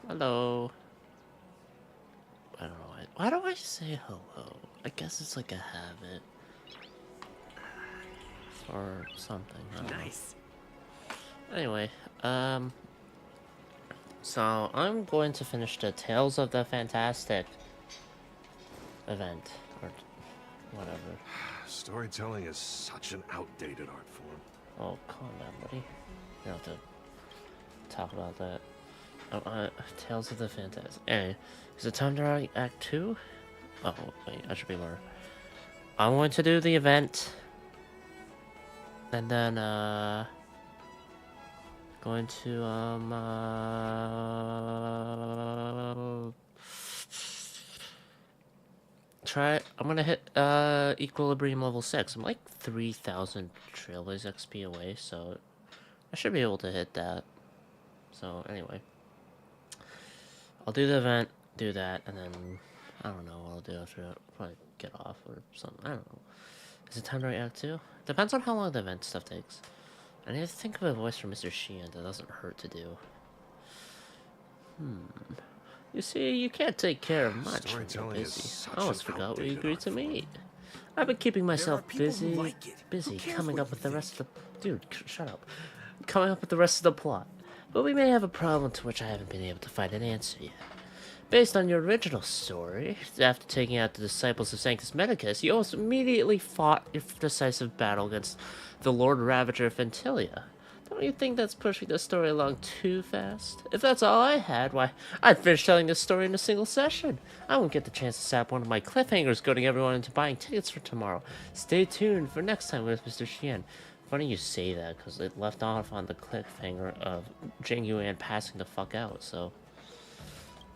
Hello. I don't know why do I say hello? I guess it's like a habit. Or something. I don't Nice. know. Anyway, so I'm going to finish the Tales of the Fantastic event. Or whatever. Storytelling is such an outdated art form. Oh, calm down, buddy. You don't have to talk about that. Tales of the Fantastic. Anyway, is it time to write Act 2? Oh, wait, I should be more. I'm going to do the event. And then, going to, I'm gonna hit, Equilibrium level 6. I'm like 3,000 Trailblaze XP away, so I should be able to hit that. So, anyway. I'll do the event, do that, and then, I don't know what I'll do after that. Probably get off or something. I don't know. Is it time to write Act 2? Depends on how long the event stuff takes. I need to think of a voice for Mr. Sheehan that doesn't hurt to do. You see, you can't take care of much when you're Storytelling is busy. such I almost an forgot we outdated agreed art to form. meet. I've been keeping myself people who busy, like it. Who cares coming what up you with the rest of think? the... Dude, shut up. Coming up with the rest of the plot. But we may have a problem to which I haven't been able to find an answer yet. Based on your original story, after taking out the disciples of Sanctus Medicus, you almost immediately fought a decisive battle against the Lord Ravager of Ventilia. Don't you think that's pushing the story along too fast? If that's all I had, why, I'd finish telling this story in a single session. I won't get the chance to sap one of my cliffhangers goading everyone into buying tickets for tomorrow. Stay tuned for next time with Mr. Xian. Funny you say that, because it left off on the cliffhanger of Jing Yuan passing the fuck out, so...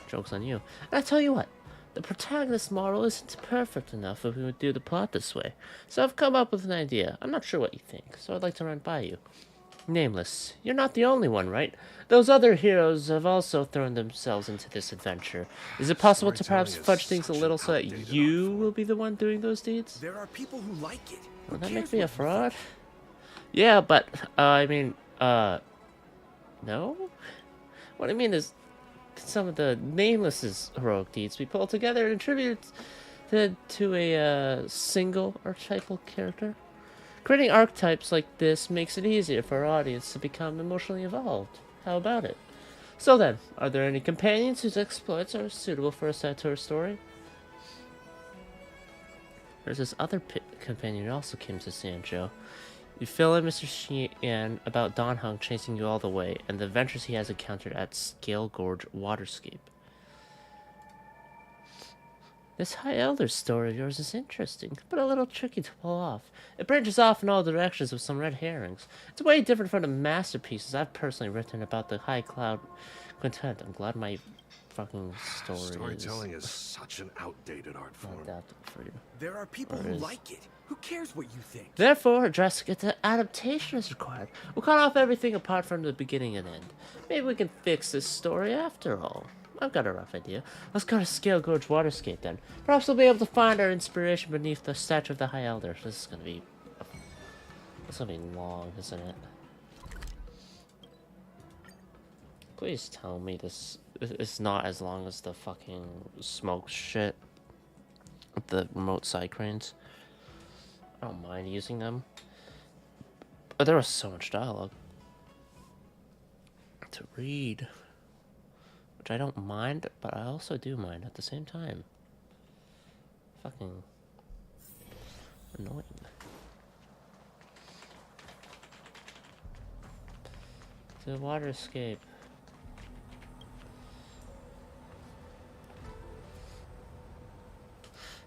Joke's on you. And I tell you what, the protagonist model isn't perfect enough if we would do the plot this way. So I've come up with an idea. I'm not sure what you think, so I'd like to run by you. Nameless, you're not the only one, right? Those other heroes have also thrown themselves into this adventure. Is it possible to perhaps Storytelling is fudge things a such an little so that outdated you art form. will be the one doing those deeds? There are people who like it. Who Will that cares make me a what you fraud? think? Yeah, but, I mean, no? What I mean is, some of the Nameless's heroic deeds be pulled together and attributed to a single archetypal character. Creating archetypes like this makes it easier for our audience to become emotionally involved. How about it? So then, are there any companions whose exploits are suitable for a Sator story? There's this other companion who also came to Sanjo. You fill in Mr. Xian about Don Hung chasing you all the way, and the adventures he has encountered at Scale Gorge Waterscape. This High Elder story of yours is interesting, but a little tricky to pull off. It branches off in all directions with some red herrings. It's way different from the masterpieces I've personally written about the High Cloud Quintet. I'm glad my fucking Storytelling is such an outdated art not form. adapted for you. There are people Or who is- like it. Who cares what you think? Therefore, a drastic adaptation is required. We'll cut off everything apart from the beginning and end. Maybe we can fix this story after all. I've got a rough idea. Let's go to Scale Gorge Waterscape then. Perhaps we'll be able to find our inspiration beneath the statue of the High Elder. This is gonna be... This is gonna be long, isn't it? Please tell me this is not as long as the fucking smoke shit. With the remote side cranes. I don't mind using them. But there was so much dialogue to read. Which I don't mind, but I also do mind at the same time. Fucking annoying. The water escape.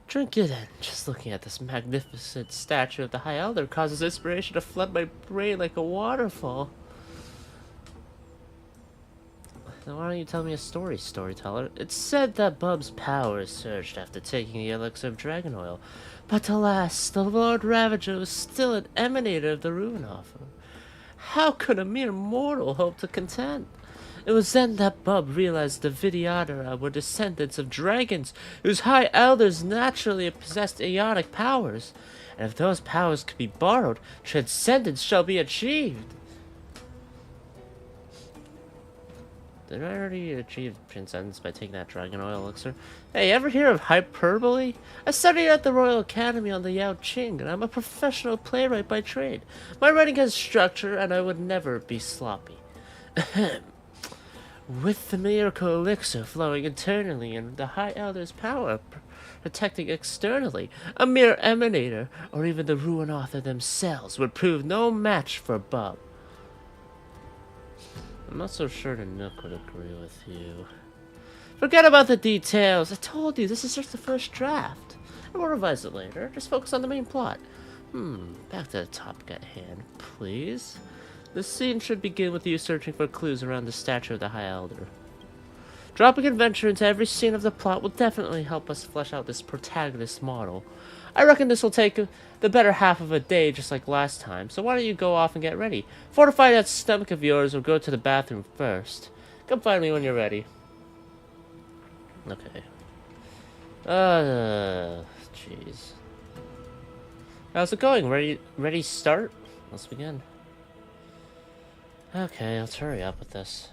Drink it in. Just looking at this magnificent statue of the High Elder causes inspiration to flood my brain like a waterfall. Then why don't you tell me a story, storyteller? It's said that Bub's powers surged after taking the elixir of dragon oil, but alas, the Lord Ravager was still an emanator of the Ruinhofer. How could a mere mortal hope to contend? It was then that Bub realized the Vidyadhara were descendants of dragons, whose high elders naturally possessed aeonic powers. And if those powers could be borrowed, transcendence shall be achieved. Did I already achieve transcendence by taking that dragon oil elixir? Hey, ever hear of hyperbole? I studied at the Royal Academy on the Yao Qing, and I'm a professional playwright by trade. My writing has structure, and I would never be sloppy. With the miracle elixir flowing internally and the High Elder's power protecting externally, a mere emanator, or even the Ruin Author themselves, would prove no match for Bub. I'm not so sure the Nook would agree with you. Forget about the details. I told you, this is just the first draft. And we'll revise it later. Just focus on the main plot. Back to the topic at hand, please. The scene should begin with you searching for clues around the statue of the High Elder. Dropping adventure into every scene of the plot will definitely help us flesh out this protagonist model. I reckon this will take the better half of a day just like last time, so why don't you go off and get ready? Fortify that stomach of yours or go to the bathroom first. Come find me when you're ready. Okay. Jeez. How's it going? Ready start? Let's begin. Okay, let's hurry up with this.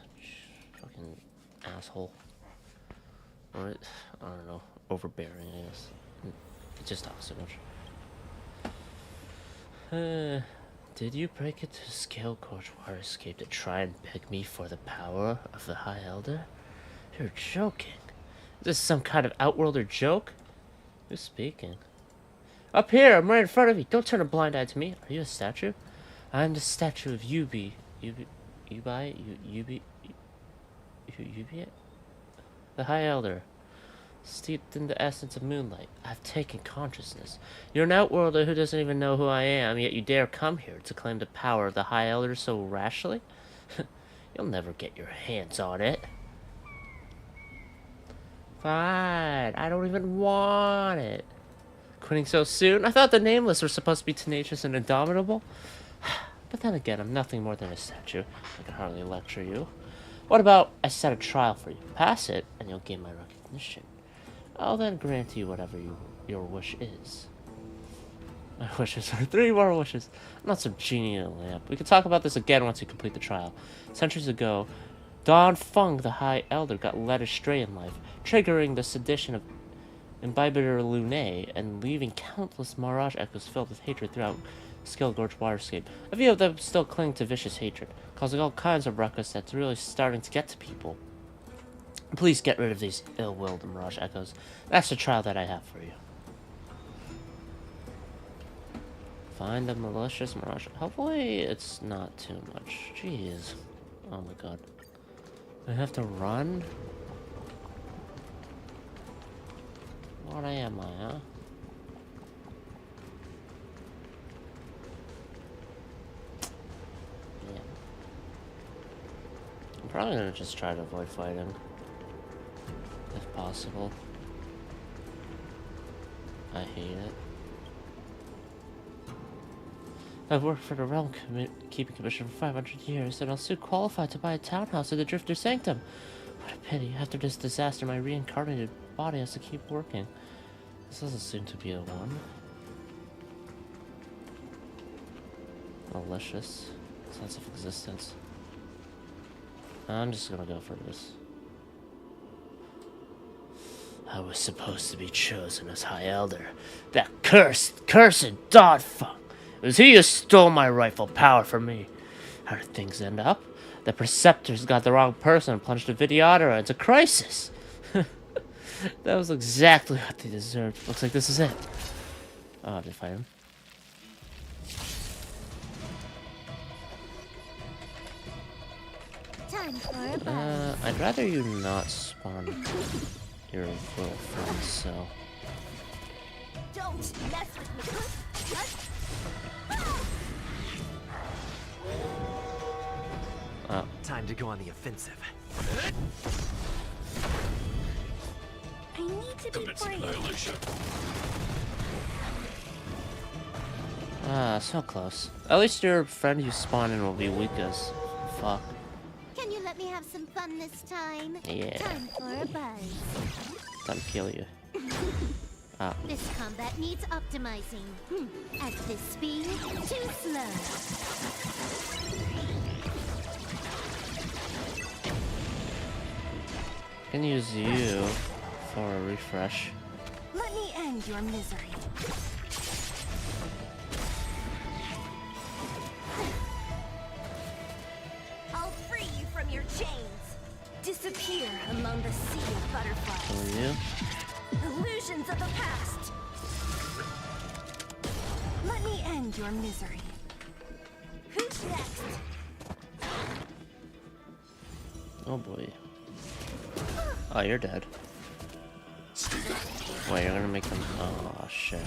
Fucking asshole. Or, I don't know, overbearing, I guess. It just talks so much. Did you break into Scale Gorge Water Escape to try and pick me for the power of the High Elder? You're joking. Is this some kind of outworlder joke? Who's speaking? Up here, I'm right in front of you. Don't turn a blind eye to me. Are you a statue? I'm the statue of Yubi. Yubi? The High Elder. Steeped in the essence of moonlight, I've taken consciousness. You're an outworlder who doesn't even know who I am, yet you dare come here to claim the power of the High Elder so rashly? You'll never get your hands on it. Fine, I don't even want it. Quitting so soon? I thought the Nameless were supposed to be tenacious and indomitable. But then again, I'm nothing more than a statue. I can hardly lecture you. What about I set a trial for you? Pass it, and you'll gain my recognition. I'll then grant you whatever your wish is. My wishes are 3 more wishes. I'm not some genie in a lamp. We can talk about this again once you complete the trial. Centuries ago, Don Feng, the High Elder, got led astray in life, triggering the sedition of Imbibitor Lunae and leaving countless Mirage echoes filled with hatred throughout Scale Gorge Waterscape. A few of them still cling to vicious hatred, causing all kinds of ruckus that's really starting to get to people. Please get rid of these ill-willed Mirage echoes. That's the trial that I have for you. Find a malicious Mirage. Hopefully it's not too much. Jeez. Oh my god. I have to run? What am I, huh? Yeah. I'm probably gonna just try to avoid fighting. If possible. I hate it. I've worked for the Realm Keeping Commission for 500 years, and I'll soon qualify to buy a townhouse in the Drifter Sanctum. What a pity. After this disaster, my reincarnated body has to keep working. This doesn't seem to be a one. Malicious. Sense of existence. I'm just gonna go for this. I was supposed to be chosen as High Elder. That cursed Don Feng. It was he who stole my rightful power from me. How did things end up? The Preceptors got the wrong person and plunged the Videodora into crisis. That was exactly what they deserved. Looks like this is it. I'll have to fight him. Time for a buzz. I'd rather you not spawn your little friends, so... Don't mess with me. Time to go on the offensive. I need to be brave. So close. At least your friend you spawn in will be weak as fuck. Can you let me have some fun this time? Yeah. Time for a buzz. Time to kill you. This combat needs optimizing. At this speed, too slow. can use you for a refresh. Let me end your misery. I'll free you from your chains. Disappear among the sea of Kill butterflies. you. Illusions of the past. Let me end your misery. Who's next? Oh boy. Oh, you're dead. Wait, you're gonna make them. Oh shit.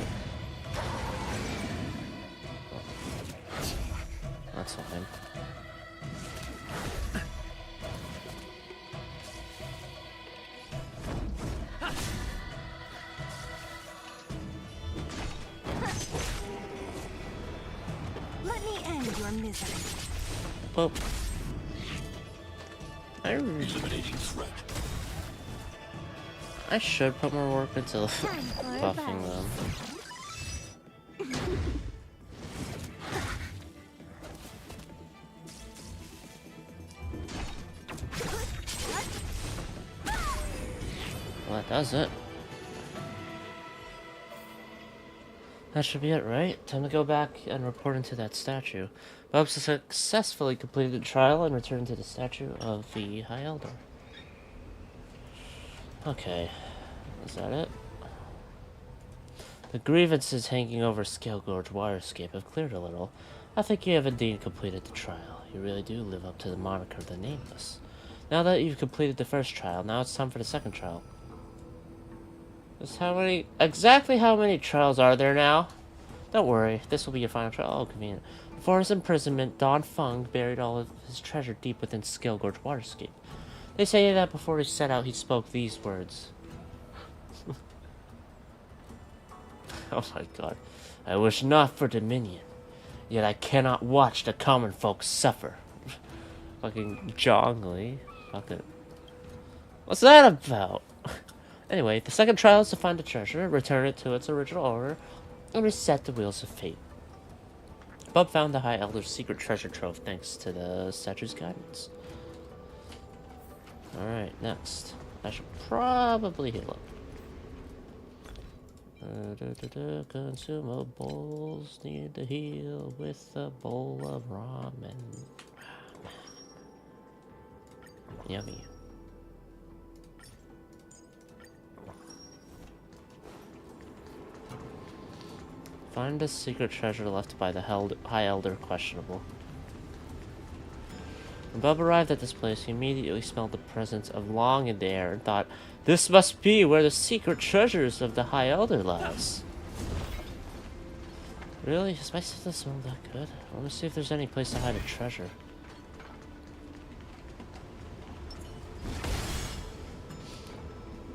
That's fine. Let me end your misery. Well, I should put more work into Time for a buffing buzz. them. Well, that does it. That should be it, right? Time to go back and report into that statue. Bob successfully completed the trial and returned to the statue of the High Elder. Okay, is that it? The grievances hanging over Scale Gorge Waterscape have cleared a little. I think you have indeed completed the trial. You really do live up to the moniker of the Nameless. Now that you've completed the first trial, now it's time for the second trial. Exactly how many trials are there now? Don't worry, this will be your final trial. Oh, convenient. Before his imprisonment, Don Fung buried all of his treasure deep within Scale Gorge Waterscape. They say that before he set out, he spoke these words. Oh my god. I wish not for dominion, yet I cannot watch the common folk suffer. Fucking jongly. Fucking. What's that about? Anyway, the second trial is to find the treasure, return it to its original owner, and reset the wheels of fate. Bub found the High Elder's secret treasure trove thanks to the statue's guidance. Alright, next. I should probably heal up. Consumables need to heal with a bowl of ramen. Yummy. Find the secret treasure left by the High Elder questionable. When Bub arrived at this place, he immediately smelled the presence of Long in the air and thought, this must be where the secret treasures of the High Elder lies. Really? Does my stuff smell that good? I want to see if there's any place to hide a treasure.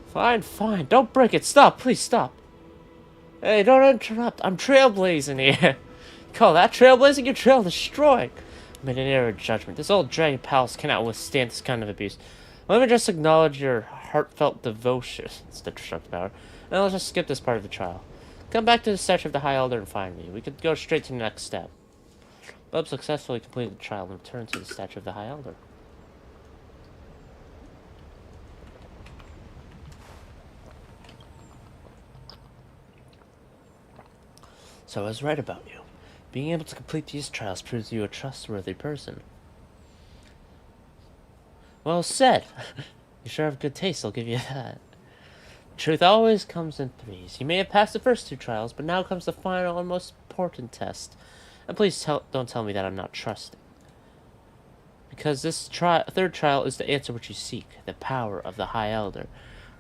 Fine, fine. Don't break it. Stop. Please stop. Hey, don't interrupt. I'm trailblazing here. Call that trailblazing? Your trail destroyed. I made an error of judgment. This old dragon palace cannot withstand this kind of abuse. Let me just acknowledge your heartfelt devotion. It's the destructive power. And let's just skip this part of the trial. Come back to the statue of the High Elder and find me. We could go straight to the next step. Bub successfully completed the trial and returned to the statue of the High Elder. So I was right about you. Being able to complete these trials proves you a trustworthy person. Well said. You sure have good taste, I'll give you that. Truth always comes in threes. You may have passed the first two trials, but now comes the final and most important test. And please don't tell me that I'm not trusting. Because this third trial is the answer which you seek, the power of the High Elder.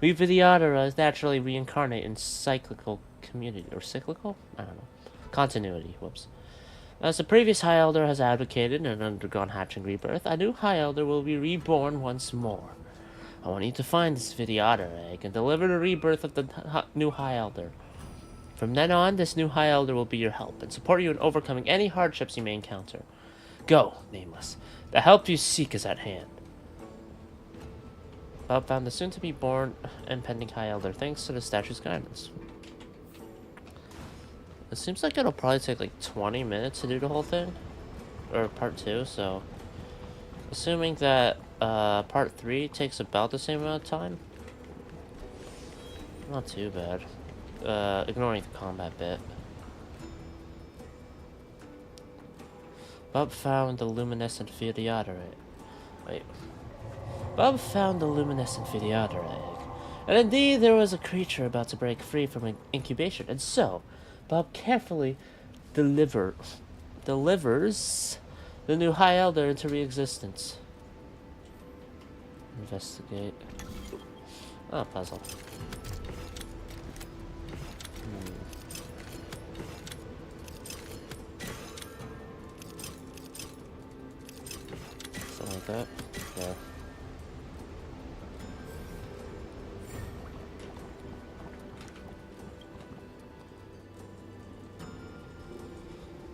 We Vidyadhara naturally reincarnate in cyclical community, or cyclical? I don't know. Continuity, whoops. As the previous High Elder has advocated and undergone hatching rebirth, a new High Elder will be reborn once more. I want you to find this Vidyadhara egg and deliver the rebirth of the new High Elder. From then on, this new High Elder will be your help and support you in overcoming any hardships you may encounter. Go, Nameless. The help you seek is at hand. Bob found the soon-to-be-born and pending High Elder thanks to the statue's guidance. It seems like it'll probably take like 20 minutes to do the whole thing. Or part 2, so Assuming that part 3 takes about the same amount of time. Not too bad. Ignoring the combat bit. Bub found the luminescent Phyreator egg. Wait. Bub found the luminescent Phyreator egg. And indeed, there was a creature about to break free from incubation. And so, Bub carefully delivers the new High Elder into re-existence. Investigate. Oh, puzzle. Something like that. Yeah.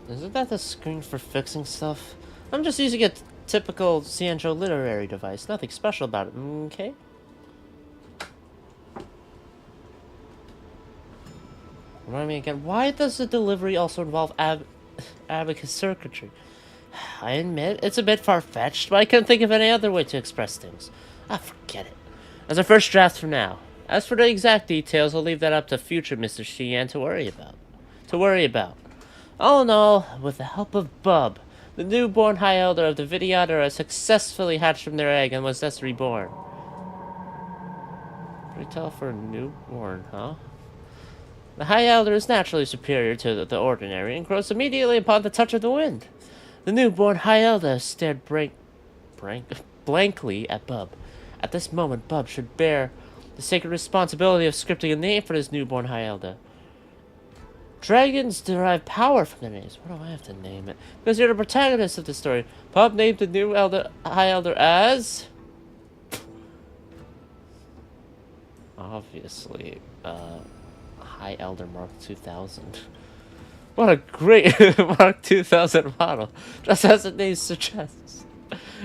Isn't that the screen for fixing stuff? I'm just using a typical Cianjo literary device. Nothing special about it, okay? Remind me again, why does the delivery also involve abacus circuitry? I admit, it's a bit far-fetched, but I couldn't think of any other way to express things. Ah, forget it. As a first draft for now. As for the exact details, I'll leave that up to future Mr. Xian to worry about. All in all, with the help of Bub, the newborn High Elder of the Phyreator has successfully hatched from their egg and was thus reborn. Pretty tall for a newborn, huh? The High Elder is naturally superior to the ordinary and grows immediately upon the touch of the wind. The newborn High Elder stared blankly at Bub. At this moment, Bub should bear the sacred responsibility of scripting a name for this newborn High Elder. Dragons derive power from their names. What do I have to name it? Because you're the protagonist of the story. Bub named the new High Elder as... Obviously, High Elder Mark 2000. What a great Mark 2000 model. Just as the name suggests.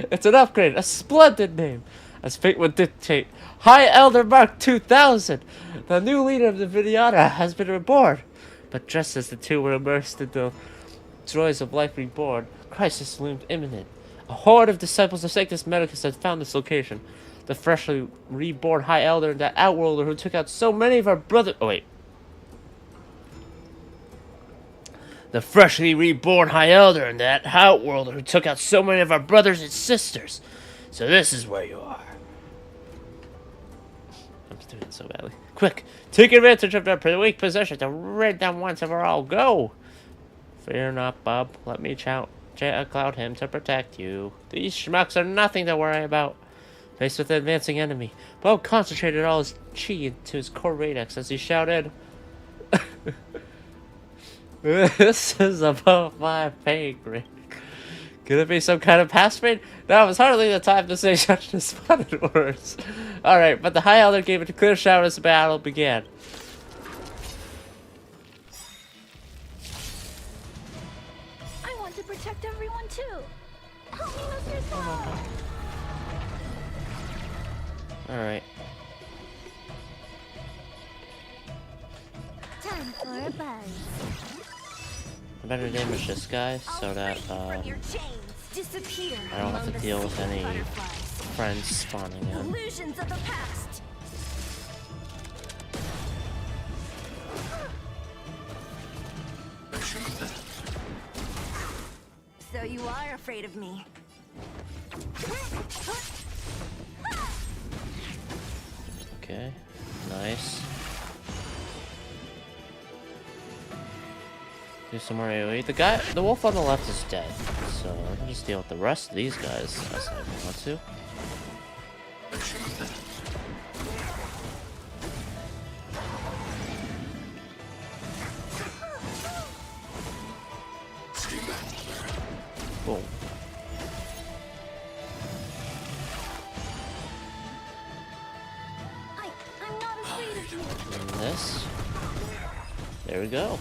It's an upgrade, a splendid name. As fate would dictate. High Elder Mark 2000! The new leader of the Phyreator has been reborn. But just as the two were immersed in the joys of life reborn, crisis loomed imminent. A horde of disciples of Sanctus Medicus had found this location. The freshly reborn High Elder and that Outworlder who took out so many of our brothers... Oh, wait. The freshly reborn High Elder and that Outworlder who took out so many of our brothers and sisters. So this is where you are. I'm doing it so badly. Quick, take advantage of their weak position to rid them once and for all. Go! Fear not, Bub. Let me cloud him to protect you. These schmucks are nothing to worry about. Faced with an advancing enemy, Bub concentrated all his chi into his core radix as he shouted, "This is above my pay grade. Could it be some kind of password? That was hardly the time to say such despondent words." Alright, but the High Elder gave it a clear shout as the battle began. I want to protect everyone too. Help me with your soul. Alright. Time for a buzz. I better damage this guy so that Disappear I don't have to among deal the with sea any fireflies. friends spawning in. Illusions of the past. So you are afraid of me. Okay, nice. Do some more AoE. The wolf on the left is dead, so I can just deal with the rest of these guys as I want to. Boom. I'm not afraid of you. And this. There we go.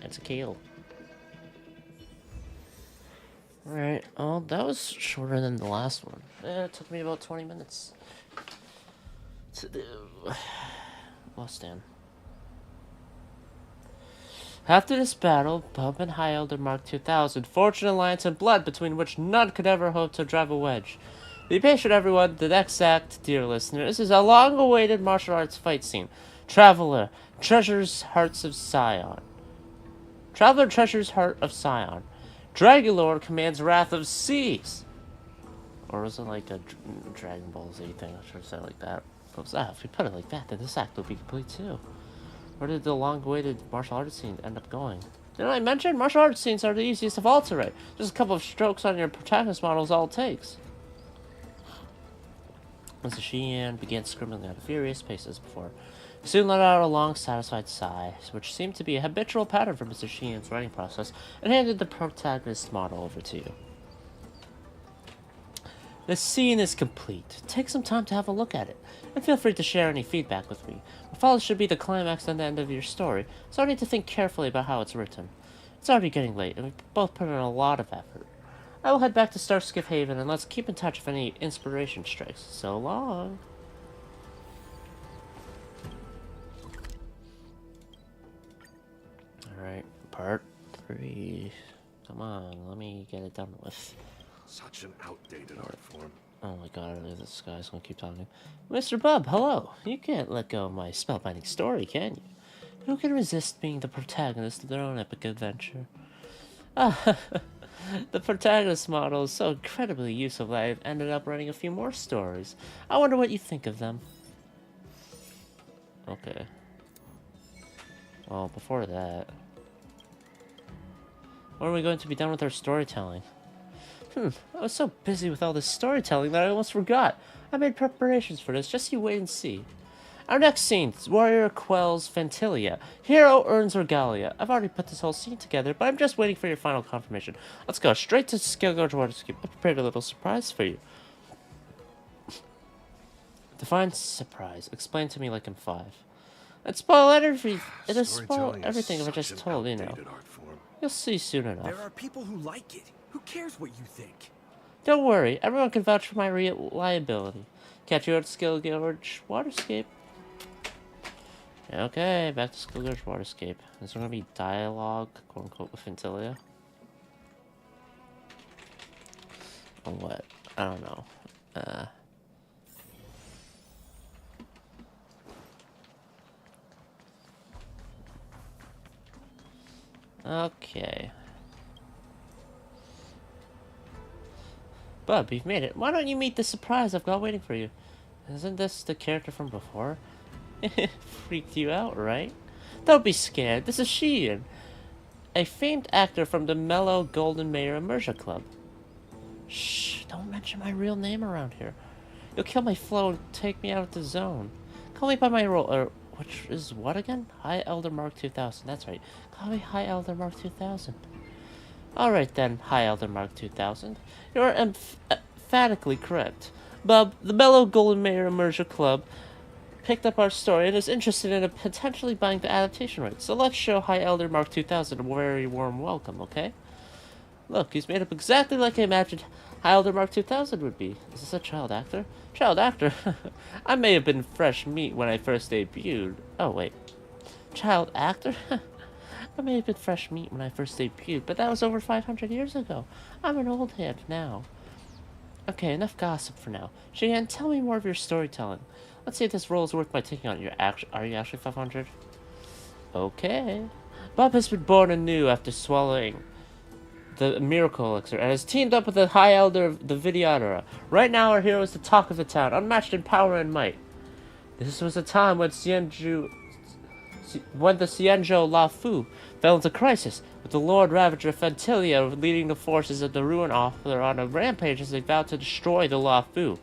That's a kill. Alright, oh, that was shorter than the last one. It took me about 20 minutes to do. Lost Dan. After this battle, Bub and High Elder Mark 2000 forged an alliance in blood between which none could ever hope to drive a wedge. Be patient, everyone. The next act, dear listeners, is a long-awaited martial arts fight scene. Traveler treasures hearts of Scion. Traveler treasures heart of Scion. Dragulord commands wrath of seas. Or was it like a Dragon Ball Z thing? I should have said it like that. What was that? If we put it like that, then this act will be complete too. Where did the long-awaited martial arts scene end up going? Didn't I mention? Martial arts scenes are the easiest of all to write. Just a couple of strokes on your protagonist model is all it takes. Mr. Xian began scribbling at a furious pace as before. He soon let out a long, satisfied sigh, which seemed to be a habitual pattern for Mr. Xian's writing process, and handed the protagonist model over to you. The scene is complete. Take some time to have a look at it, and feel free to share any feedback with me. What follows should be the climax and the end of your story, so I need to think carefully about how it's written. It's already getting late, and we've both put in a lot of effort. I will head back to Starskiff Haven, and let's keep in touch if any inspiration strikes. So long. Alright, part 3. Come on, let me get it done with. Such an outdated art form. Oh my god, this guy's gonna keep talking. Mr. Bub, hello. You can't let go of my spellbinding story, can you? Who can resist being the protagonist of their own epic adventure? The protagonist model is so incredibly useful that I've ended up writing a few more stories. I wonder what you think of them. Okay. Well, before that... when are we going to be done with our storytelling? I was so busy with all this storytelling that I almost forgot. I made preparations for this, just you wait and see. Our next scene, Warrior quells Phantilia. Hero earns Regalia. I've already put this whole scene together, but I'm just waiting for your final confirmation. Let's go straight to Skilgård Waterskip. I prepared a little surprise for you. Define surprise. Explain to me like I'm 5. It'd spoil everything if I just told, you know. You'll see soon enough. There are people who like it. Who cares what you think? Don't worry, everyone can vouch for my reliability. Catch you at Skilgård Waterscape. Okay, back to Skilgård Waterscape. Is there gonna be dialogue, quote unquote, with Phantilia? Or what? I don't know. Okay. Bub, you've made it. Why don't you meet the surprise I've got waiting for you? Isn't this the character from before? Freaked you out, right? Don't be scared. This is Xian, a famed actor from the Mellow Golden Mayor Immersia Club. Shh, don't mention my real name around here. You'll kill my flow and take me out of the zone. Call me by my role, which is what again? High Elder Mark 2000. That's right. Call me High Elder Mark 2000. Alright then, High Elder Mark 2000. You're emphatically correct. Bub, the Mellow Golden Mayor Immersia Club picked up our story and is interested in potentially buying the adaptation rights. So let's show High Elder Mark 2000 a very warm welcome, okay? Look, he's made up exactly like I imagined High Elder Mark 2000 would be. Is this a child actor? Child actor? I may have been fresh meat when I first debuted. Oh, wait. Child actor? I may have been fresh meat when I first debuted, but that was over 500 years ago. I'm an old hand now. Okay, enough gossip for now. Xian, tell me more of your storytelling. Let's see if this role is worth my taking on. Are you actually 500? Okay. Bub has been born anew after swallowing the miracle elixir and has teamed up with the High Elder of the Vidyadhara. Right now, our hero is the talk of the town, unmatched in power and might. This was a time when the Xianzhou Luofu fell into crisis, with the Lord Ravager Phantilia leading the forces of the Ruin Author on a rampage as they vowed to destroy the Luofu.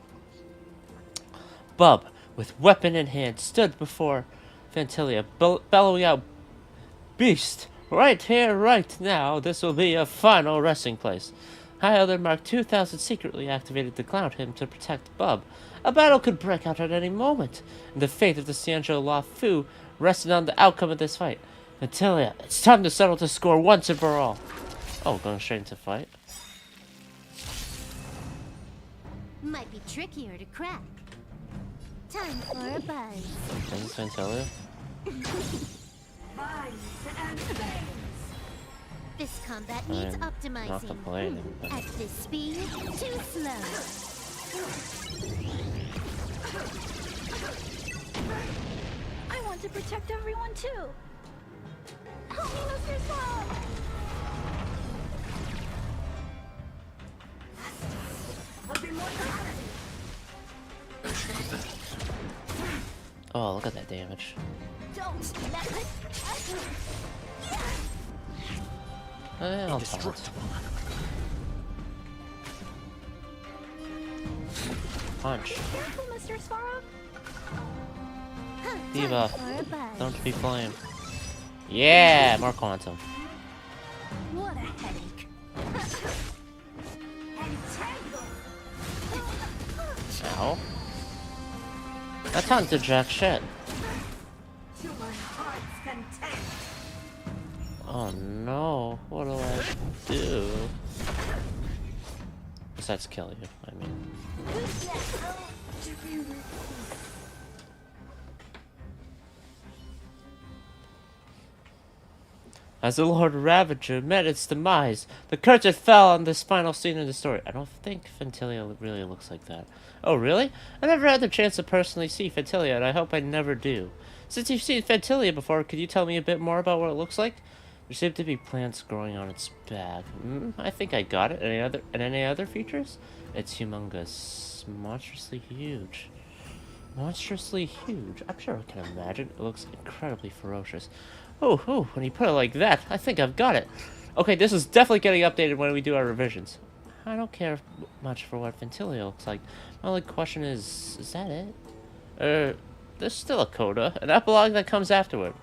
Bub, with weapon in hand, stood before Phantilia, bellowing out, "Beast! Right here, right now, this will be a final resting place." High Elder Mark 2000 secretly activated the Cloud Hymn to protect Bub. A battle could break out at any moment, and the fate of the Xianzhou Luofu rested on the outcome of this fight. Phantilia, it's time to settle the score once and for all. Oh, going straight into fight? Might be trickier to crack. Time for a buzz. Is this Phantilia? This combat needs I'm not optimizing. complaining. But At this speed, too slow. I want to protect everyone too. Help me, Mr. Song! oh, look at that damage. Don't let it. I'll follow. Punch. Careful, Mr. Svarov. Diva, For a buzz. don't be flame. Yeah, more quantum. What a headache. Ow. That time did jack shit. Oh no, what do I do? Besides kill you, I mean. As the Lord Ravager met its demise, the curtain fell on this final scene in the story. I don't think Fentilia really looks like that. Oh, really? I never had the chance to personally see Fentilia, and I hope I never do. Since you've seen Fentilia before, could you tell me a bit more about what it looks like? There seem to be plants growing on its back. I think I got it. Any other features? It's humongous. Monstrously huge. Monstrously huge. I'm sure I can imagine. It looks incredibly ferocious. Oh, when you put it like that, I think I've got it. Okay, this is definitely getting updated when we do our revisions. I don't care much for what Ventilia looks like. My only question is that it? There's still a coda, an epilogue that comes afterward.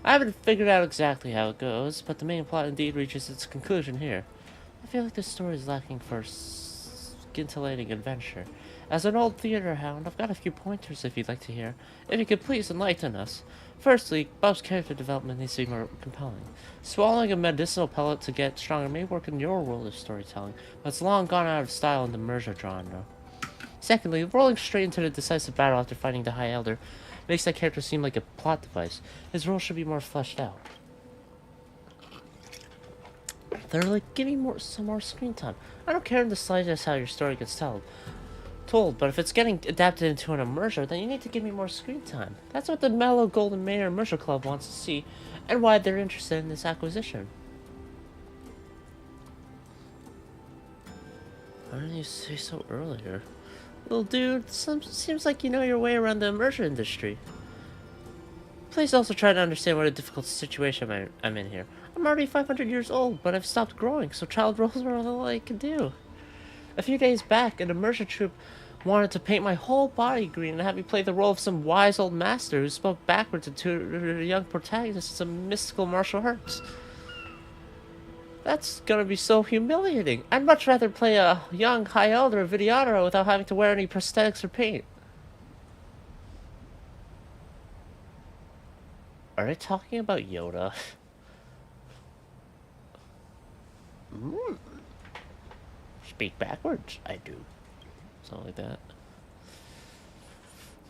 I haven't figured out exactly how it goes, but the main plot indeed reaches its conclusion here. I feel like this story is lacking for scintillating adventure. As an old theater hound, I've got a few pointers if you'd like to hear. If you could please enlighten us. Firstly, Bob's character development needs to be more compelling. Swallowing a medicinal pellet to get stronger may work in your world of storytelling, but it's long gone out of style in the Merja genre. Secondly, rolling straight into the decisive battle after fighting the High Elder makes that character seem like a plot device. His role should be more fleshed out. Thirdly, give me some more screen time. I don't care in the slightest how your story gets told, but if it's getting adapted into an immersion, then you need to give me more screen time. That's what the Mellow Golden Mayor Immersion Club wants to see, and why they're interested in this acquisition. Why didn't you say so earlier? Little dude, seems like you know your way around the immersion industry. Please also try to understand what a difficult situation I'm in here. I'm already 500 years old, but I've stopped growing, so child roles are all I can do. A few days back, an immersion troupe wanted to paint my whole body green and have me play the role of some wise old master who spoke backwards to a young protagonist in some mystical martial arts. That's gonna be so humiliating. I'd much rather play a young High Elder or Vidyadhara without having to wear any prosthetics or paint. Are they talking about Yoda? Speak backwards, I do. Something like that.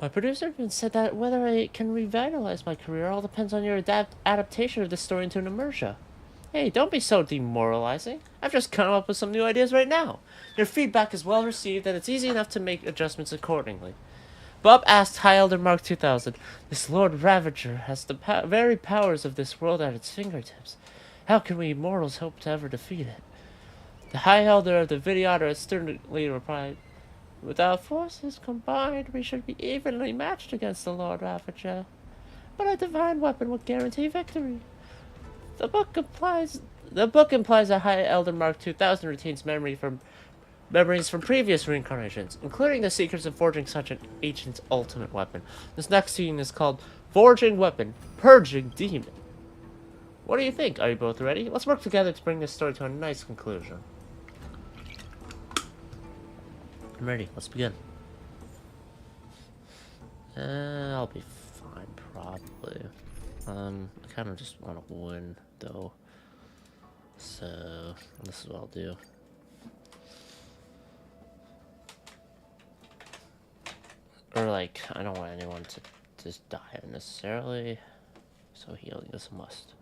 My producer even said that whether I can revitalize my career all depends on your adaptation of the story into an immersion. Hey, don't be so demoralizing. I've just come up with some new ideas right now. Your feedback is well received and it's easy enough to make adjustments accordingly. Bob asked High Elder Mark 2000, this Lord Ravager has the very powers of this world at its fingertips. How can we mortals hope to ever defeat it? The High Elder of the Vidyadhara sternly replied, with our forces combined, we should be evenly matched against the Lord Ravager. But a divine weapon would guarantee victory. The book implies that High Elder Mark 2000 retains memories from previous reincarnations, including the secrets of forging such an ancient ultimate weapon. This next scene is called Forging Weapon, Purging Demon. What do you think? Are you both ready? Let's work together to bring this story to a nice conclusion. I'm ready. Let's begin. I'll be fine, probably. I kind of just want to win, though. So, this is what I'll do. Or, like, I don't want anyone to just die unnecessarily. so healing is a must.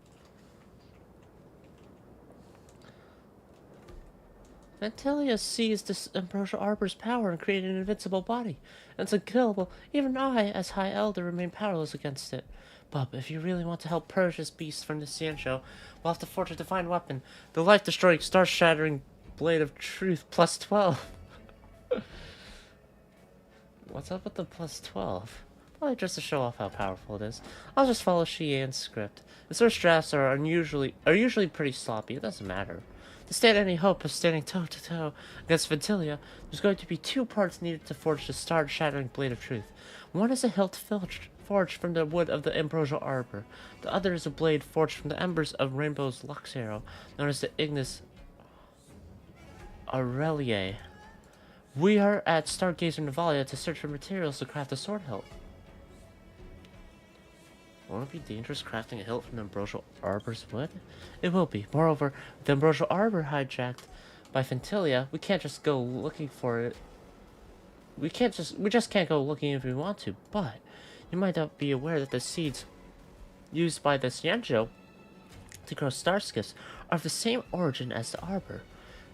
Ventilia seized this Ambrosial Arbor's power and created an invincible body. And it's unkillable. Even I, as High Elder, remain powerless against it. Bub, if you really want to help purge this beast from the Xianzhou, we'll have to forge a divine weapon. The life-destroying, star-shattering Blade of Truth plus 12. What's up with the plus 12? Probably just to show off how powerful it is. I'll just follow Xian's script. The search drafts are usually pretty sloppy. It doesn't matter. To stand any hope of standing toe-to-toe against Ventilia, there's going to be 2 parts needed to forge the star-shattering Blade of Truth. One is a hilt forged from the wood of the Ambrosial Arbor. The other is a blade forged from the embers of Rainbow's Lux Arrow, known as the Ignis Aureliae. We are at Stargazer Navalia to search for materials to craft a sword hilt. Won't it be dangerous crafting a hilt from the Ambrosial Arbor's wood? It will be. Moreover, with the Ambrosial Arbor hijacked by Ventilia, we can't just go looking for it. We just can't go looking if we want to, but you might not be aware that the seeds used by the Xianzhou to grow star skiffs are of the same origin as the arbor.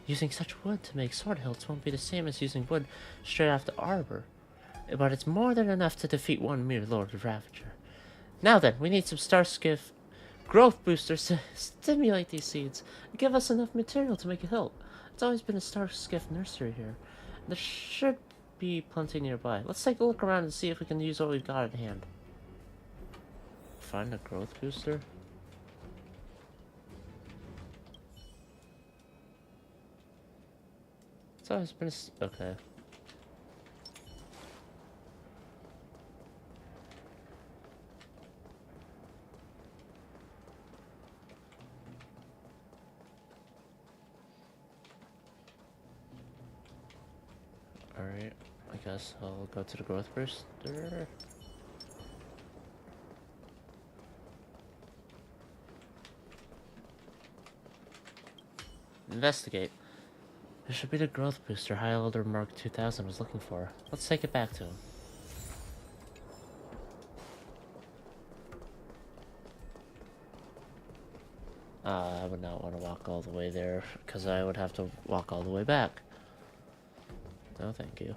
Using such wood to make sword hilts won't be the same as using wood straight off the arbor, but it's more than enough to defeat one mere Lord Ravager. Now then, we need some Starskiff growth boosters to stimulate these seeds and give us enough material to make a hilt. It's always been a Starskiff nursery here. There should be plenty nearby. Let's take a look around and see if we can use what we've got at hand. Find a growth booster? It's always been okay. Alright, I guess I'll go to the growth booster. Investigate. This should be the growth booster High Elder Mark 2000 was looking for. Let's take it back to him. I would not want to walk all the way there, because I would have to walk all the way back. No, thank you.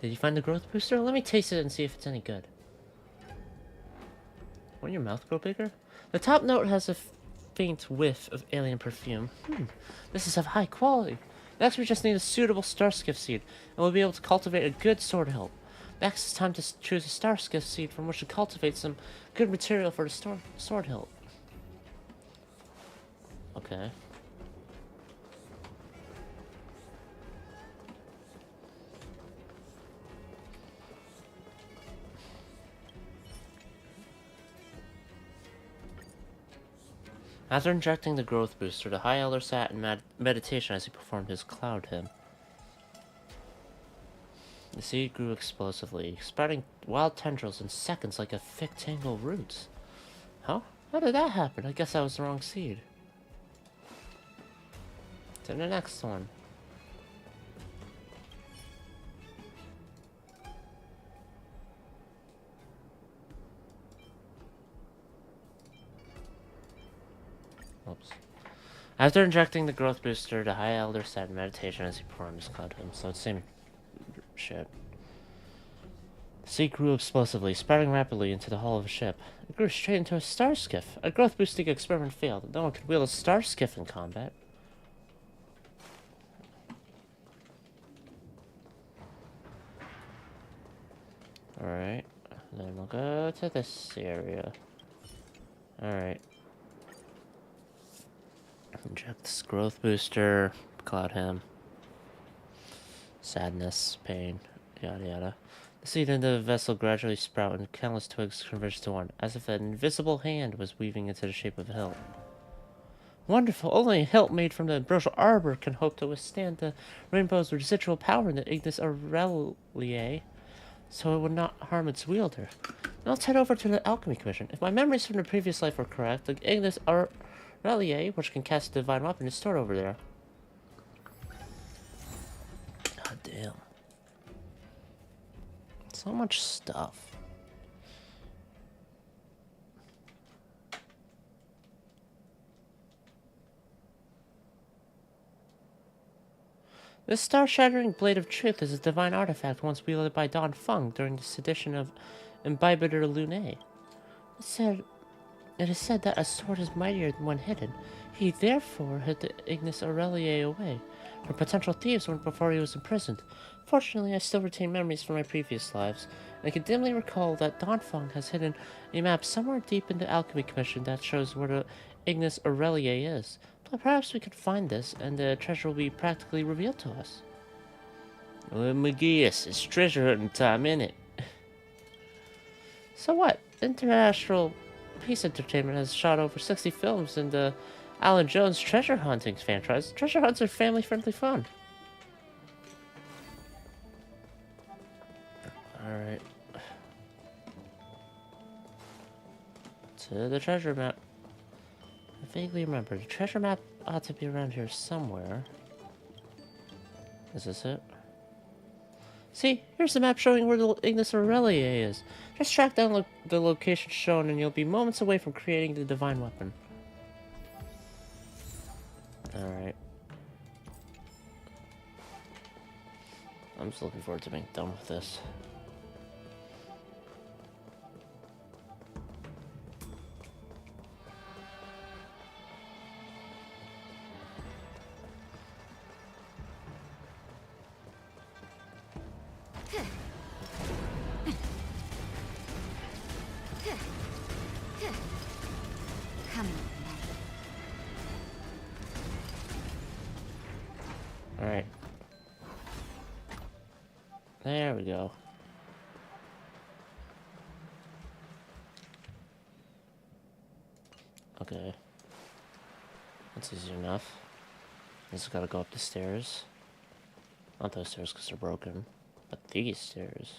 Did you find the growth booster? Let me taste it and see if it's any good. Won't your mouth grow bigger? The top note has a faint whiff of alien perfume. This is of high quality. Next, we just need a suitable Starskiff seed, and we'll be able to cultivate a good sword hilt. Next, it's time to choose a Starskiff seed from which to cultivate some good material for the sword hilt. Okay. After injecting the growth booster, the High Elder sat in meditation as he performed his cloud hymn. The seed grew explosively, sprouting wild tendrils in seconds like a thick tangle of roots. Huh? How did that happen? I guess that was the wrong seed. To the next one. Oops. After injecting the growth booster, the High Elder sat in meditation as he performed his cloud hymn, so it's the same shit. The seed grew explosively, spreading rapidly into the hull of a ship. It grew straight into a star skiff. A growth boosting experiment failed. No one could wield a star skiff in combat. Alright. Then we'll go to this area. Alright. Inject this growth booster. Cloud him. Sadness, pain, yada yada. The seed in the vessel gradually sprouted and countless twigs converged to one, as if an invisible hand was weaving into the shape of a hilt. Wonderful! Only a hilt made from the Ambrosial Arbor can hope to withstand the rainbow's residual power in the Ignis Aureliae, so it would not harm its wielder. Now let's head over to the Alchemy Commission. If my memories from the previous life were correct, the Ignis Aureliae, which can cast a divine weapon, is stored over there. God damn. So much stuff. This star-shattering blade of truth is a divine artifact once wielded by Don Feng during the sedition of Imbibitor Lunae. It is said that a sword is mightier than when hidden. He therefore hid the Ignis Aureliae away from potential thieves before he was imprisoned. Fortunately, I still retain memories from my previous lives, and I can dimly recall that Don Feng has hidden a map somewhere deep in the Alchemy Commission that shows where the Ignis Aureliae is. But perhaps we could find this, and the treasure will be practically revealed to us. Well, McGeeus, it's treasure hunting time, innit? So what? International Peace Entertainment has shot over 60 films in the Alan Jones treasure hunting franchise. Treasure hunts are family-friendly fun. Alright. To the treasure map. I vaguely remember. The treasure map ought to be around here somewhere. Is this it? See, here's the map showing where the Ignis Aureliae is. Just track down the location shown and you'll be moments away from creating the divine weapon. Alright. I'm just looking forward to being done with this. Alright. There we go. Okay. That's easy enough. Just gotta go up the stairs. Not those stairs because they're broken, but these stairs.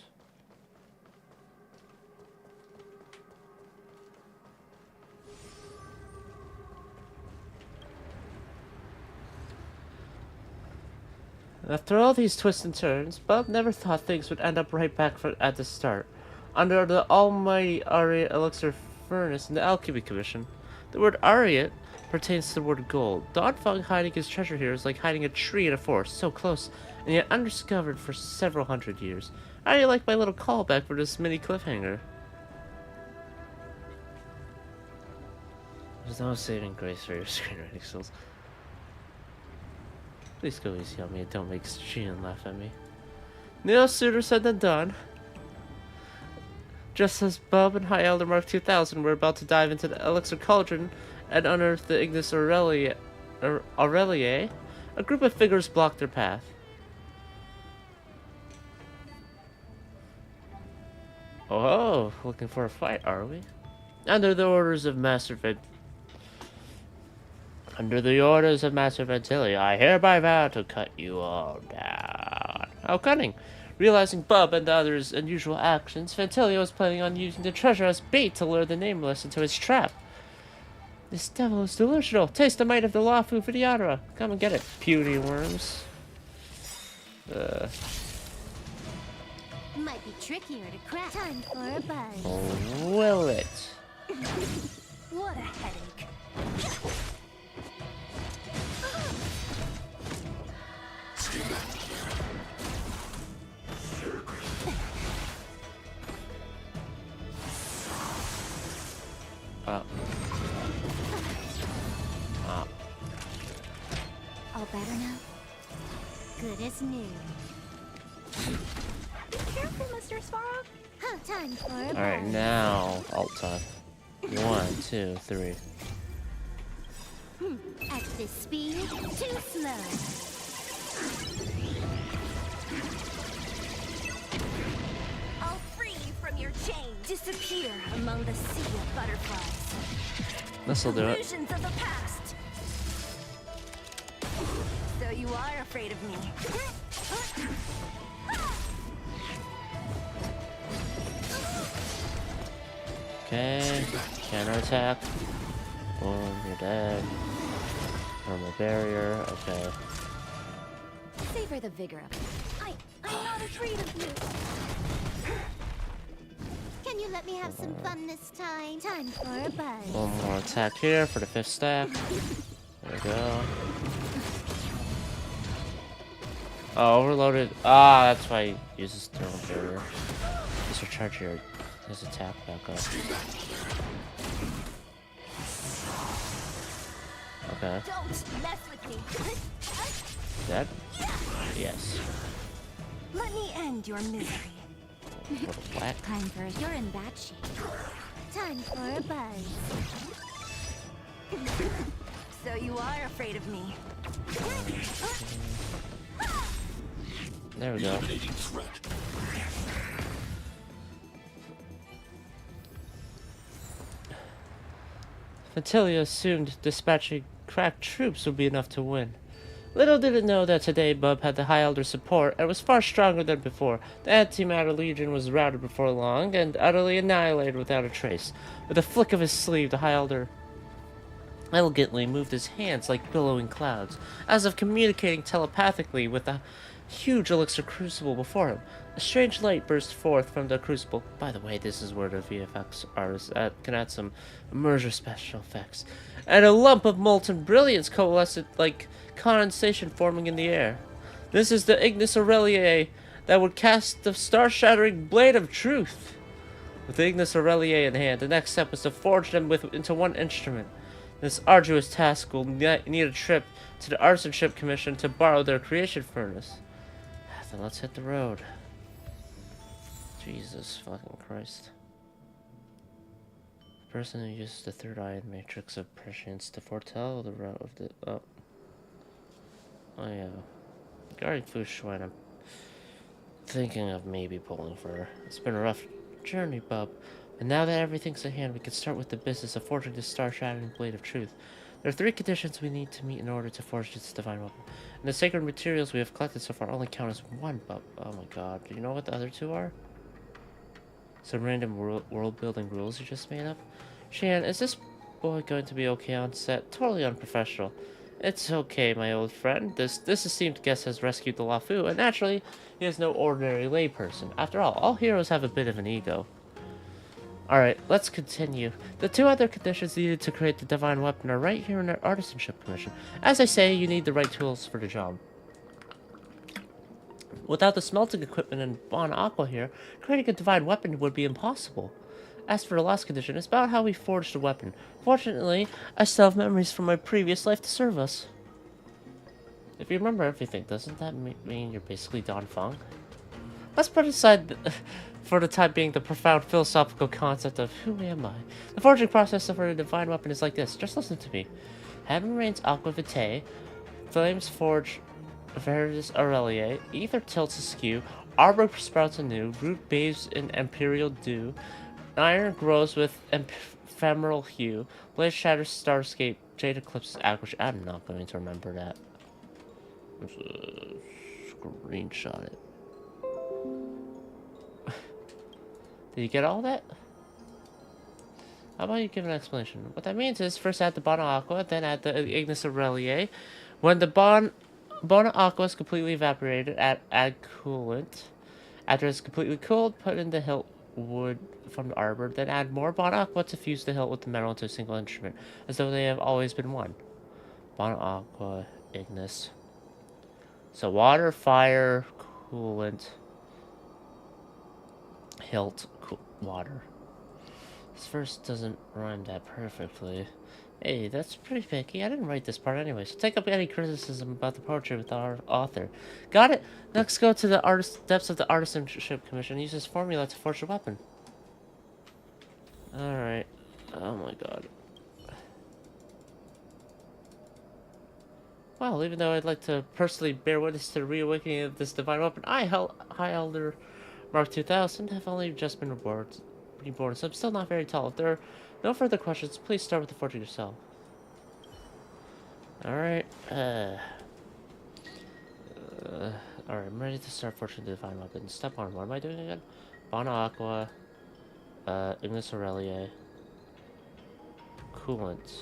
After all these twists and turns, Bob never thought things would end up right back at the start. Under the almighty Ariat Elixir Furnace in the Alchemy Commission. The word Ariat pertains to the word gold. Don Feng hiding his treasure here is like hiding a tree in a forest, so close, and yet undiscovered for several hundred years. How do you like my little callback for this mini cliffhanger? There's no saving grace for your screenwriting skills. Please go easy on me and don't make Sheehan laugh at me. No sooner said than done. Just as Bub and High Elder Mark 2000 were about to dive into the Elixir Cauldron and unearth the Ignis Aureliae, a group of figures blocked their path. Oh, looking for a fight, are we? Under the orders of Master Ventilia, I hereby vow to cut you all down. How cunning! Realizing Bub and the others' unusual actions, Ventilia was planning on using the treasure as bait to lure the Nameless into his trap. This devil is delusional. Taste the might of the Lafu Vidyadhara. Come and get it, puny worms. Might be trickier to crack. Time for a buzz. Will it? What a headache. All better now? Good as new. Be careful, Mr. Svarog. Huh, time for a buzz. Alright, now, alt time. 1, 2, 3. At this speed, too slow. I'll free you from your chains. Disappear among the sea of butterflies. This'll do it. Illusions of the past. So you are afraid of me. Okay, counterattack. Boom, you're dead. Normal barrier, okay. Savor the vigor of it. I'm not afraid of you. Can you let me have some fun this time? Time for a buzz. One more attack here for the 5th stack. There we go. Oh, overloaded. Ah, that's why he uses thermal barrier. Just recharge his attack back up. Okay. Don't mess with me. Dead? Yes. Let me end your misery. Little black. Time for you're in bad shape. Time for a buzz. So you are afraid of me. There we go. Ventilia assumed dispatching crack troops would be enough to win. Little did it know that today Bub had the High Elder's support and was far stronger than before. The Antimatter Legion was routed before long and utterly annihilated without a trace. With a flick of his sleeve, the High Elder elegantly moved his hands like billowing clouds, as if communicating telepathically with the huge elixir crucible before him. A strange light burst forth from the crucible. By the way, this is where the VFX artists can add some immersive special effects. And a lump of molten brilliance coalesced like condensation forming in the air. This is the Ignis Aureliae that would cast the star-shattering blade of truth. With the Ignis Aureliae in hand, the next step was to forge them into one instrument. This arduous task will need a trip to the Artisanship Commission to borrow their creation furnace. Then let's hit the road. Jesus fucking Christ. The person who uses the third eye and matrix of prescience to foretell the route of the... Oh yeah. Regarding Fu Xuan, I'm thinking of maybe pulling for her. It's been a rough journey, Bub. And now that everything's at hand, we can start with the business of forging this star-shattering blade of truth. There are 3 conditions we need to meet in order to forge this divine weapon. And the sacred materials we have collected so far only count as 1, but oh my god, do you know what the other 2 are? Some random world-building rules you just made up? Shan, is this boy going to be okay on set? Totally unprofessional. It's okay, my old friend. This esteemed guest has rescued the Luofu, and naturally, he is no ordinary layperson. After all heroes have a bit of an ego. Alright, let's continue. The 2 other conditions needed to create the divine weapon are right here in our Artisanship Commission. As I say, you need the right tools for the job. Without the smelting equipment and Bon Aqua here, creating a divine weapon would be impossible. As for the last condition, it's about how we forged the weapon. Fortunately, I still have memories from my previous life to serve us. If you remember everything, doesn't that mean you're basically Don Fong? Let's put aside for the time being the profound philosophical concept of who am I? The forging process for a divine weapon is like this. Just listen to me. Heaven rains aqua vitae, flames forge Verdus Aureliae, ether tilts askew, arbor sprouts anew, root bathes in imperial dew, iron grows with ephemeral hue, blaze shatters starscape, jade eclipses aqua. I'm not going to remember that. Let's screenshot it. Did you get all that? How about you give an explanation? What that means is first add the Bona Aqua, then add the Ignis Aureliae. When the Bona Aqua is completely evaporated, add coolant. After it's completely cooled, put in the hilt wood from the arbor, then add more Bona Aqua to fuse the hilt with the metal into a single instrument, as though they have always been one. Bona Aqua, Ignis. So water, fire, coolant, hilt, water. This verse doesn't rhyme that perfectly. Hey, that's pretty picky. I didn't write this part anyway, so take up any criticism about the poetry with our author. Got it? Next, go to the depths of the Artisanship Commission and use this formula to forge a weapon. Alright. Oh my god. Well, even though I'd like to personally bear witness to the reawakening of this divine weapon, High Elder Mark 2000 have only just been reborn, so I'm still not very tall. If there are no further questions, please start with the forging yourself. Alright, alright, I'm ready to start forging the divine weapon. Step 1, what am I doing again? Bona Aqua, Ignis Aureliae, coolant,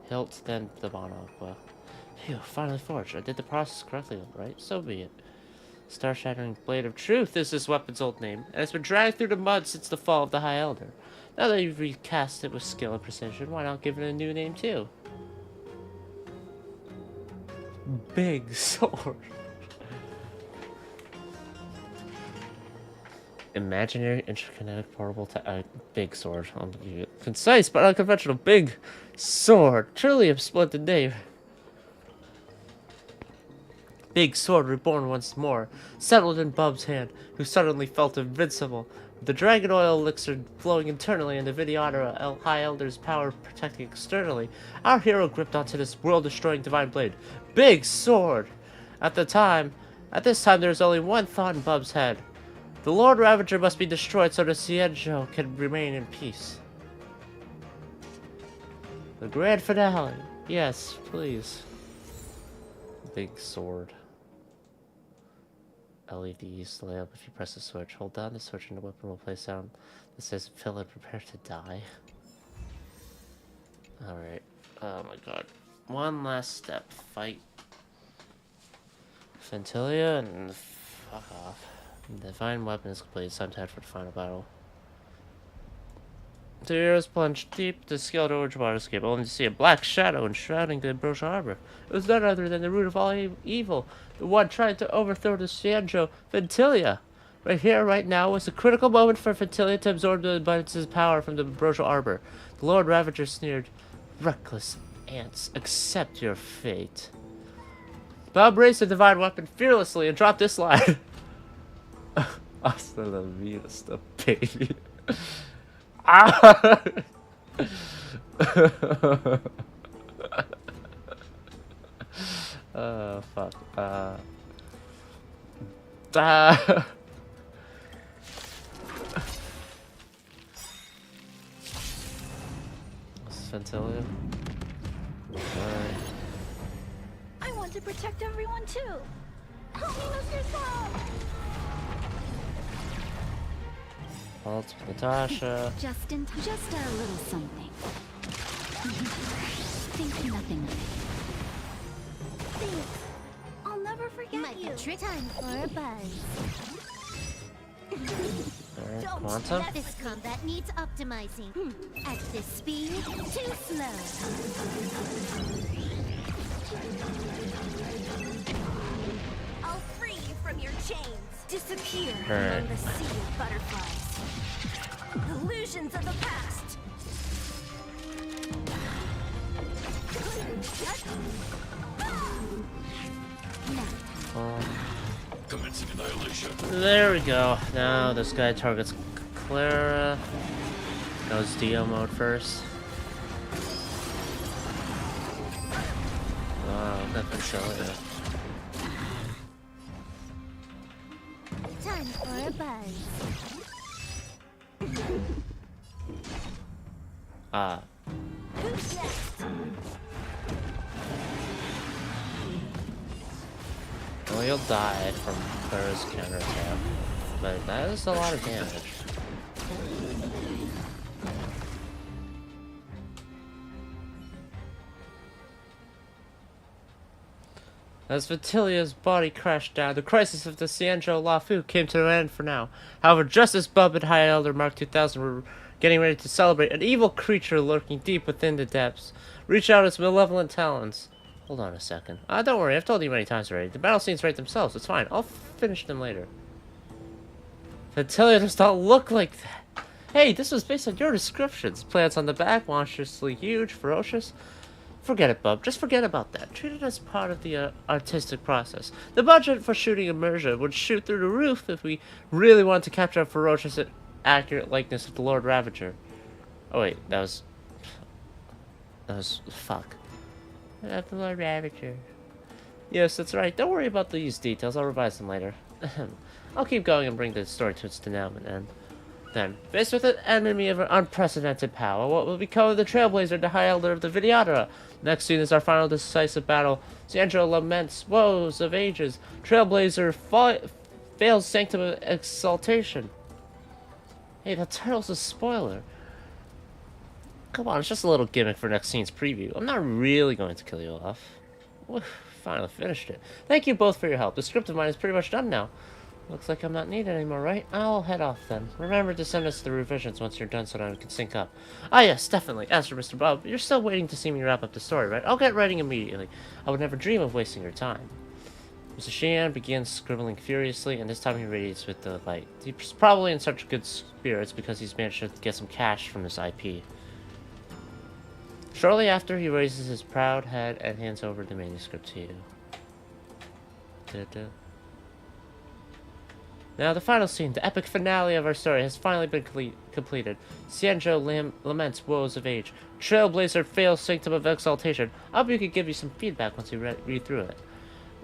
hilt, then the Bona Aqua. Phew, finally forged. I did the process correctly, right? So be it. Star-shattering blade of truth is this weapon's old name, and it's been dragged through the mud since the fall of the High Elder. Now that you've recast it with skill and precision, why not give it a new name too? big sword. Imaginary interkinetic portable big sword. Concise but unconventional big sword. Truly a splendid name. Big sword reborn once more, settled in Bub's hand, who suddenly felt invincible. With the dragon oil elixir flowing internally and the Vidyadhara High Elder's power protecting externally, our hero gripped onto this world-destroying divine blade. Big sword! At this time, there was only one thought in Bub's head. The Lord Ravager must be destroyed so the Xianzhou can remain in peace. The grand finale. Yes, please. Big sword. LEDs light up if you press the switch. Hold down the switch and the weapon will play sound that says Philip, prepare to die. Alright. Oh my god. One last step. Fight Phantylia and fuck off. The divine weapon is complete. It's time to head for the final battle. The heroes plunged deep to skilled orange waterscape, only to see a black shadow enshrouding the Ambrosia Harbor. It was none other than the root of all evil, the one trying to overthrow the Xianzhou, Phantylia. Right here, right now, was a critical moment for Phantylia to absorb the abundance's power from the Ambrosia Arbor. The Lord Ravager sneered, "Reckless ants, accept your fate." Bob raised the divine weapon fearlessly and dropped this line. Hasta la vista, baby. Ah! Oh, fuck. Phantylia. Alright. I want to protect everyone too. Help me with yourself. Halt, Natasha. Just a little something. Think nothing of it. Thanks. I'll never forget Might you. be trick time for a buzz. Alright, Don't Quantum. This combat needs optimizing. At this speed, too slow. I'll free you from your chains. Disappear Alright. among the sea of butterflies. Illusions of the past. Commencing annihilation. There we go. Now this guy targets Clara. Goes Dio mode first. Wow, nothing showing. Time for a buzz. Ah. Who's next? Well, you'll die from Clara's counterattack. But that is a lot of damage. As Phantylia's body crashed down, the crisis of the Xianzhou Luofu came to an end for now. However, just as Bub and High Elder Mark 2000 were getting ready to celebrate, an evil creature lurking deep within the depths reached out its malevolent talons. Hold on a second. Don't worry, I've told you many times already. The battle scenes write themselves, it's fine. I'll finish them later. Phantylia does not look like that. Hey, this was based on your descriptions. Plants on the back, monstrously huge, ferocious. Forget it, Bub. Just forget about that. Treat it as part of the artistic process. The budget for shooting immersion would shoot through the roof if we really wanted to capture a ferocious and accurate likeness of the Lord Ravager. Oh wait, that was fuck. The Lord Ravager. Yes, that's right. Don't worry about these details. I'll revise them later. I'll keep going and bring the story to its denouement end. Then, faced with an enemy of unprecedented power, what will become of the Trailblazer, the High Elder of the Vidyadhara? Next scene is our final decisive battle. Xianzhou laments woes of ages. Trailblazer fails Sanctum of Exaltation. Hey, that title's a spoiler. Come on, it's just a little gimmick for next scene's preview. I'm not really going to kill you off. Finally finished it. Thank you both for your help. The script of mine is pretty much done now. Looks like I'm not needed anymore, right? I'll head off then. Remember to send us the revisions once you're done so that we can sync up. Ah yes, definitely. As for Mr. Bob, you're still waiting to see me wrap up the story, right? I'll get writing immediately. I would never dream of wasting your time. Mr. Sheehan begins scribbling furiously, and this time he radiates with the light. He's probably in such good spirits because he's managed to get some cash from his IP. Shortly after, he raises his proud head and hands over the manuscript to you. Now, the final scene, the epic finale of our story, has finally been completed. Xianzhou laments woes of age. Trailblazer fails Sanctum of Exaltation. I hope you could give you some feedback once you read through it.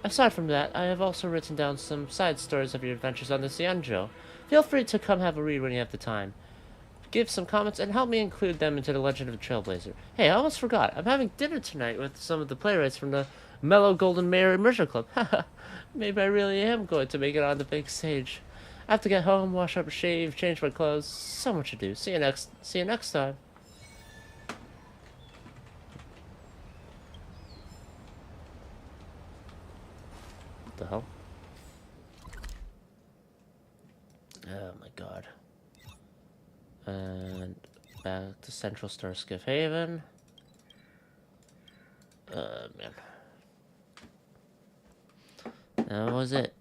Aside from that, I have also written down some side stories of your adventures on the Xianzhou. Feel free to come have a read when you have the time. Give some comments and help me include them into the Legend of the Trailblazer. Hey, I almost forgot. I'm having dinner tonight with some of the playwrights from the Mellow Golden Mare Immersion Club. Haha, maybe I really am going to make it on the big stage. I have to get home, wash up, shave, change my clothes. So much to do. See you next time. What the hell? Oh my god. And back to Central Starskiff Haven. Man. That was it.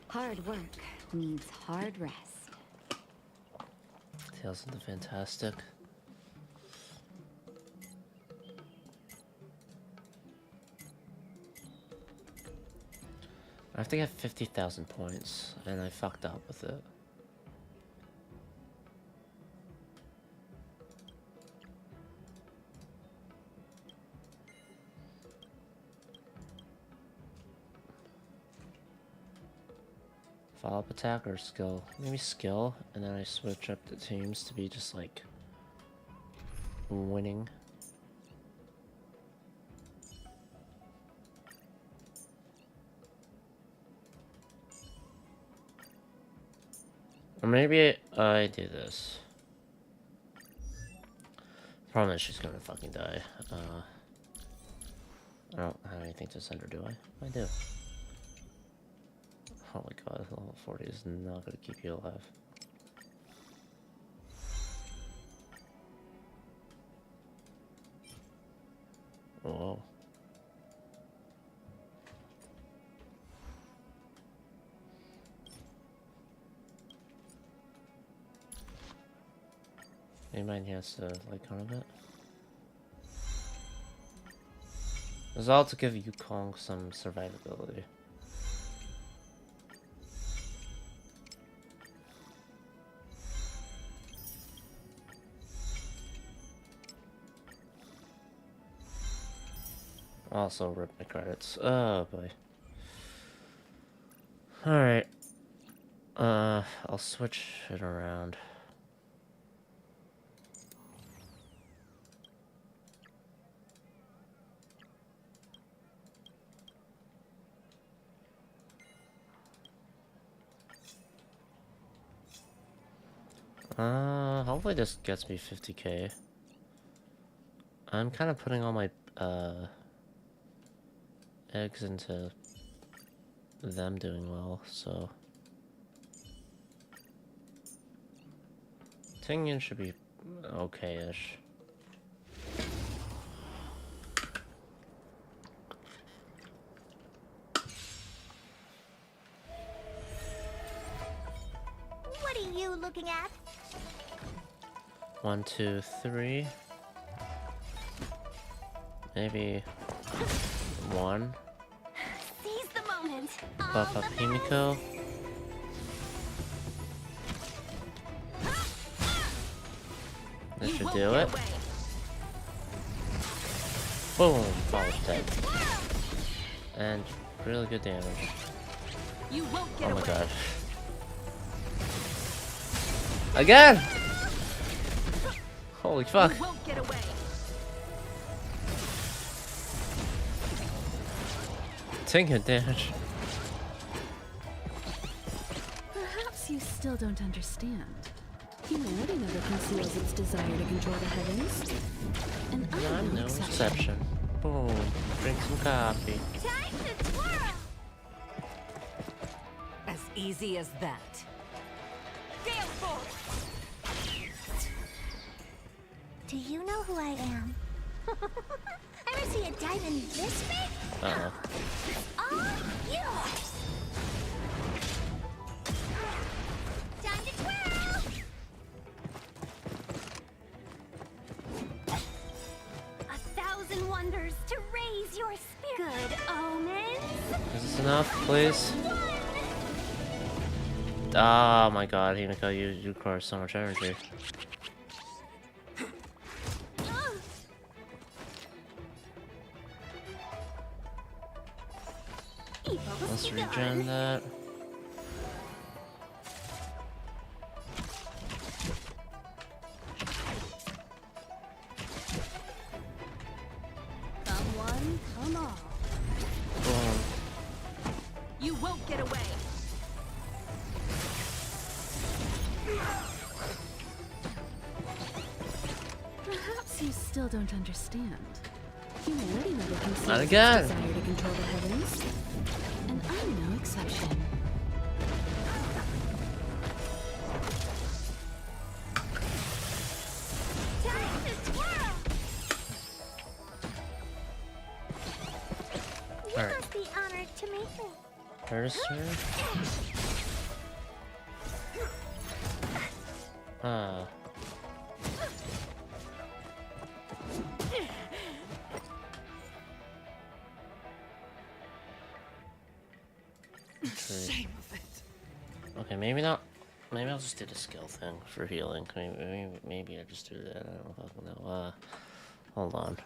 Hard work needs hard rest. Tales of the Fantastic. I have to get 50,000 points, and I fucked up with it. Follow-up attack or skill? Maybe skill, and then I switch up the teams to be just like winning. Or maybe I do this. Problem is she's gonna fucking die. I don't have anything to send her, do I? I do. Oh my god, level 40 is not gonna keep you alive. Whoa. Anybody has to like on a bit? It's all to give Yukong some survivability. Also rip my credits. Oh boy. Alright. I'll switch it around. Hopefully this gets me 50k. I'm kind of putting all my, eggs into them doing well, so... Tingyun should be okay-ish. What are you looking at? 1, 2, 3. Maybe 1. Seize the moment. Buff up Himiko. That should do it. Boom! Ball's dead. And really good damage. Oh my god. Again! Holy fuck. Tingyun damage. Perhaps you still don't understand. Humanity never conceals its desire to control the heavens. And I'm no exception. Boom. Drink some coffee. Time to twirl! As easy as that. Gale Force! Do you know who I am? Ever see a diamond this big? Uh-oh. All yours! Time to twirl! 1,000 wonders to raise your spirit. Good omens? Is this enough, please? One! Oh my god, Himiko, you require so much energy. Let's regen that. Come one, come all. Boom. You won't get away. Perhaps you still don't understand. Humanity never conceived Not this again. desire to control the heavens. And I'm no exception. Time to twirl! You Alright. must be honored to meet me. Curtis turn? Shame of it. Okay, maybe not. Maybe I'll just do the skill thing for healing. Maybe I just do that. I don't fucking know. Hold on.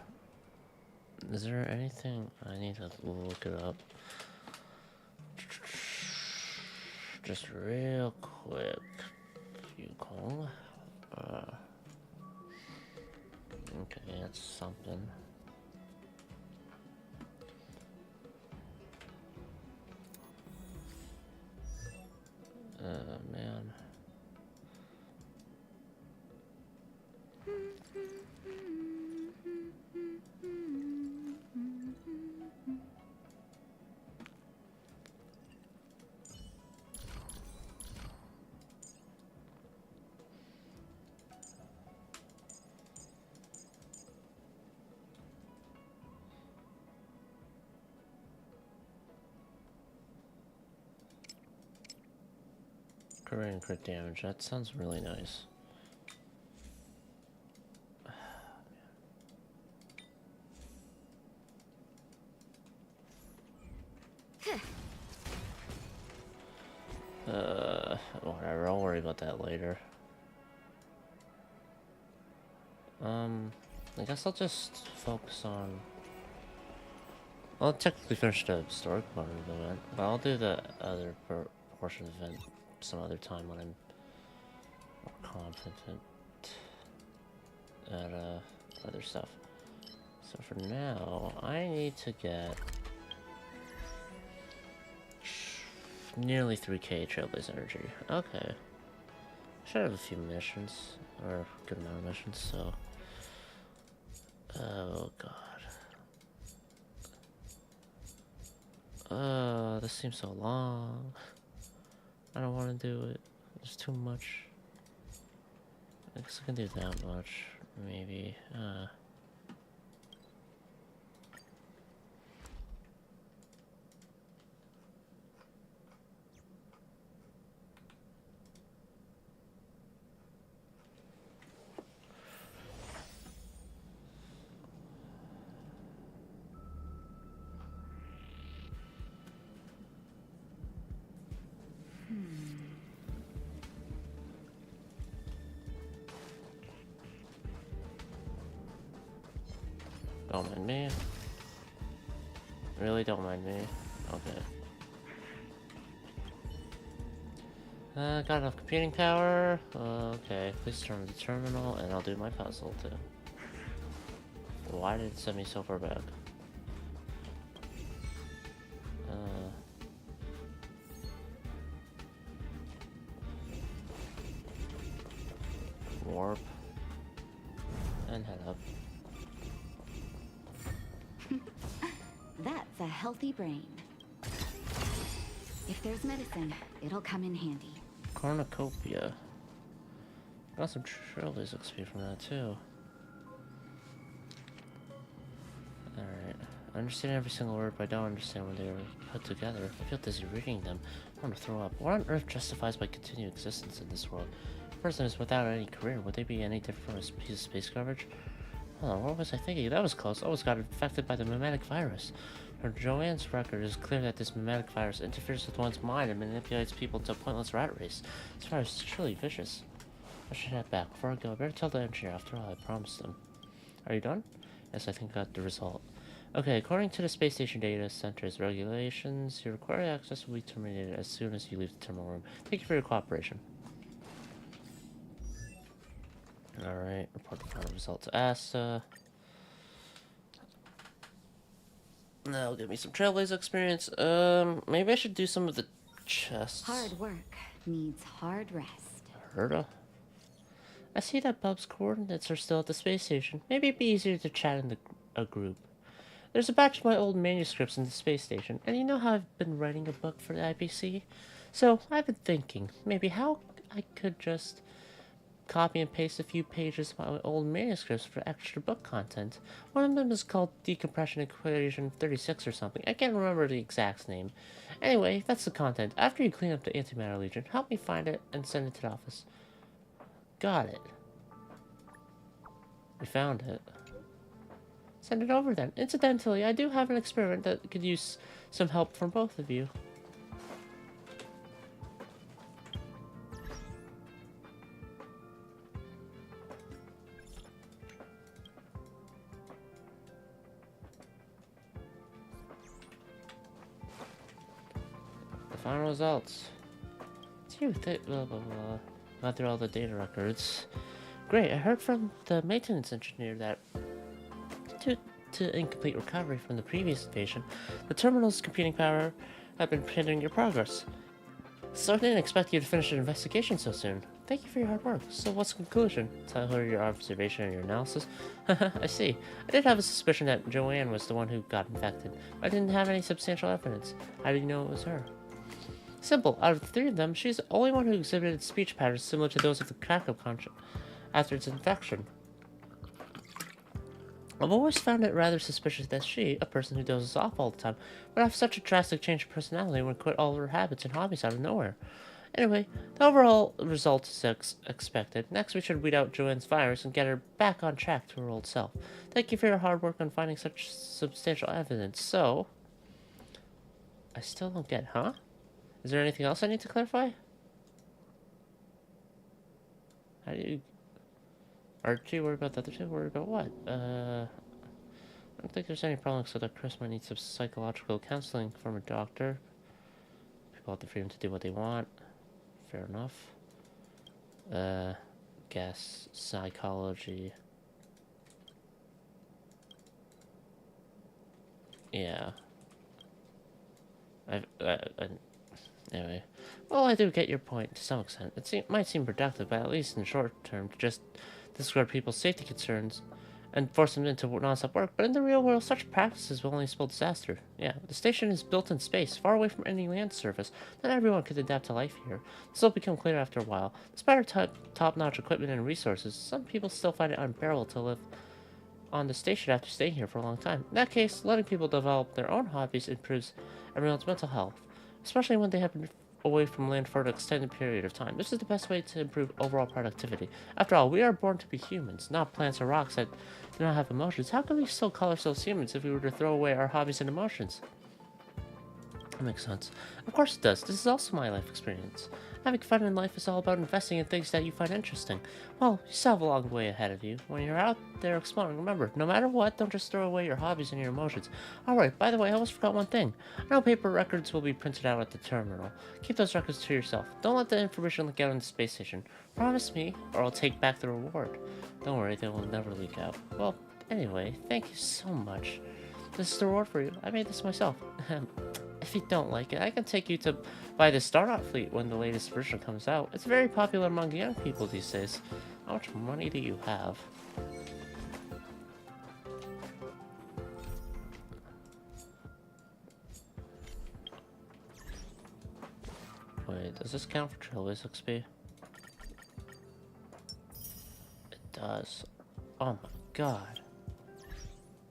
Is there anything I need to look it up? Just real quick. Yukong. Okay, that's something. Man. Current and crit damage. That sounds really nice. Whatever. I'll worry about that later. I guess I'll just focus on. I'll technically finish the story part of the event, but I'll do the other portion of the event some other time when I'm more confident at other stuff. So for now, I need to get nearly 3k Trailblaze energy. Okay. Should have a few missions, or a good amount of missions, so. Oh god. This seems so long. I don't want to do it. There's too much. I guess I can do that much, maybe. Don't mind me. Really don't mind me. Okay. Got enough computing power. Okay, please turn to the terminal and I'll do my puzzle too. Why did it send me so far back? Warp. And head up. That's a healthy brain. If there's medicine, it'll come in handy. Cornucopia. Got some trailers XP from that too. Alright. I understand every single word, but I don't understand when they were put together. I feel dizzy reading them. I want to throw up. What on earth justifies my continued existence in this world? A person is without any career. Would they be any different from a piece of space coverage? Hold on, what was I thinking? That was close. I almost got infected by the mimetic virus. From Joanne's record, it is clear that this mimetic virus interferes with one's mind and manipulates people into a pointless rat race. This virus is truly vicious. I should head back. Before I go, I better tell the engineer. After all, I promised them. Are you done? Yes, I think I got the result. Okay, according to the Space Station Data Center's regulations, your required access will be terminated as soon as you leave the terminal room. Thank you for your cooperation. Alright, report the final results to ASA. Now give me some Trailblazer experience. Maybe I should do some of the chests. Hard work needs hard rest. Herda? I see that Bub's coordinates are still at the space station. Maybe it'd be easier to chat in a group. There's a batch of my old manuscripts in the space station, and you know how I've been writing a book for the IPC? So, I've been thinking, maybe how I could just copy and paste a few pages of my old manuscripts for extra book content. One of them is called Decompression Equation 36 or something. I can't remember the exact name. Anyway, that's the content. After you clean up the Antimatter Legion, help me find it and send it to the office. Got it. We found it. Send it over then. Incidentally, I do have an experiment that could use some help from both of you. The final results. It's you, blah blah blah. Got through all the data records. Great, I heard from the maintenance engineer that due to incomplete recovery from the previous invasion, the terminal's computing power had been hindering your progress. So I didn't expect you to finish an investigation so soon. Thank you for your hard work. So what's the conclusion? Tell her your observation and your analysis? I see. I did have a suspicion that Joanne was the one who got infected, but I didn't have any substantial evidence. How did you know it was her? Simple. Out of the three of them, she's the only one who exhibited speech patterns similar to those of the Krakow conscience after its infection. I've always found it rather suspicious that she, a person who dozes off all the time, would have such a drastic change of personality and would quit all her habits and hobbies out of nowhere. Anyway, the overall result is expected. Next, we should weed out Joanne's virus and get her back on track to her old self. Thank you for your hard work on finding such substantial evidence. So, I still don't get, huh? Is there anything else I need to clarify? How do you... Archie, worry about the other two? Worry about what? I don't think there's any problem, so that Chris might need some psychological counseling from a doctor. People have the freedom to do what they want. Fair enough. Guess psychology. Yeah. Anyway. Well, I do get your point to some extent. It might seem productive, but at least in the short term, to just disregard people's safety concerns and force them into non-stop work. But in the real world, such practices will only spell disaster. Yeah, the station is built in space, far away from any land surface. Not everyone could adapt to life here. This will become clear after a while. Despite our top-notch equipment and resources, some people still find it unbearable to live on the station after staying here for a long time. In that case, letting people develop their own hobbies improves everyone's mental health, especially when they have been away from land for an extended period of time. This is the best way to improve overall productivity. After all, we are born to be humans, not plants or rocks that do not have emotions. How can we still call ourselves humans if we were to throw away our hobbies and emotions? That makes sense. Of course it does. This is also my life experience. Having fun in life is all about investing in things that you find interesting. Well, you still have a long way ahead of you. When you're out there exploring, remember, no matter what, don't just throw away your hobbies and your emotions. Alright, by the way, I almost forgot one thing. I know paper records will be printed out at the terminal. Keep those records to yourself. Don't let the information leak out on the space station. Promise me, or I'll take back the reward. Don't worry, they will never leak out. Well, anyway, thank you so much. This is the reward for you. I made this myself. If you don't like it, I can take you to buy the Starnaut fleet when the latest version comes out. It's very popular among young people these days. How much money do you have? Wait, does this count for Trailways XP? It does. Oh my god.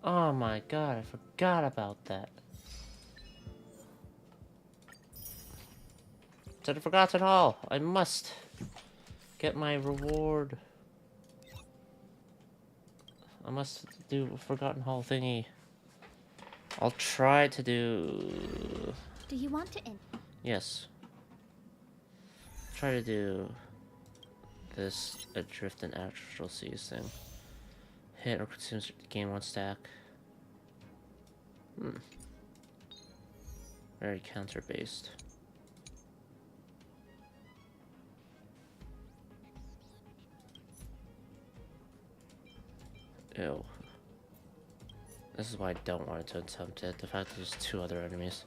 Oh my god, I forgot about that. To the Forgotten Hall. I must get my reward. I must do a Forgotten Hall thingy. I'll try to do... Do you want to Yes. Try to do this Adrift and Astral Seas thing. Hit or consumes gain 1 stack. Very counter based. Ew. This is why I don't want to attempt it. The fact that there's 2 other enemies.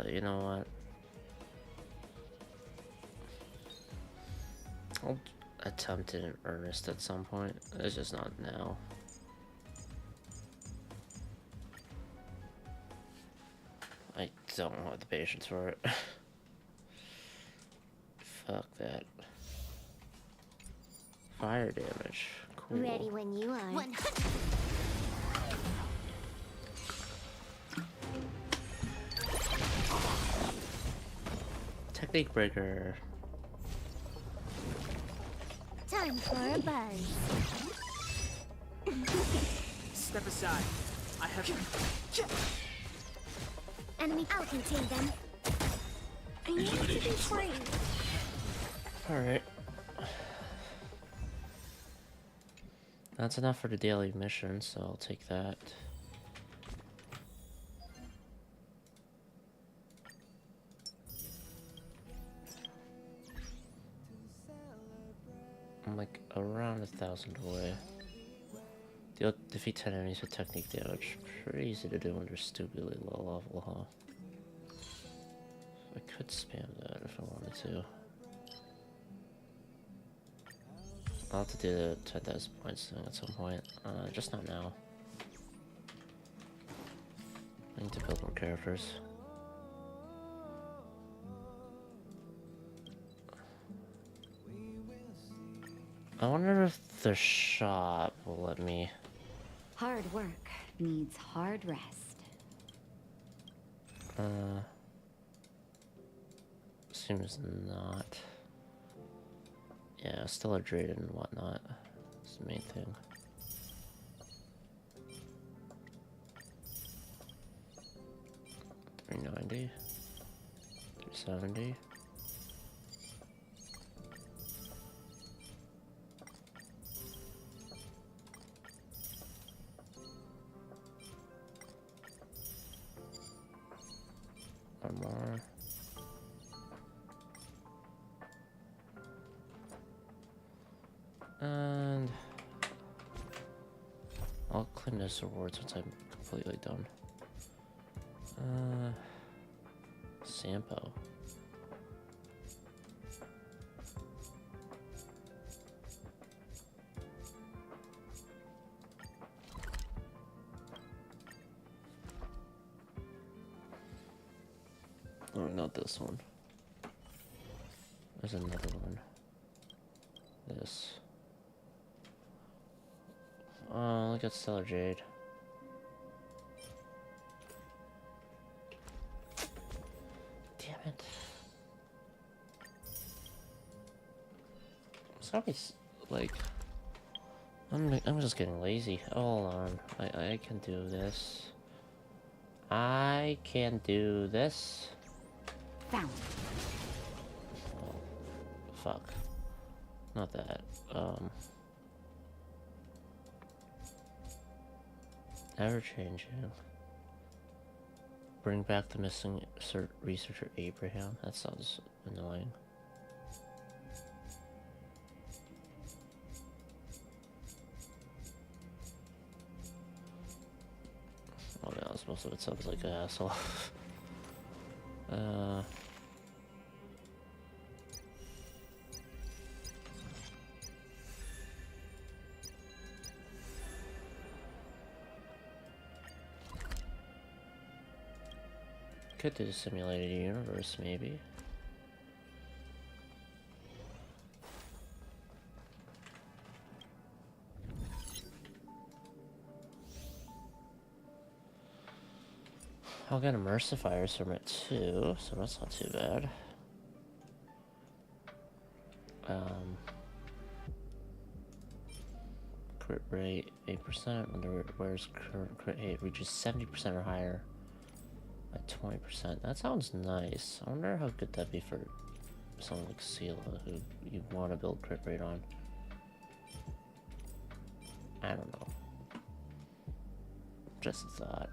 You know what? I'll attempt it in earnest at some point. It's just not now. I don't have the patience for it. Fuck that. Fire damage. Cool. Ready when you are. Technique breaker. Time for a buzz. Step aside. I have. Enemy, I'll contain them. I need to be free. Alright. That's enough for the daily mission, so I'll take that. I'm like around 1,000 away. Defeat 10 enemies with technique damage. Pretty easy to do when they're stupidly low level, huh? I could spam that if I wanted to. I'll have to do the 10,000 points thing at some point. Just not now. I need to build more characters. I wonder if the shop will let me... Hard work needs hard rest. Seems not. Yeah, still a Drayden and whatnot. That's the main thing. $390. $370. One more. And I'll claim this rewards once I'm completely done. Sampo. Oh, not this one. There's another one. This. Oh, look at Stellar Jade. Damn it. Sorry, like... I'm just getting lazy. Hold on. I can do this. I can do this. Found. Oh, fuck. Not that. Ever changing. Bring back the missing researcher Abraham. That sounds annoying. Oh no, most of it sounds like an asshole. Could do the simulated universe, maybe. I'll get emulsifiers from it too, so that's not too bad. Crit rate 8%, whereas crit rate reaches 70% or higher at 20%. That sounds nice. I wonder how good that'd be for someone like Seele, who you want to build crit rate on. I don't know. Just a thought.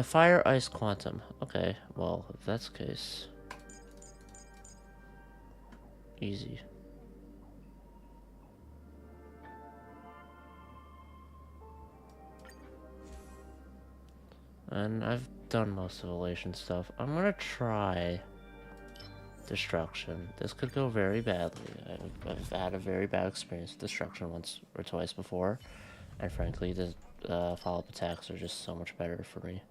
Fire, ice, quantum. Okay, well, if that's the case... Easy. And I've done most of Elation stuff. I'm gonna try... Destruction. This could go very badly. I've had a very bad experience with Destruction once or twice before. And frankly, the follow-up attacks are just so much better for me.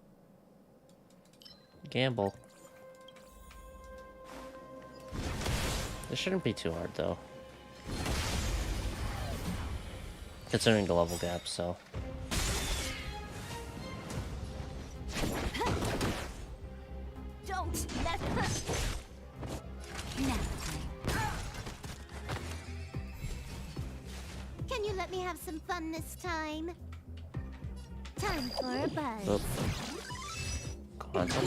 Gamble. This shouldn't be too hard, though. Considering the level gap, so... Don't let Now. Can you let me have some fun this time? Time for a buzz. Oop. Quantum.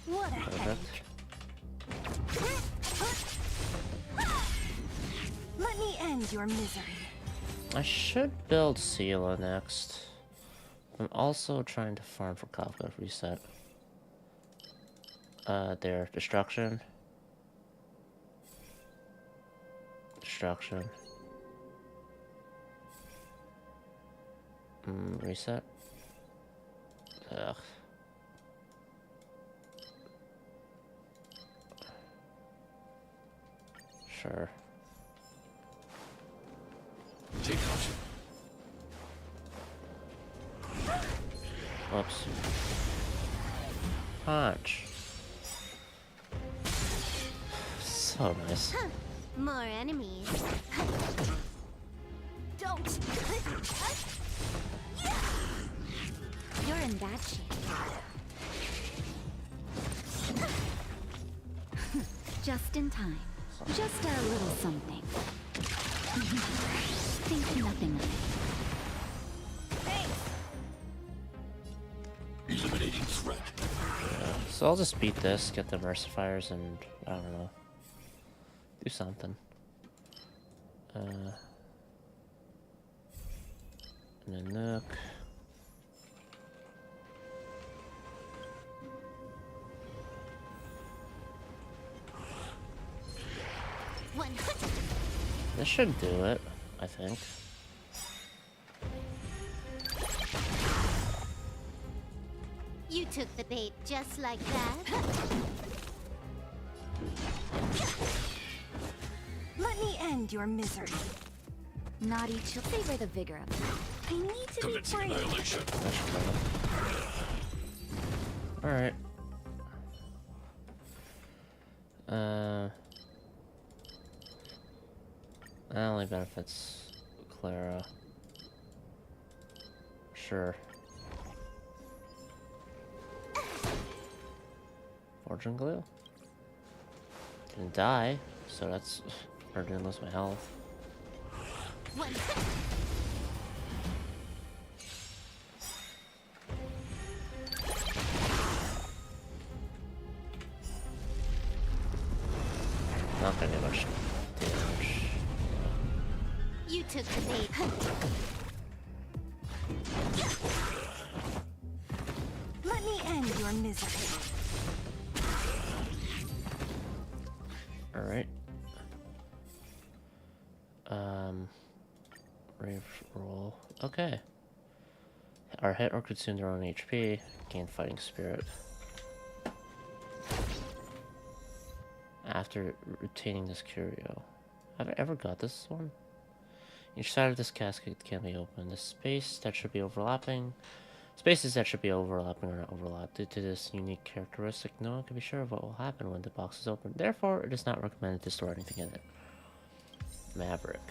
What a head. Perfect. Let me end your misery. I should build Seele next. I'm also trying to farm for Kafka reset. There. Destruction. Destruction. Reset. Ugh. Sure. Take caution. Whoops. Punch. So nice. Huh. More enemies. Don't. You're in bad shape. Just in time. Just a little something. Think nothing of it. Eliminating threat. So I'll just beat this, get the emulsifiers, and I don't know. Do something. And then Nook. One. This should do it, I think. You took the bait just like that. Let me end your misery. Naughty children favor the vigor of it. I need to be Commencing brave. annihilation. That should kill it. Alright. That only benefits Clara. Sure. Fortune glue. Didn't die, so that's or didn't lose my health. One. Not gonna do much damage. You took the bait. Let me end your misery. Alright. Roll. Okay. Our hit or consume their own HP. Gain fighting spirit. After retaining this curio. Have I ever got this one? Each side of this casket can be opened. The spaces that should be overlapping are not overlapped. Due to this unique characteristic, no one can be sure of what will happen when the box is opened. Therefore, it is not recommended to store anything in it. Maverick.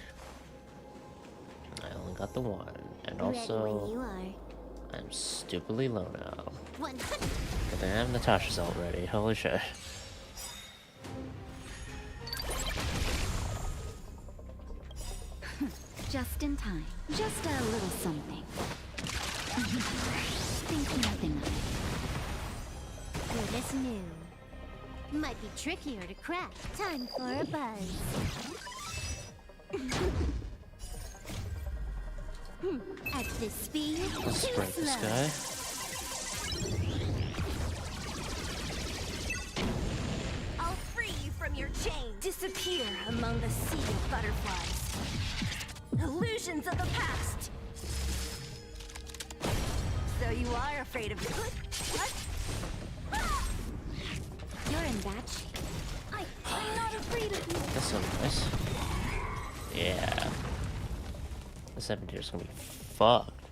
I only got the one, and Ready when also you are. I'm stupidly low now. 100. But I have Natasha's ult ready. Holy shit. Just in time. Just a little something. Think nothing of it. Good as new. Might be trickier to crack. Time for a buzz. At this speed, Let's too break this slow. guy. I'll free you from your chain. Disappear among the sea of butterflies. Illusions of the past. So you are afraid of what? You're in bad shape. I'm not afraid of you. That's so nice. Yeah. The 7 tier's gonna be fucked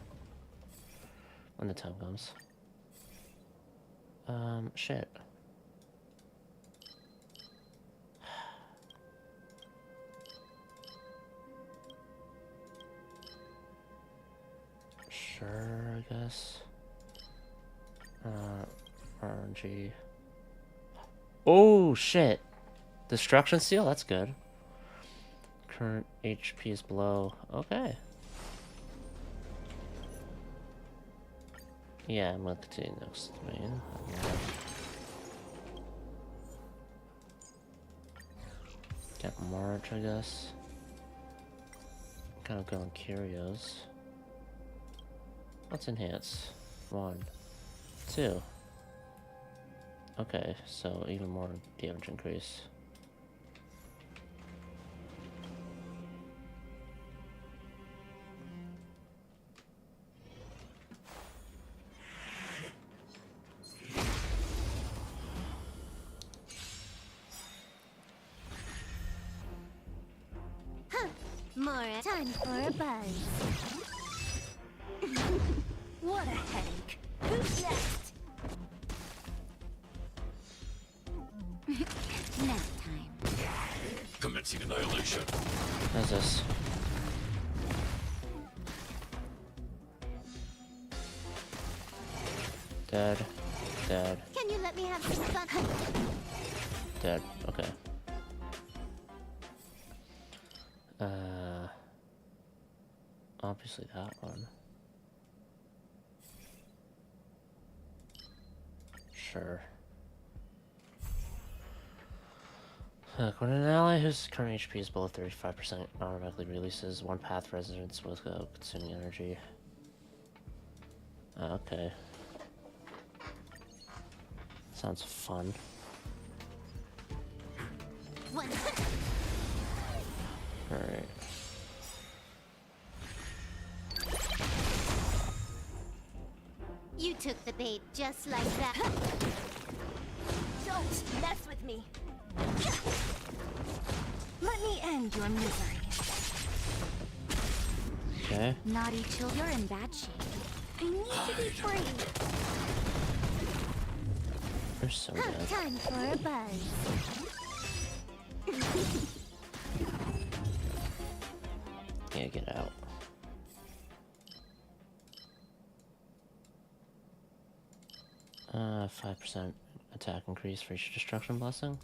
when the time comes. Shit. Sure, I guess. RNG. Oh shit! Destruction seal? That's good. Current HP is below. Okay. Yeah, I'm gonna continue next main. Get March, I guess. Kind of going curios. Let's enhance. 1, 2. Okay, so even more damage increase. More time for a buzz. What a headache. Who's next? Nap time. Commencing annihilation. How's this? Dead. Dead. Can you let me have some fun? Dead. Okay. Obviously that one. Sure. When an ally whose current HP is below 35% automatically releases one path resonance with consuming energy. Okay. Sounds fun. 100. Alright. You took the bait just like that. Don't mess with me. Let me end your misery. Okay. Naughty children. You're in bad shape. I need to be free. You're so dead. Time for a buzz. Yeah, get out. Uh, 5% attack increase for each destruction blessing.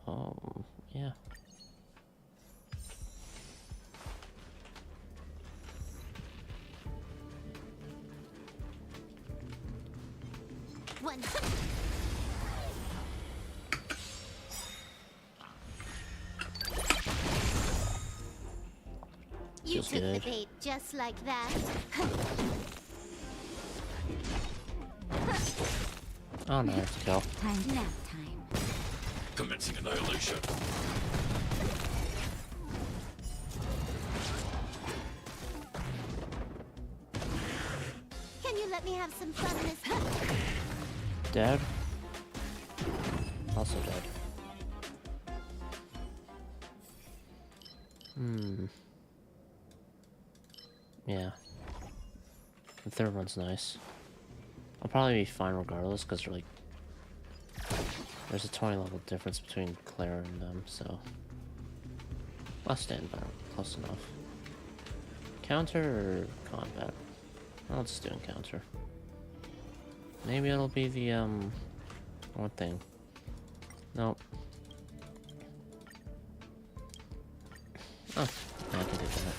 Oh, yeah. One. You Feels took the good. bait just like that. Oh no, let's go. Time nap time. Commencing annihilation. Can you let me have some fun this Dead. Also dead. Hmm. Yeah. The third one's nice. I'll probably be fine regardless, because they're like... There's a 20 level difference between Claire and them, so... I'll stand by. Close enough. Counter or combat? I'll just do encounter. Maybe it'll be the, one thing. Nope. Oh, I can do that.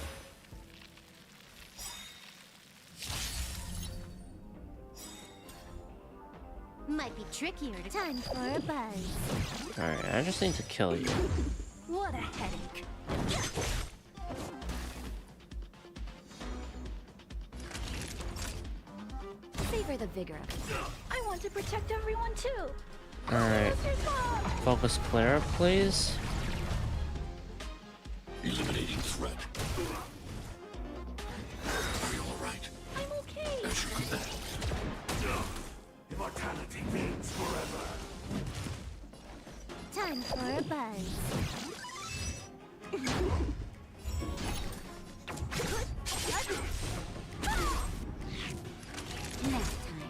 Might be trickier to time for a buzz. Alright, I just need to kill you. What a headache. Savor the vigor of it. I want to protect everyone too. Alright. Focus Clara, please. Eliminating threat. Are you alright? I'm okay. As you command. Immortality means forever. Time for a buzz. Nap time.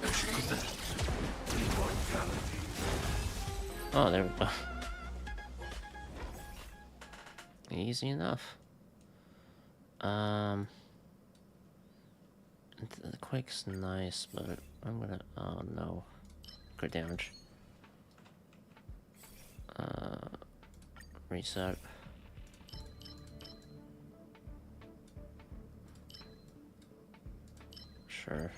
As you command. Immortality. Oh, there we go. Easy enough. The Quake's nice, but I'm gonna... Oh, no. Crit damage. Reset. Sure.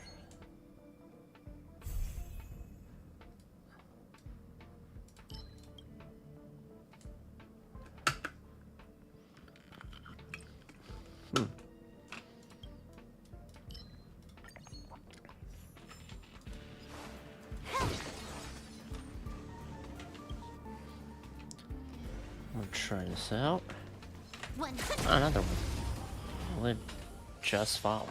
I'm gonna try this out. 100. Another one. Lid just fallen.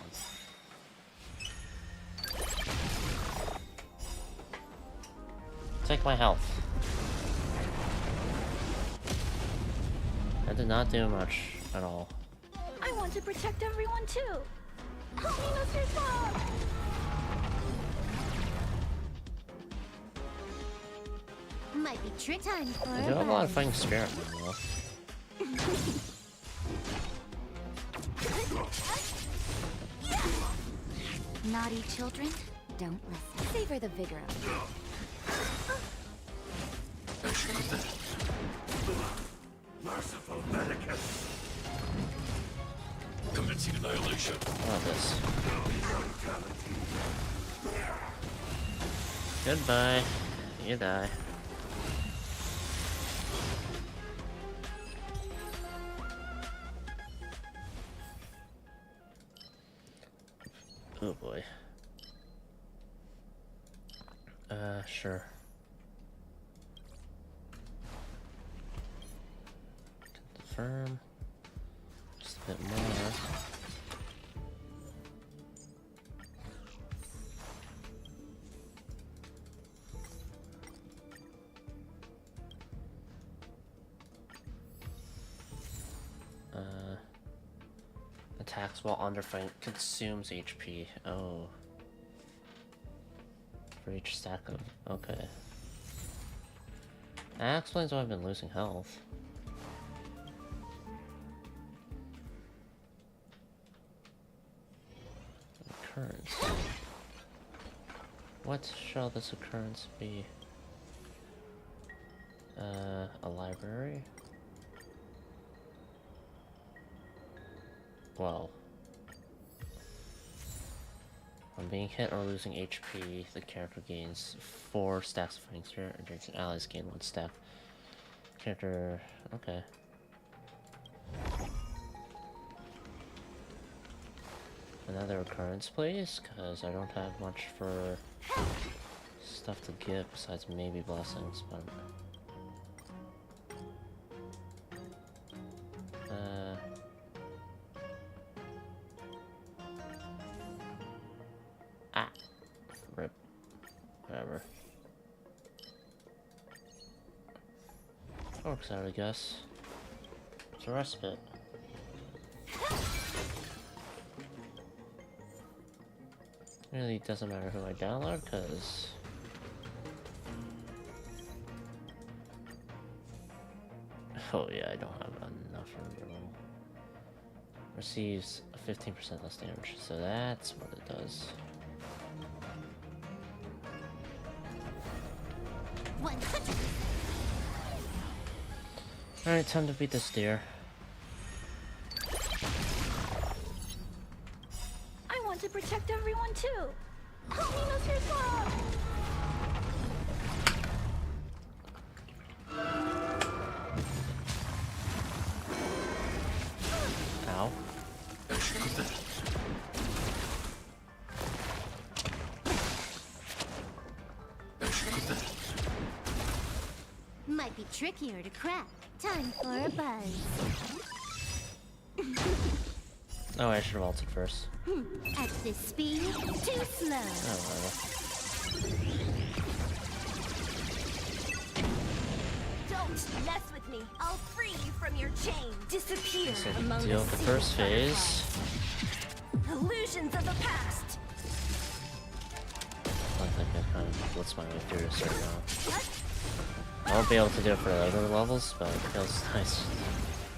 Take my health. That did not do much at all. I want to protect everyone too. Help me, Mr. Tom. Might be trick time for I a do have a lot of buzz. fighting spirit though. Naughty children, don't listen. Savor the vigor of it. As you command. Merciful Medicus. Commencing annihilation. What this? Goodbye. You die. Oh boy. Sure. Confirm. Just a bit more. Attacks while under fight consumes HP. Oh. For each stack of... Okay. That explains why I've been losing health. Occurrence. What shall this occurrence be? A library? Well, when being hit or losing HP, the character gains 4 stacks of fighting spirit, and adjacent allies gain 1 stack. Character, okay. Another occurrence, please, because I don't have much for stuff to give besides maybe blessings, but... Rip. Whatever. Works out, I guess. It's a respite. Really doesn't matter who I download, because... Oh yeah, I don't have enough room. Receives 15% less damage, so that's what it does. 100. Alright, time to beat this deer. I want to protect everyone too. Help me, Mr. Sloth. Ow. Might be trickier to crack. Time for a buzz. Oh, I should have ulted first. At this speed, too slow. Oh, whatever. Don't mess with me. I'll free you from your chain. Disappear So among deal the with the sea first of phase. butterflies. Illusions of the past. I think I kind of blitz my way through this right now. I won't be able to do it for later levels, but it feels nice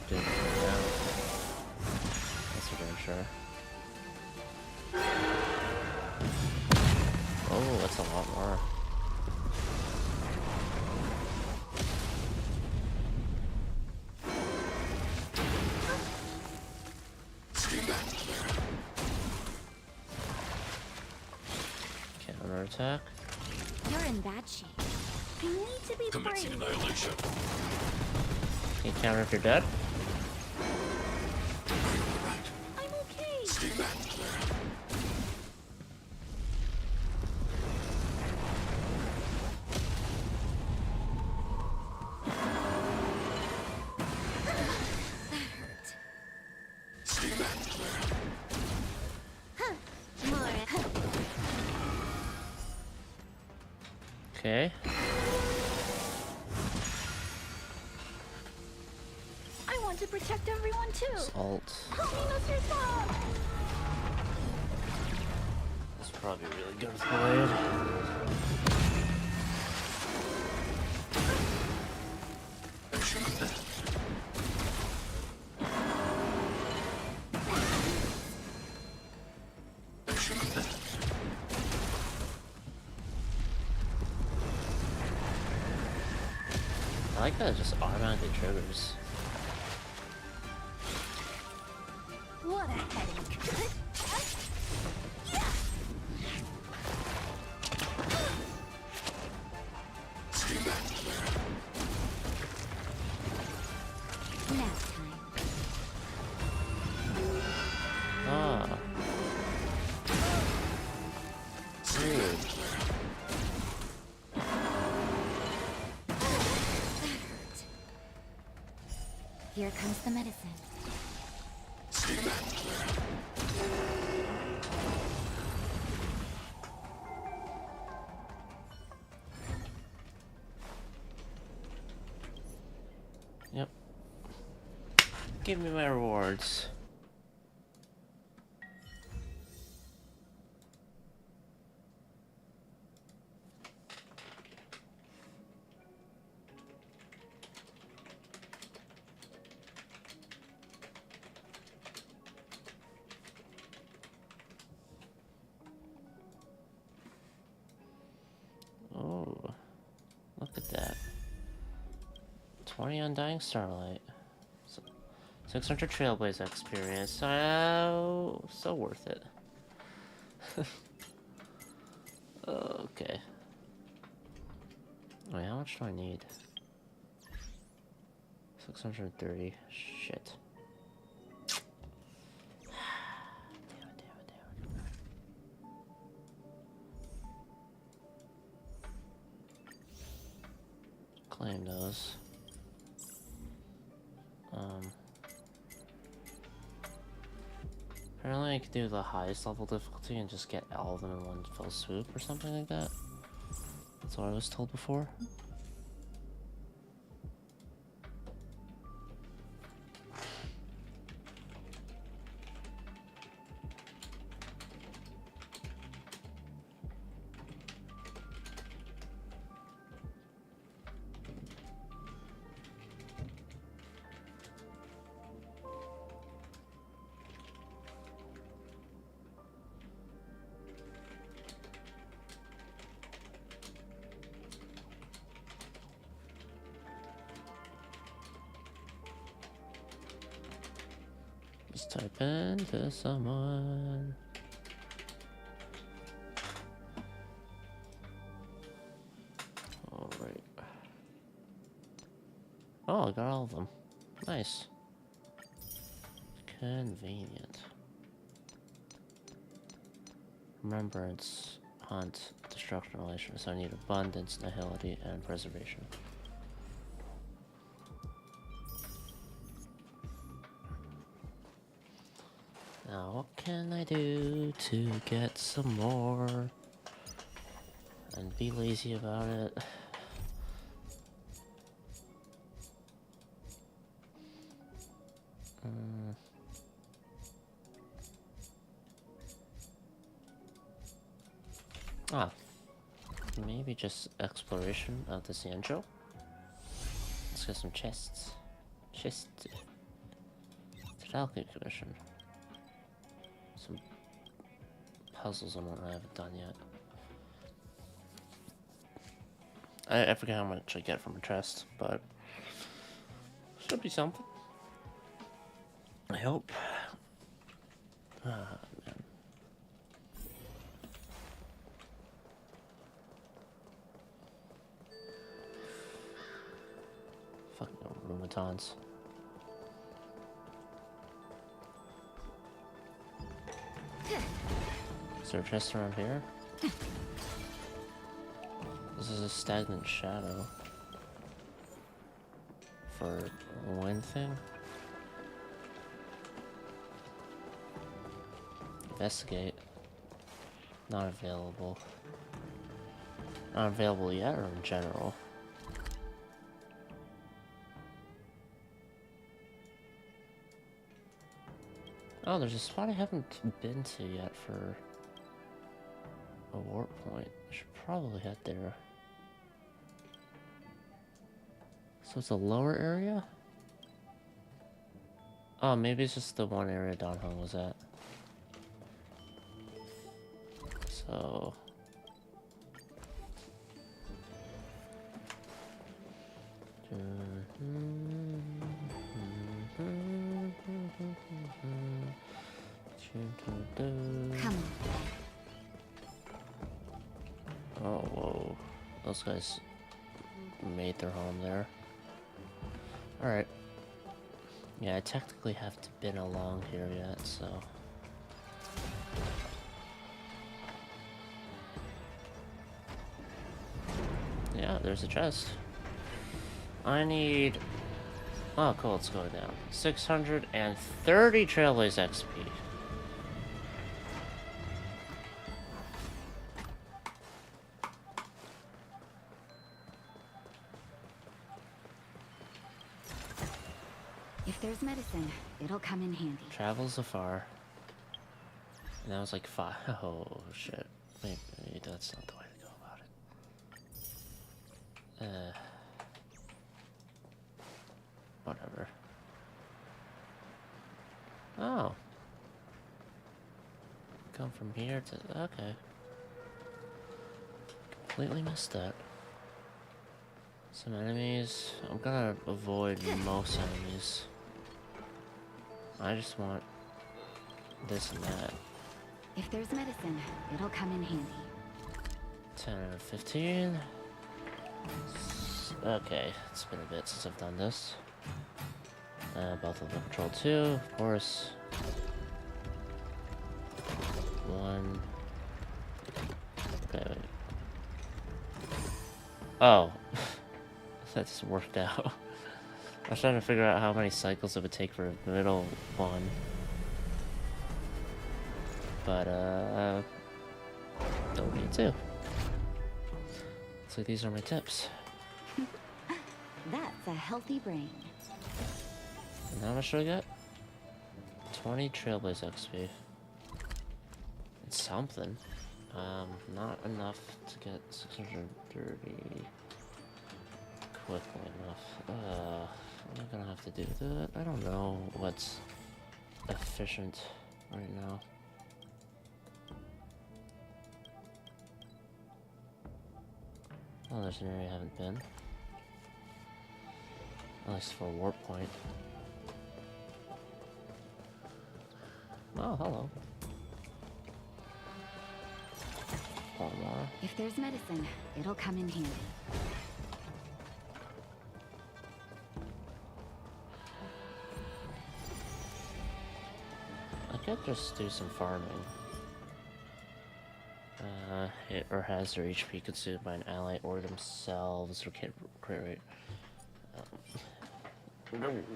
doing it right now. That's for damn sure. Oh, that's a lot more. Counter attack. You're in bad shape. I need to be brave. annihilation. Can you counter if you're dead? I'm okay. Stay back, Clara. Stay back, Clara. More. Okay. I want to protect everyone too. Alt. Help me, Mr. Sloth. This is probably really good with Blade. I like that it just automatically triggers. What a headache. Stay back, Clara. Nap time. Ah. Rude. Here comes the medicine. Stay back, Clara. Yep. Give me my rewards. Oh, look at that. 20 Undying Starlight. 600 Trailblaze experience. So worth it. Okay. Wait, how much do I need? 630. Shit. Damn it. Claim those. Apparently I could do the highest level difficulty and just get all of them in one fell swoop or something like that. That's what I was told before. type into someone. Alright. Oh, I got all of them. Nice. Convenient. Remembrance, hunt, destruction, relation. So I need abundance, nihility, and preservation. Now, what can I do to get some more and be lazy about it? Maybe just exploration of the Cienjo. Let's get some chests. Chest. Falcon Commission. Some puzzles and what I haven't done yet. I forget how much I get from a chest, but should be something. I hope. Ah, man. Fucking rheumatons. Is there a chest around here? This is a stagnant shadow. For one thing? Investigate. Not available. Not available yet, or in general? Oh, there's a spot I haven't been to yet for a warp point. I should probably head there. So it's a lower area? Oh, maybe it's just the one area Dan Heng was at. So... Come on. Oh, whoa. Those guys made their home there. Alright. Yeah, I technically haven't been along here yet, so... Yeah, there's a chest. I need... Oh, cool, let's go down. 630 Trailblaze XP. If there's medicine, it'll come in handy. Travels afar. And that was like 5. Oh, shit. Maybe that's not the way to go about it. Whatever. Oh. Come from here to... Okay. Completely missed that. Some enemies. I'm gonna avoid most enemies. I just want this and that. If there's medicine, it'll come in handy. 10 out of 15. Okay, it's been a bit since I've done this. Both of them control 2, of course. 1. Okay, wait. Oh. That just worked out. I was trying to figure out how many cycles it would take for the middle one. But, don't need to. So these are my tips. That's a healthy brain. And how much do I get? 20 Trailblaze XP. It's something. Not enough to get 630 quickly enough. What am I gonna have to do with it? I don't know what's efficient right now. Oh, there's an area I haven't been. At least for a warp point. Oh, hello. Palmar. If there's medicine, it'll come in handy. I could just do some farming. Hit or has their HP consumed by an ally or themselves, or can't create.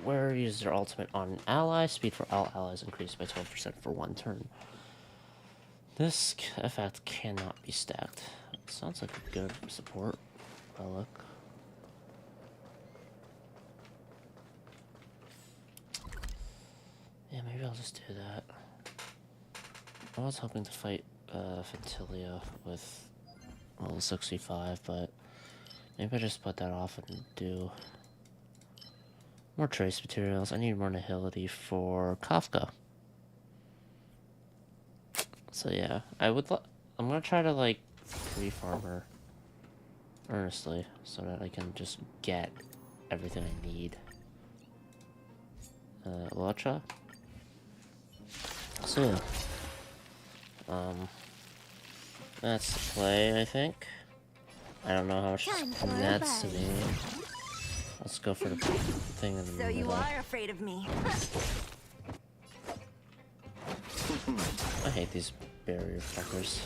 Where use their ultimate on an ally, speed for all allies increased by 12% for 1 turn. This effect cannot be stacked. Sounds like a good support relic. Yeah, maybe I'll just do that. I was hoping to fight Fentilia with level 65, but maybe I just put that off and do more trace materials. I need more nihility for Kafka. So yeah, I'm gonna try to like free-farm her earnestly so that I can just get everything I need. Lucha. So yeah. That's the play, I think. I don't know how much that's to me. Let's go for the thing in the So middle. you are afraid of me. I hate these barrier fuckers.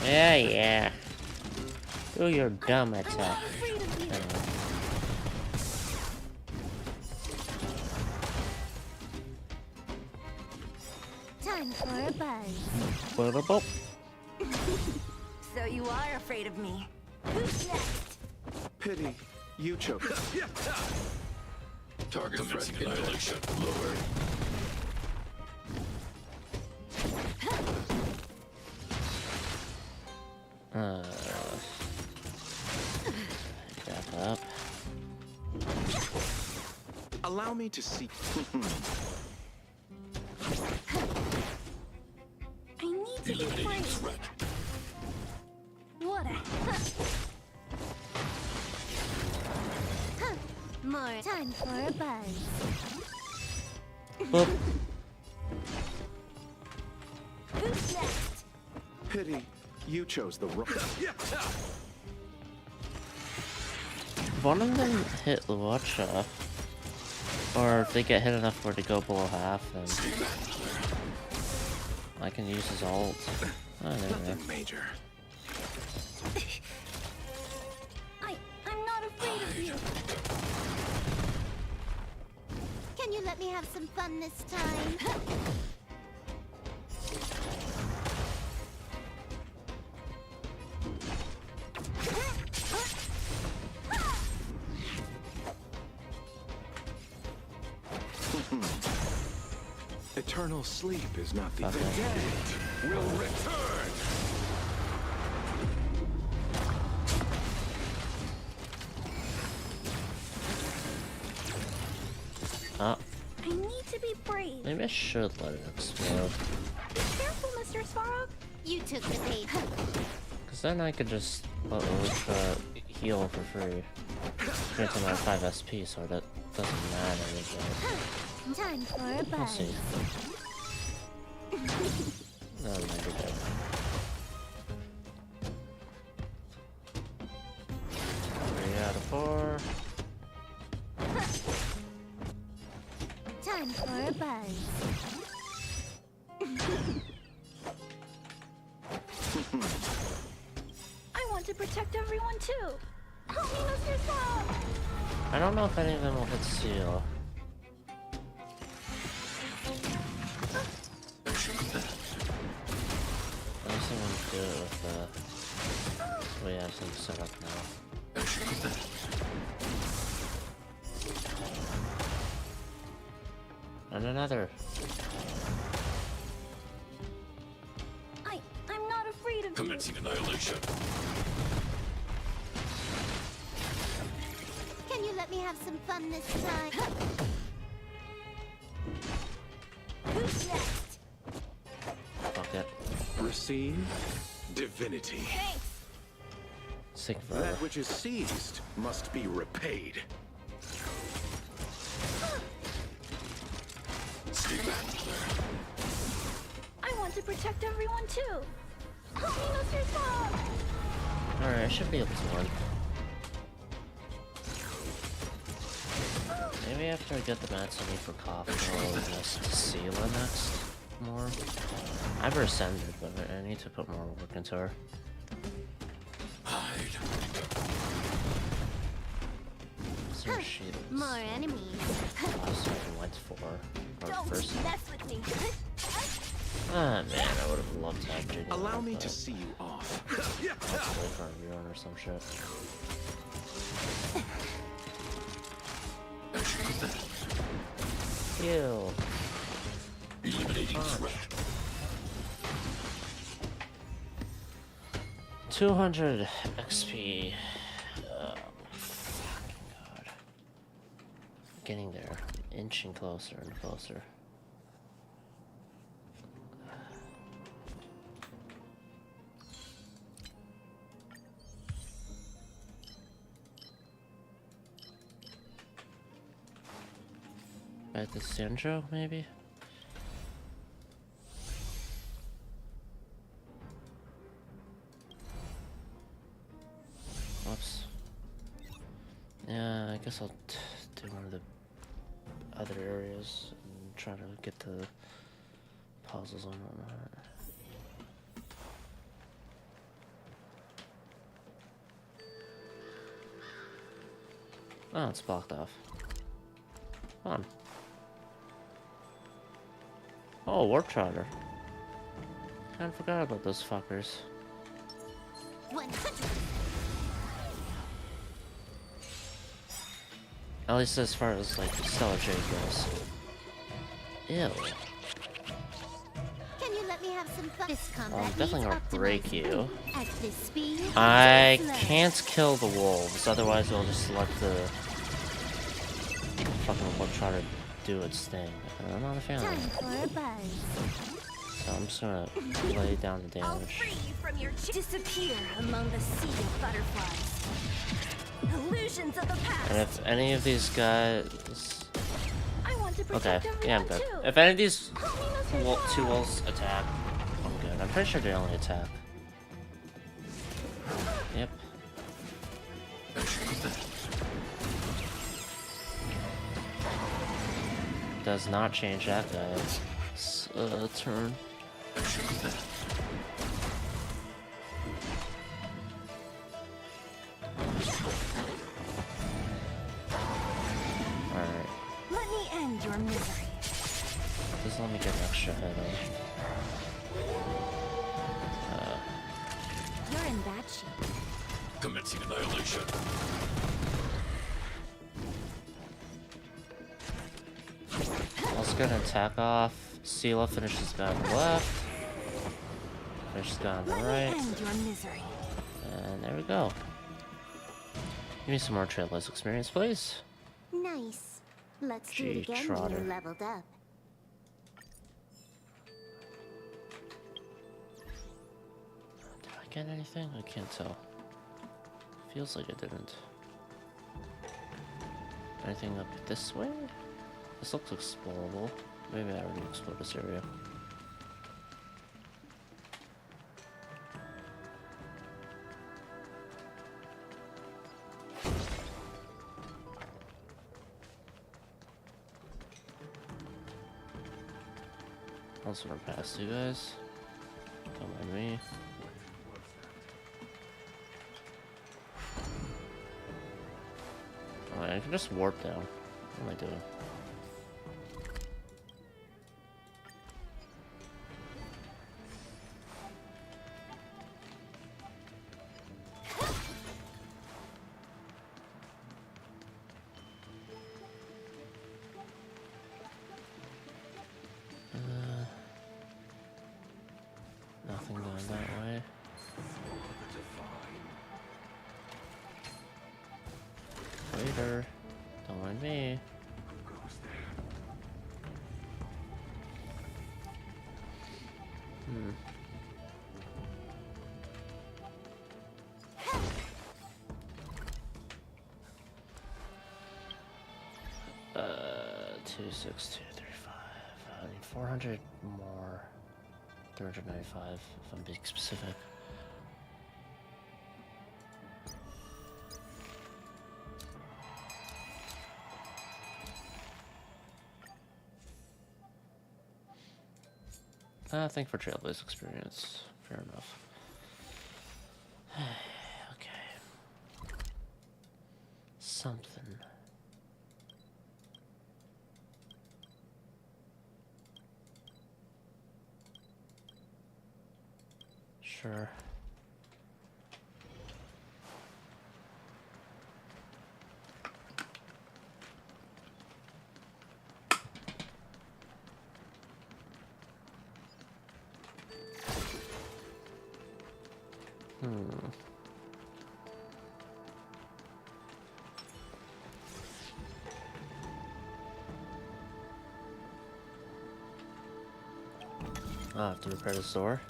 Yeah. Do your dumb attack. Time for a buzz. Ba-da-bop. So you are afraid of me. Who's next? Pity. You choked. Target threat annihilation lowered. Back up. Allow me to see. I need to be free. What a... More time for a buzz. Boop. Who's next? Pity. You chose the wrong. If one of them hit Luocha, or if they get hit enough for it to go below half, then I can use his ult. Oh, there we go. Nothing major. I'm not afraid of you. Can you let me have some fun this time? Eternal sleep is not the Okay. Dead will return. Ah, I need to be brave. maybe I should let it explode. Be careful, Mr. Svarog. You took the bait. Because then I could just let Luocha heal for free. Grant him 5 SP, so that doesn't matter. But Time for a we'll buzz. see. No, maybe good. 3 out of 4. Time for a buzz. I want to protect everyone too. Help me, Mr. Svarog. I don't know if any of them will hit seal. Let me see what we do with we have some set up now. And another. I'm not afraid of you. Commencing annihilation. Can you let me have some fun this time? Who's next? Fuck it. receive divinity. Thanks. Sick forever. That which is seized must be repaid. protect everyone too. Mr. Tom! Alright, I should be able to win. Maybe after I get the mats I need for coffee, I'll invest Seela next. More. I've ascended, but I need to put more work into her. Is there a sheet? More enemies. Last one I went for. Or Don't first. mess with me. Ah man, I would have loved to have Junior. Allow me but to see you off. I'll play for a rerun or some shit. Ew. Eliminating threat. 200 XP. Oh my fucking god. Getting there. Inching closer and closer. At the Sandro, maybe? Oops. Yeah, I guess I'll do one of the other areas and try to get the puzzles and whatnot. Oh, it's blocked off. Come on. Oh, Warp Trotter. I forgot about those fuckers. 100. At least as far as, like, Stellar Jade goes. Ew. Can you let me have some fun? This Well, combat I'm definitely gonna needs break optimizing. you. At this speed, I it's slow. can't kill the wolves, otherwise it'll just let the fucking Warp Trotter do its thing. And I'm not a fan Time of it. for a buzz. So I'm just gonna lay down the I'll damage. free you from your disappear among the sea of butterflies. Illusions of the past. And if any of these guys... I want to Okay, protect everyone yeah, I'm good. too. If any of these two wolves attack, I'm good. I'm pretty sure they only attack. Yep. Does not change that guy's turn. Alright, Let me end your misery. just let me get an extra head on. You're in bad shape. Commencing annihilation. Let's get an attack off. Seela finishes guy on the left. Finishes guy on the Let me right. end your misery. And there we go. Give me some more Trailblaze experience, please. Nice. Let's do Gee, it again Trotter. when you're leveled up. Did I get anything? I can't tell. Feels like I didn't. Anything up this way? This looks explorable. Maybe I already explored this area. I'll just run past you guys. Don't mind me. Oh, I can just warp down. What am I doing? Nothing going that way. Waiter, don't mind me. Hmm. Uh, 26235. I need 400 more. 395, if I'm being specific. Thank for Trailblaze experience. Fair enough. Okay. Something. Sure. I'll have to repair this door.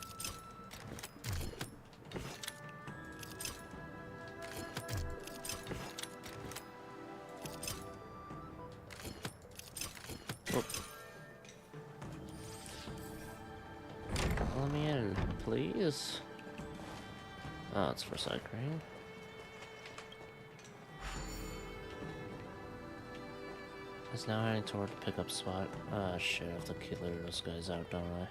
Oh. Let me in, please. Oh, it's for cycling. It's now heading toward the pickup spot. Ah, shit, I have to clear those guys out, don't I?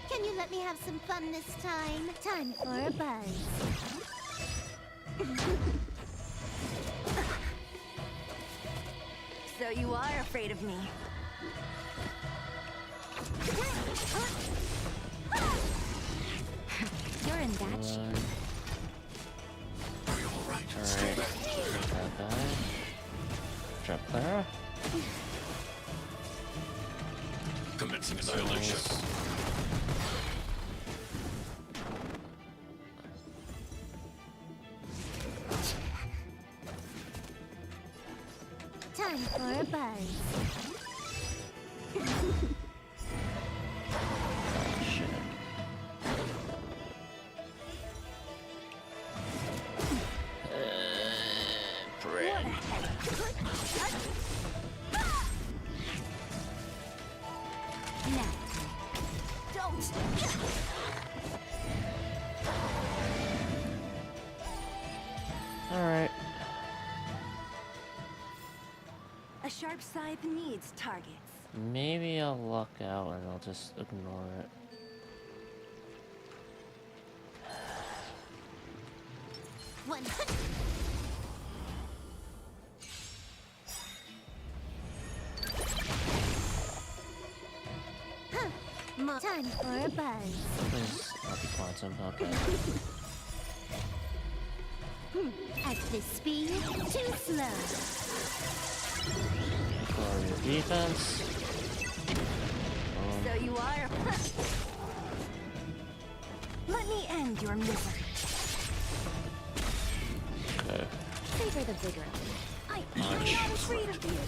Can you let me have some fun this time? Time for a buzz. So you are afraid of me. You're in that shape. Alright. That guy. Drop Clara. Commencing annihilation. Time for a buzz. Oh, shit. Bread. Now, Don't! Alright. A sharp scythe needs targets. Maybe I'll luck out and I'll just ignore it. One. More time for a buzz. Please, I'll be quantum. Okay. At this speed, too slow. For your defense. So you are. Let me end your misery. Okay. savor the vigor of it. I'm not afraid of you.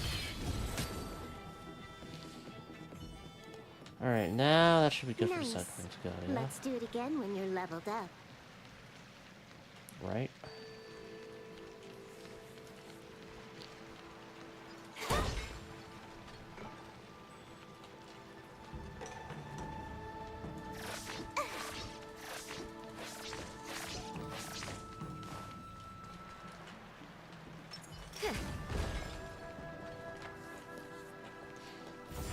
Alright, now that should be good for Nice. cycling to go, yeah? Let's do it again when you're leveled up. Right?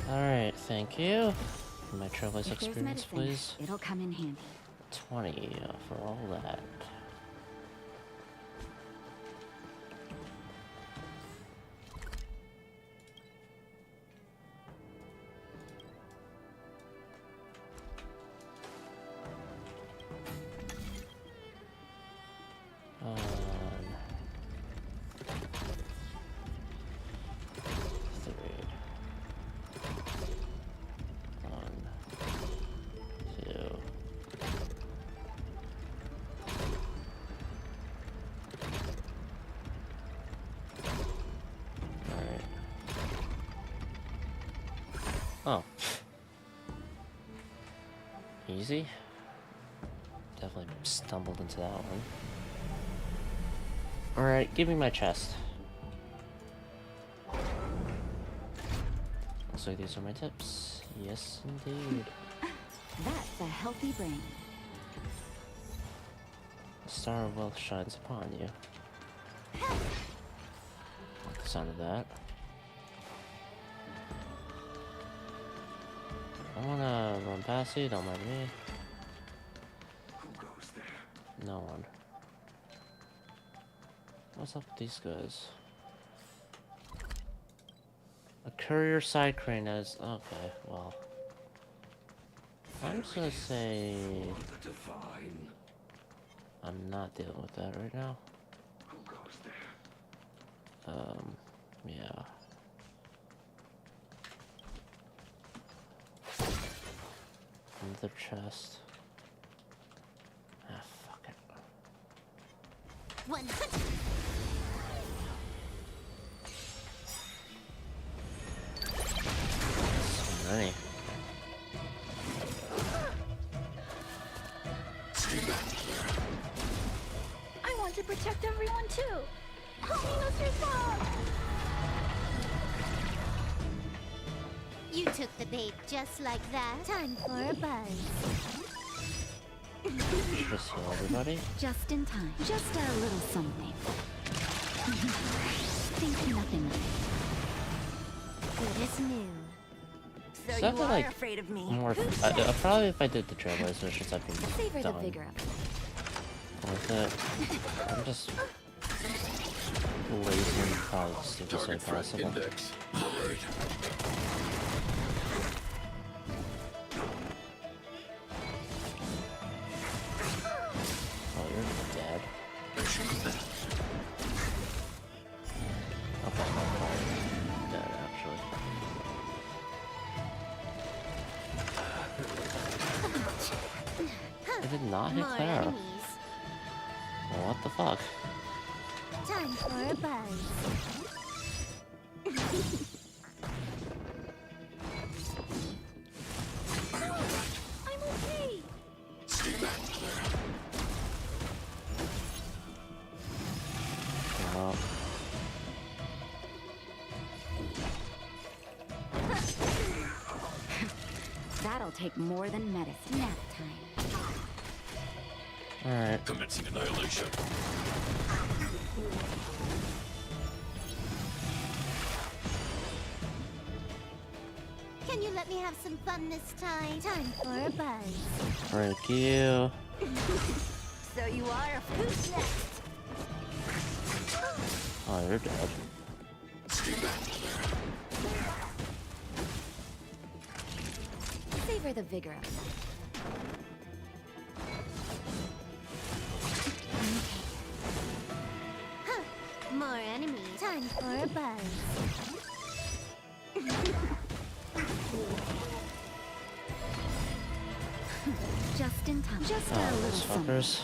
Alright, thank you. My Trailblaze If there's experience, medicine, please. it'll come in handy. 20 for all that. Oh. Easy. Definitely stumbled into that one. Alright, give me my chest. Looks like these are my tips. Yes, indeed. That's a healthy brain. The star of wealth shines upon you. Like the sound of that. I wanna run past you, don't mind me. Who goes there? No one. What's up with these guys? A courier side crane is okay, well. I'm just gonna say The divine. I'm not dealing with that right now. Who goes there? Yeah. Another chest. Ah, fuck it. 100. So many. I want to protect everyone too. Homie, Mr. Frog. You took the bait just like that. Time for a buzz. Just heal everybody. Just in time. Just a little something. Think nothing of it. Good as new. So Is you that are like afraid of me. more? Probably if I did the Trailblazer missions, I'd be Savor the done vigor of it. with it. I'm just lazy and probably the stupidest way possible. Oh, you're dead. Okay, I'm probably dead actually. I did not hit More Clara. enemies. Well, what the fuck? Time for a buzz. I'm okay. Well, That'll take more than medicine. Nap time. alright. Commencing annihilation. Can you let me have some fun this time? Time for a buzz. Thank you. So you are a who's next? Oh, you're dead. Savor the vigor of it. More enemies. Time for a buzz. Just in time. Just a Oh, little those something. fuckers.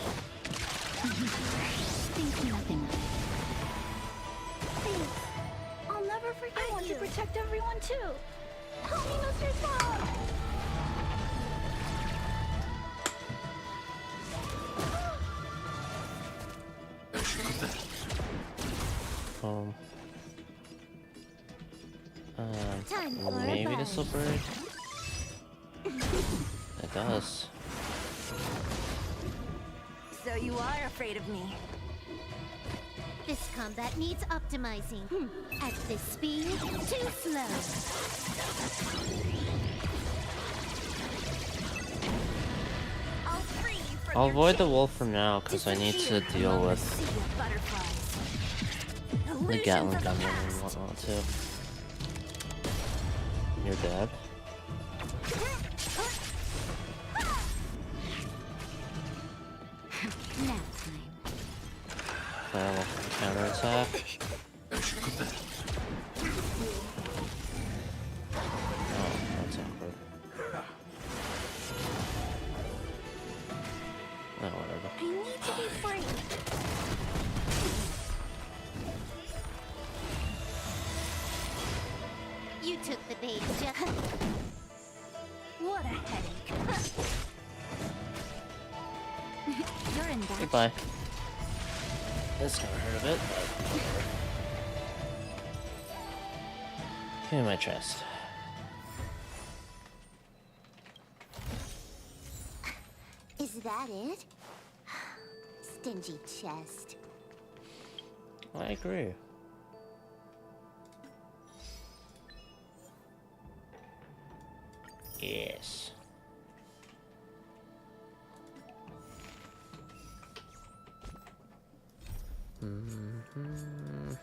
Think nothing of it. Thanks. I'll never forget. I want to protect everyone too. Homie, Mr. Frog. Time for a Maybe this will buzz. break. It does. So you are afraid of me. This combat needs optimizing. At this speed, too slow. I'll free you from I'll your avoid the chains. wolf for now because I need to Disappear deal among the with sea of butterflies. the Illusions Gatling of gun the and past. whatnot too. You're dead. Nap time. Well, counterattack. Oh, that's awkward. Oh, whatever. I need to be free. You took the bait, just... What a headache. You're in that. Goodbye. That's gonna hurt a bit, but whatever. Give me my chest. Is that it? Stingy chest. I agree. Yes. Mm-hmm.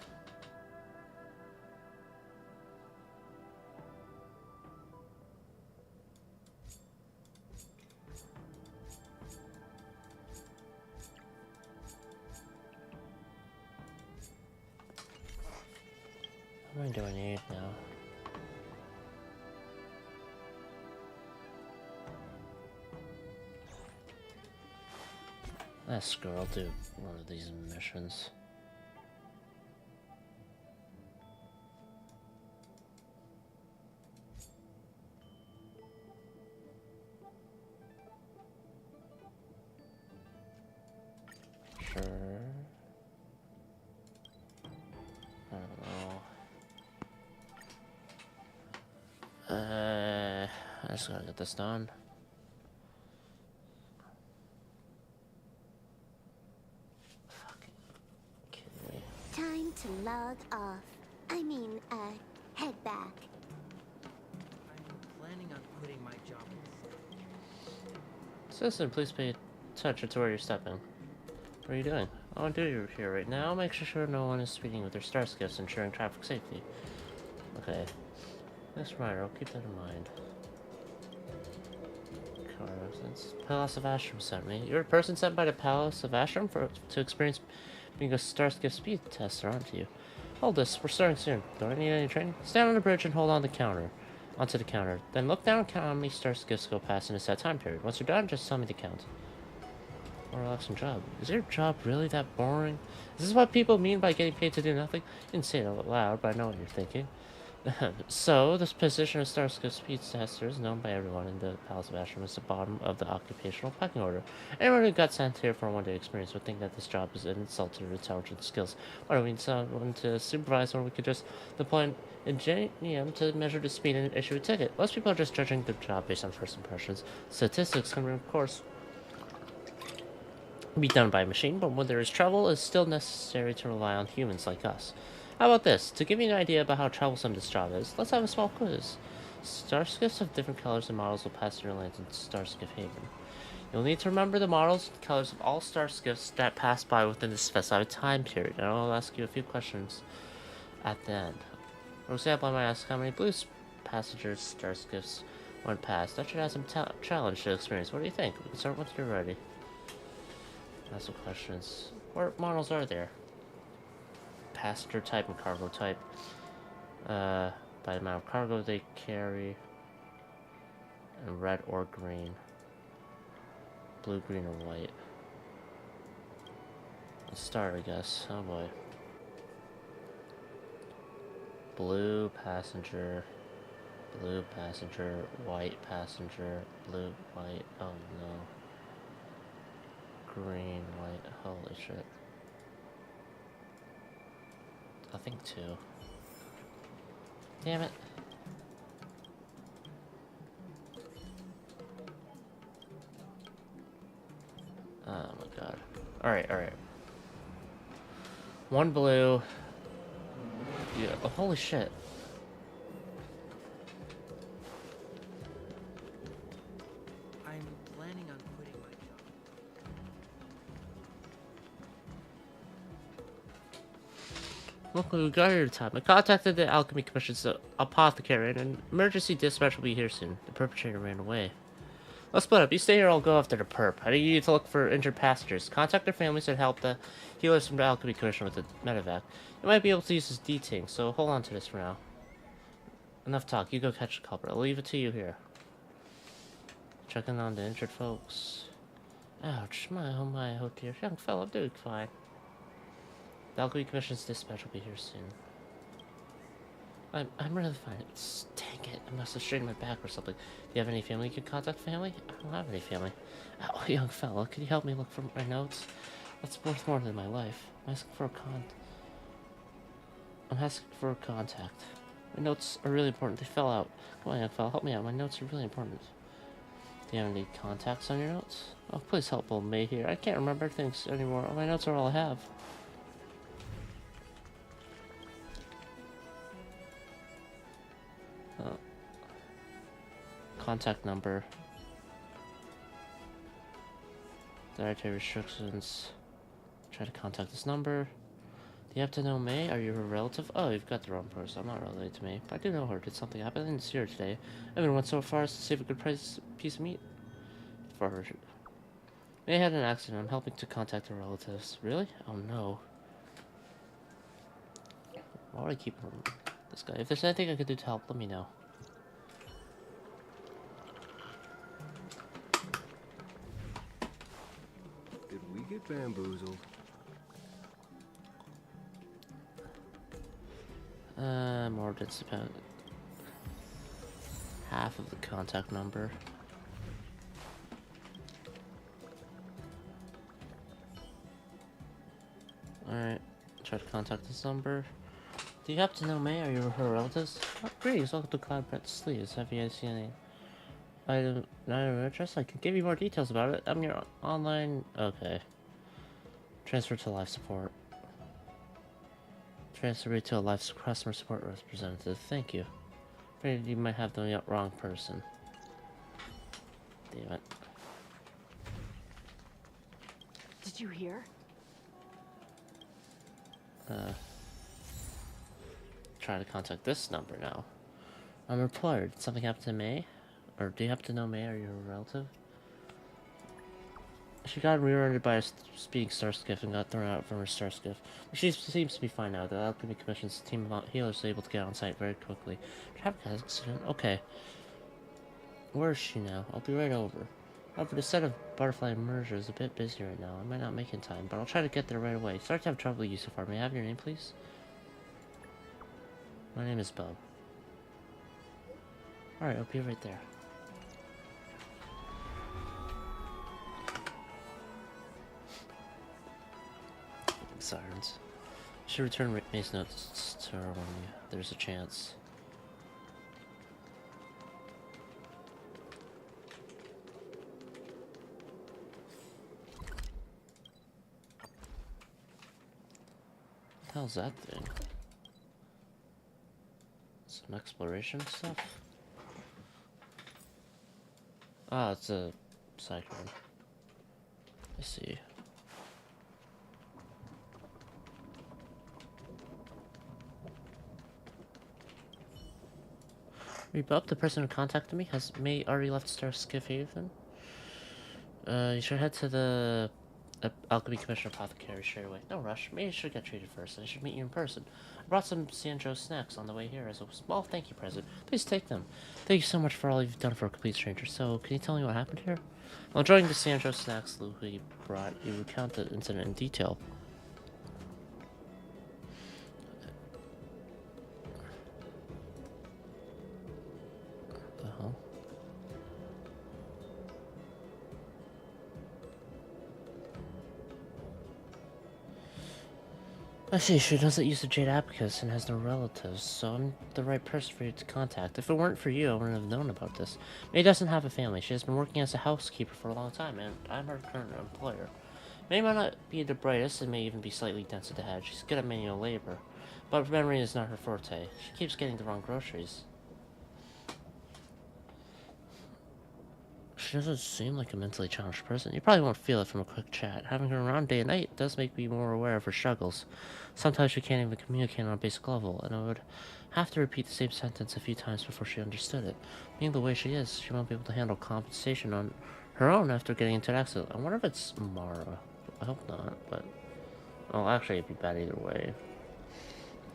How many do I need now? Screw it, I'll do one of these missions. Sure. I don't know. I just gotta get this done. Time to log off. I mean, head back. I'm planning on quitting my job. Citizen, please pay attention to where you're stepping. What are you doing? I want to do you here right now. Make sure no one is speeding with their star skiffs, ensuring traffic safety. Okay. Next reminder, I'll keep that in mind. Since Palace of Ashram sent me. You're a person sent by the Palace of Ashram to experience being a Starskiff speed tester, aren't you? Hold this, we're starting soon. Don't I need any training? Stand on the bridge and hold on the counter. Onto the counter. Then look down and count how many Starskiffs go past in a set time period. Once you're done, just tell me the count. What a relaxing job. Is your job really that boring? Is this what people mean by getting paid to do nothing? You didn't say it out loud, but I know what you're thinking. So, this position of Starskiff speed tester is known by everyone in the Palace of Ashram as the bottom of the occupational pecking order. Anyone who got sent here for a one-day experience would think that this job is an insult to their intelligent skills. Why don't we need someone to supervise, or we could just deploy an ingenium to measure the speed and issue a ticket? Most people are just judging the job based on first impressions. Statistics can, of course, be done by a machine, but when there is trouble, it's still necessary to rely on humans like us. How about this? To give you an idea about how troublesome this job is, let's have a small quiz. Starskiffs of different colors and models will pass through your lands in Starskiff Haven. You'll need to remember the models and colors of all Starskiffs that pass by within the specified time period, and I'll ask you a few questions at the end. For example, I might ask how many blue passenger Starskiffs went past. That should have some challenge to experience. What do you think? We can start once you're ready. Ask some questions. What models are there? Passenger type and cargo type. By the amount of cargo they carry. And red or green. Blue, green, or white. Let's start, I guess. Oh boy. Blue passenger. Blue passenger. White passenger. Blue, white. Oh no. Green, white. Holy shit. I think 2. Damn it. Oh my god. Alright, alright. 1 blue. Yeah, oh, holy shit. I'm planning on quitting my job. Look, we got your time. I contacted the Alchemy Commission's apothecary, and an emergency dispatch will be here soon. The perpetrator ran away. Let's split up. You stay here, I'll go after the perp. I need you to look for injured passengers. Contact their families and help the healers from the Alchemy Commission with the medevac. You might be able to use this deting, so hold on to this for now. Enough talk. You go catch the culprit. I'll leave it to you here. Checking on the injured folks. Ouch. Oh my, oh dear. Young fellow, doing fine. The Alchemy Commission's dispatch will be here soon. I'm really fine. Dang it, I must have strained my back or something. Do you have any family you can contact family? I don't have any family. Oh, young fella, could you help me look for my notes? That's worth more than my life. I'm asking for a contact. My notes are really important. They fell out. Come on, young fella, help me out. My notes are really important. Do you have any contacts on your notes? Oh, please help old May here. I can't remember things anymore. My notes are all I have. Contact number. Dietary restrictions. Try to contact this number. Do you have to know May? Are you her relative? Oh, you've got the wrong person. I'm not related to May. But I do know her. Did something happen? I didn't see her today. I even went so far as to save a good piece of meat for her. May had an accident. I'm helping to contact her relatives. Really? Oh no. Why would I keep this guy? If there's anything I could do to help, let me know. Did we get bamboozled? More than about half of the contact number. Alright, try to contact this number. Do you happen to know May? Are you her relatives? Oh, greetings, welcome to Cloud Brett Sleeves. Have you guys seen any item of interest? I can give you more details about it. I'm your online... Okay. Transfer to live support. Transfer me to a live customer support representative. Thank you. Afraid you might have the wrong person. Damn it. Did you hear? Try to contact this number now. I'm a employer. Did something happen to May? Or do you happen to know May? Are you a relative? She got rear-ended by a speeding star skiff and got thrown out from her star skiff. She seems to be fine now. The Alchemy Commission's team of healers was able to get on site very quickly. Traffic accident? Okay. Where is she now? I'll be right over. However, the set of butterfly merger is a bit busy right now. I might not make it in time, but I'll try to get there right away. Sorry to have trouble with you so far. May I have your name, please? My name is Bob. Alright, I'll be right there. Sirens. I should return May's notes to her when there's a chance. What the hell's that thing? Some exploration stuff? Ah, it's a cyclone. I see. Bob, the person who contacted me, has May already left Star Skiff Haven? You should head to the Alchemy Commissioner Apothecary straight away. No rush. May should get treated first, and I should meet you in person. I brought some Sandro snacks on the way here as a small thank you present. Please take them. Thank you so much for all you've done for a complete stranger. So, can you tell me what happened here? While enjoying the Sandro snacks Louis brought, you recount the incident in detail. I see, she doesn't use the Jade Abacus and has no relatives, so I'm the right person for you to contact. If it weren't for you, I wouldn't have known about this. May doesn't have a family. She has been working as a housekeeper for a long time, and I'm her current employer. May might not be the brightest and may even be slightly dense at the head. She's good at manual labor, but memory is not her forte. She keeps getting the wrong groceries. She doesn't seem like a mentally challenged person. You probably won't feel it from a quick chat. Having her around day and night does make me more aware of her struggles. Sometimes she can't even communicate on a basic level, and I would have to repeat the same sentence a few times before she understood it. Being the way she is, she won't be able to handle compensation on her own after getting into an accident. I wonder if it's Mara. I hope not, but... well, actually, it'd be bad either way.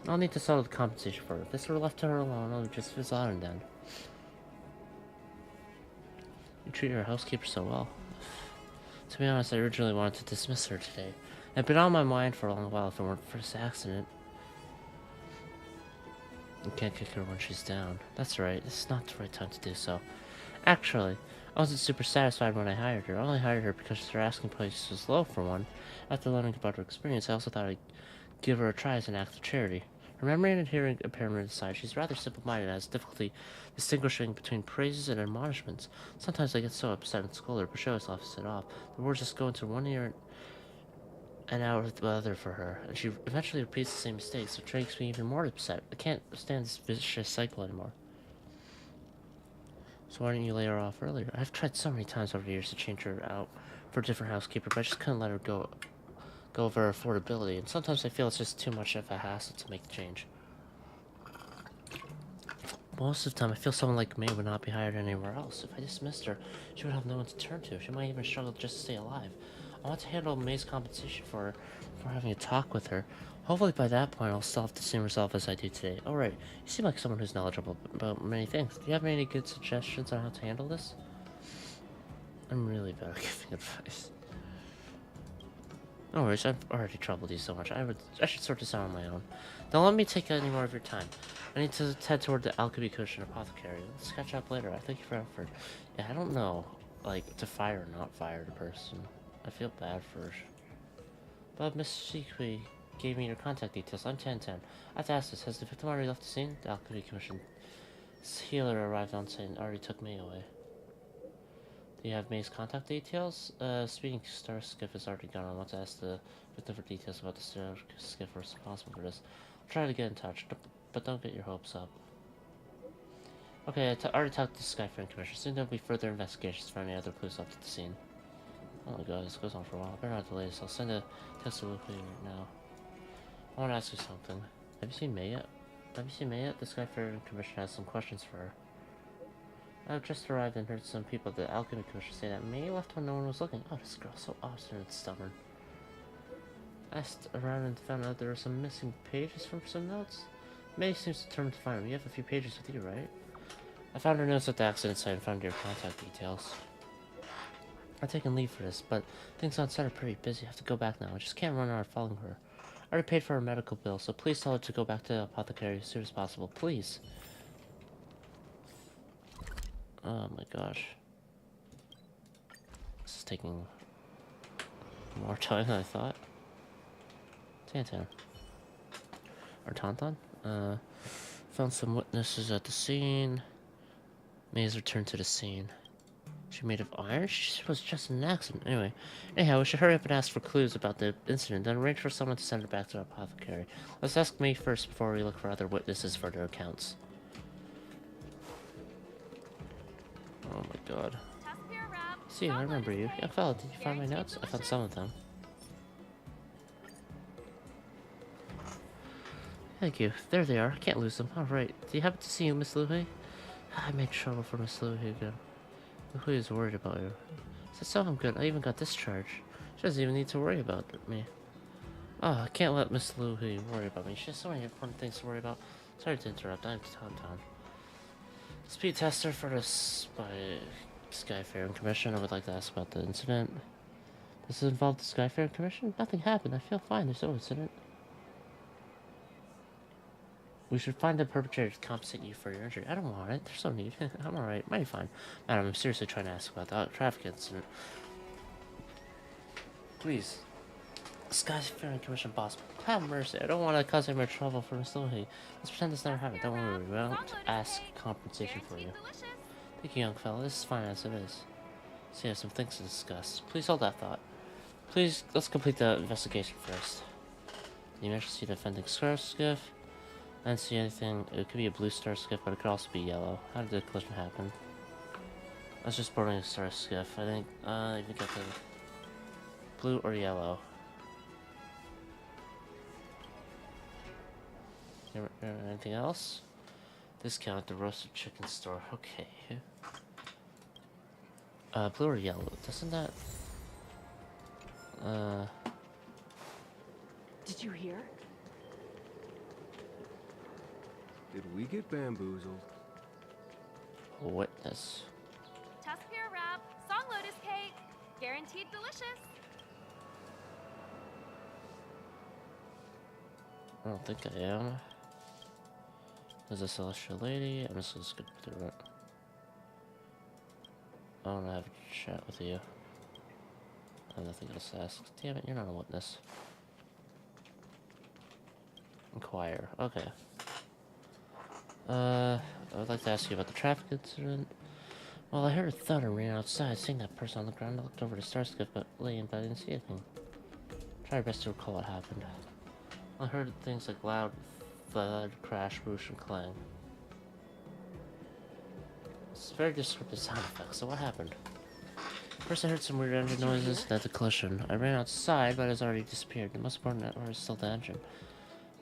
I'll need to settle the compensation for her. If this were left to her alone, I would just fizzle out and then. You treat your housekeeper so well. To be honest, I originally wanted to dismiss her today. It had been on my mind for a long while if it weren't for this accident. You can't kick her when she's down. That's right, it's not the right time to do so. Actually, I wasn't super satisfied when I hired her. I only hired her because her asking price was low for one. After learning about her experience, I also thought I'd give her a try as an act of charity. Her memory and hearing impairment aside, she's rather simple-minded and has difficulty distinguishing between praises and admonishments. Sometimes I get so upset and scold her, but she always laughs it off. The words just go into one ear and out with the other for her, and she eventually repeats the same mistakes, which makes me even more upset. I can't stand this vicious cycle anymore. So why didn't you lay her off earlier? I've tried so many times over the years to change her out for a different housekeeper, but I just couldn't let her go over affordability, and sometimes I feel it's just too much of a hassle to make the change. Most of the time, I feel someone like May would not be hired anywhere else. If I dismissed her, she would have no one to turn to. She might even struggle just to stay alive. I want to handle May's compensation for having a talk with her. Hopefully by that point, I'll still have the same resolve as I do today. Oh right, you seem like someone who's knowledgeable about many things. Do you have any good suggestions on how to handle this? I'm really bad at giving advice. No worries, I've already troubled you so much. I should sort this out on my own. Don't let me take any more of your time. I need to head toward the alchemy cushion apothecary. Let's catch up later. I thank you for your effort. Yeah, I don't know, like, to fire or not fire the person. I feel bad for her. But Miss Shikui gave me your contact details. I'm 1010. I have to ask this. Has the victim already left the scene? The alchemy commission's healer arrived on site and already took May away. Do you have May's contact details? Speaking Star Skiff is already gone. I want to ask the victim for details about the Star Skiff responsible for this. I'll try to get in touch, but don't get your hopes up. Okay, I already talked to the Skyfaring Commission. Soon there'll be further investigations for any other clues left at the scene. Oh my god, this goes on for a while. I better not delay this. I'll send a text to Luke right now. I want to ask you something. Have you seen May yet? The Skyfaring Commission has some questions for her. I've just arrived and heard some people at the Alchemy Commission say that May left when no one was looking. Oh, this girl's so obstinate and stubborn. I asked around and found out there were some missing pages from some notes. May seems determined to find them. You have a few pages with you, right? I found her notes at the accident site and found your contact details. I've taken leave for this, but things on set are pretty busy. I have to go back now. I just can't run out following her. I already paid for her medical bill, so please tell her to go back to the apothecary as soon as possible. Please. Oh my gosh. This is taking more time than I thought. Tantan. Or Tauntaun? Found some witnesses at the scene. May's returned to the scene. She made of iron? She was just an accident. Anyhow, we should hurry up and ask for clues about the incident, then arrange for someone to send her back to the apothecary. Let's ask May first before we look for other witnesses for their accounts. Oh my god. See, I remember you. Young fella, did you find my notes? I found some of them. Thank you. There they are. I can't lose them. Alright. Do you happen to see you, Miss Luhui? I made trouble for Miss Luhui again. Luhui is worried about you. So tell him good. I even got discharged. She doesn't even need to worry about me. Oh, I can't let Miss Luhui worry about me. She has so many important things to worry about. Sorry to interrupt. I'm Tauntaun. Speed tester for the Skyfaring Commission. I would like to ask about the incident. Does it involve the Skyfaring Commission? Nothing happened. I feel fine. There's no incident. We should find the perpetrator to compensate you for your injury. I don't want it. There's no need. I'm alright. Mighty fine. Madam, I'm seriously trying to ask about the traffic incident. Please. Skyfaring Commission boss, have mercy. I don't want to cause any more trouble for Miss Luhui. Let's pretend this never happened. Don't worry. We won't ask compensation for you. Thank you, young fella. This is fine as it is. So you have some things to discuss. Please hold that thought. Please, let's complete the investigation first. You mentioned see the offending Star Skiff. I didn't see anything. It could be a blue Star Skiff, but it could also be yellow. How did the collision happen? I was just boarding a Star Skiff. I think, you can get the blue or yellow. Anything else? Discount at the roasted chicken store. Okay. Blue or yellow? Doesn't that... Did you hear? Did we get bamboozled? Witness. Tusk pear wrap, song lotus cake, guaranteed delicious. I don't think I am. There's a celestial lady. I'm just gonna skip through it. I don't have a chat with you. I have nothing else to ask. Damn it, you're not a witness. Inquire. Okay. I would like to ask you about the traffic incident. Well, I heard a thud and ran outside, seeing that person on the ground. I looked over to Starscape, but I didn't see anything. Try your best to recall what happened. I heard things like loud thud, crash, whoosh, and clang. It's very descriptive sound effects, so what happened? First I heard some weird engine noises, then the collision. I ran outside, but it has already disappeared. The most important network is still the engine.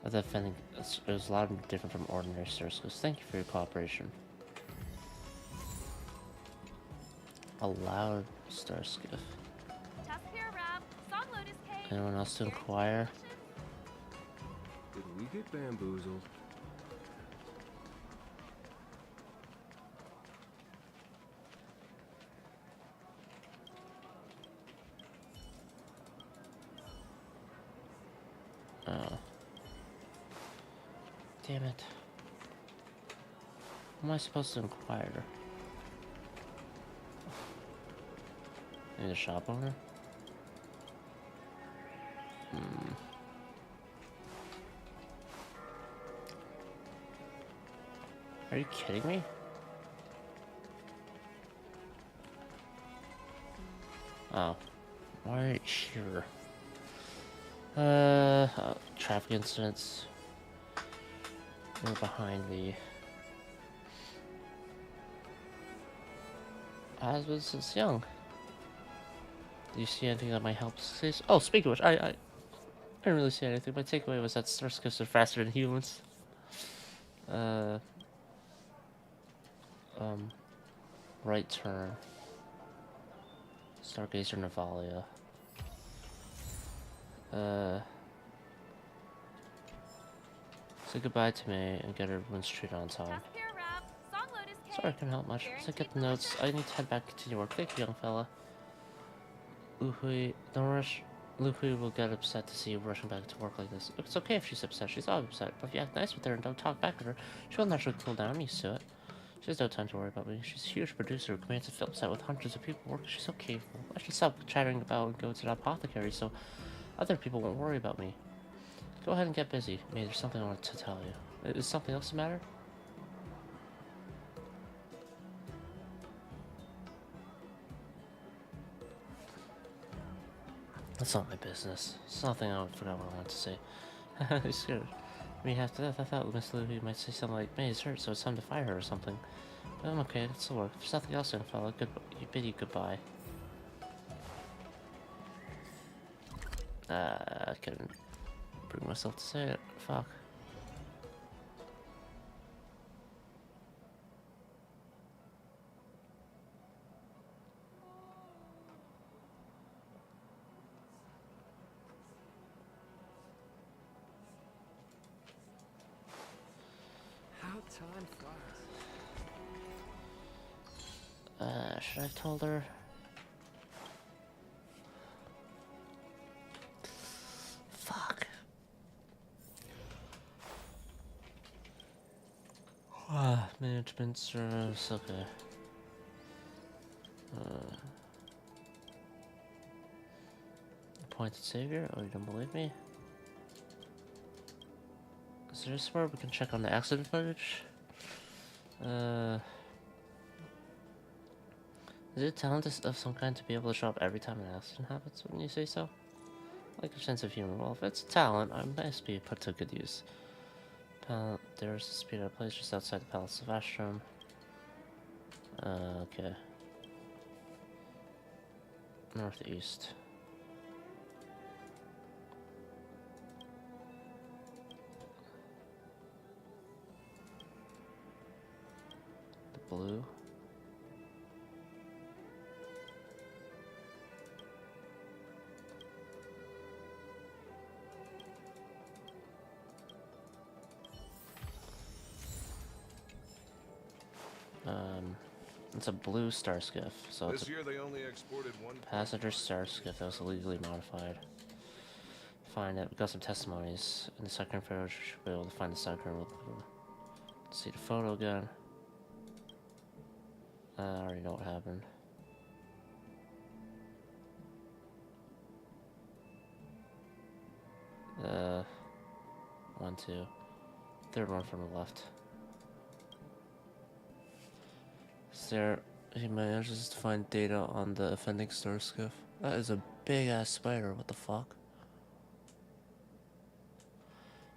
That fending, it was loud and different from ordinary Starscapes. Thank you for your cooperation. A loud Starskiff. Anyone else to inquire? Did we get bamboozled? Oh. Damn it. Who am I supposed to inquire? Maybe the shop owner? Are you kidding me? Oh. Right here. Traffic incidents. You're behind me. I've been since young. Do you see anything that might help? Oh, speaking of which, I didn't really see anything. My takeaway was that Starscapes are faster than humans. Right turn. Stargazer Navalia. Say goodbye to me and get everyone's treat on time. Sorry I couldn't help much. Once I get the notes, I need to head back and continue work. Thank you, young fella. Luhui, don't rush. Luhui will get upset to see you rushing back to work like this. It's okay if she's upset. She's always upset. But if you act nice with her and don't talk back at her, she will naturally cool down. I'm used to it. She has no time to worry about me. She's a huge producer who commands a film set with hundreds of people working. She's so capable. I should stop chattering about and go to the apothecary so other people won't worry about me. Go ahead and get busy. Maybe there's something I want to tell you. Is something else the matter? That's not my business. It's nothing I forgot what I wanted to say. I'm scared. I mean, after that, I thought Miss Louie might say something like, May's hurt, so it's time to fire her or something. But I'm okay, that's the work. If there's nothing else, young fella, bid you goodbye. I couldn't bring myself to say it. Fuck. Time flies. Should I have told her? Fuck. Management service, okay. Appointed savior? Oh, you don't believe me? Is there somewhere we can check on the accident footage? Is it talent of some kind to be able to show up every time an accident happens, wouldn't you say so? Like a sense of humor. Well, if it's a talent, I must be put to good use. There's a speed up place just outside the Palace of Astrum. Okay. Northeast. Blue. It's a blue Starskiff, so it's This year they only exported one passenger Starskiff that was illegally modified. Find it. We got some testimonies in the second photo. We should be able to find the second. Let's see the photo again. I already know what happened. One, two. Third one from the left. Sarah, he manages to find data on the offending star skiff. That is a big ass spider. What the fuck?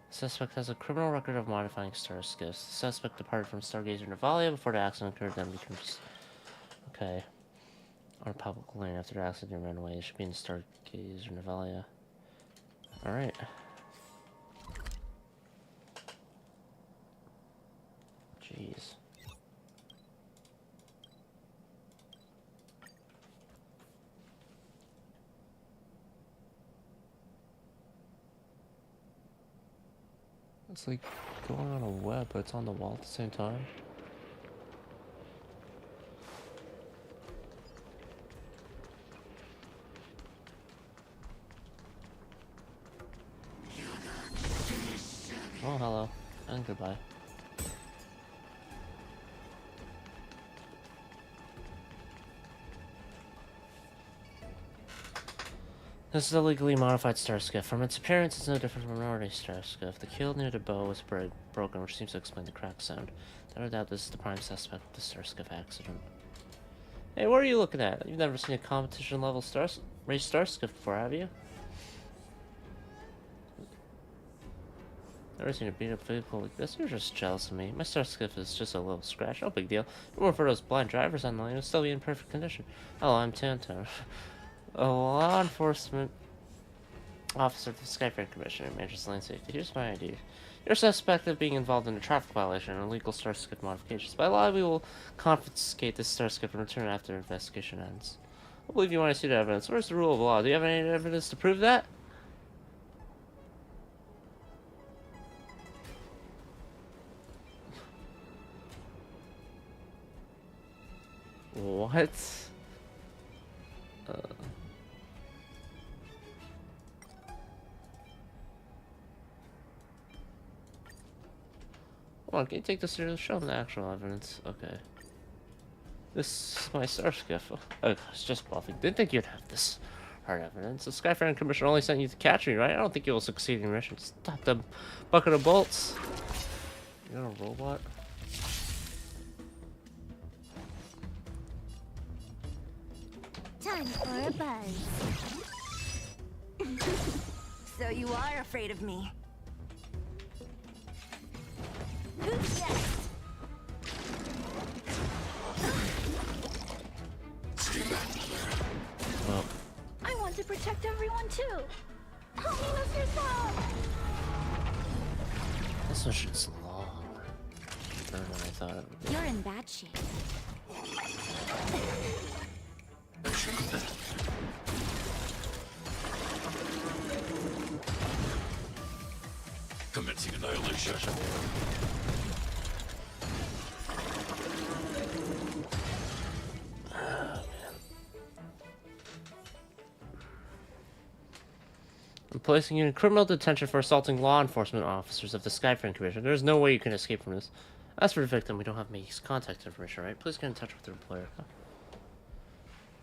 Suspect has a criminal record of modifying star skiffs. The suspect departed from Stargazer Navalia before the accident occurred, then becomes okay. On a public lane after the accident ran away. It should be in Stargazer Navalia. Alright. Jeez. It's like going on a web, but it's on the wall at the same time. Oh, hello. And goodbye. This is a legally modified star skiff. From its appearance, it's no different from an ordinary star skiff. The keel near the bow was broken, which seems to explain the crack sound. Without a doubt, this is the prime suspect of the star skiff accident. Hey, what are you looking at? You've never seen a competition-level race star skiff before, have you? Never seen a beat-up vehicle like this? You're just jealous of me. My star skiff is just a little scratch, no big deal. If it weren't for those blind drivers on the lane, it would still be in perfect condition. Hello, I'm Tantan. A law enforcement officer of the Skyfaring Commission and manages lane safety. Here's my ID. You're suspected of being involved in a traffic violation and illegal star skiff modifications. By law, we will confiscate this star skiff and return it after investigation ends. I believe you want to see the evidence. Where's the rule of law? Do you have any evidence to prove that? What? Come on, can you take this serious? Show them the actual evidence. Okay. This is my star skiff. Oh, it's just bluffing. Didn't think you'd have this hard evidence. The Skyfaring Commission only sent you to catch me, right? I don't think you will succeed in your mission. Stop the bucket of bolts. You're a robot? Time for a buzz. So you are afraid of me. Who's next? Well, I want to protect everyone too. Help me, Mr. Saul. this mission's long. Better than I thought it would be. You're in bad shape. Commencing annihilation. I'm placing you in criminal detention for assaulting law enforcement officers of the Skyfaring Commission. There's no way you can escape from this. As for the victim, we don't have Maggie's contact information, right? Please get in touch with her employer.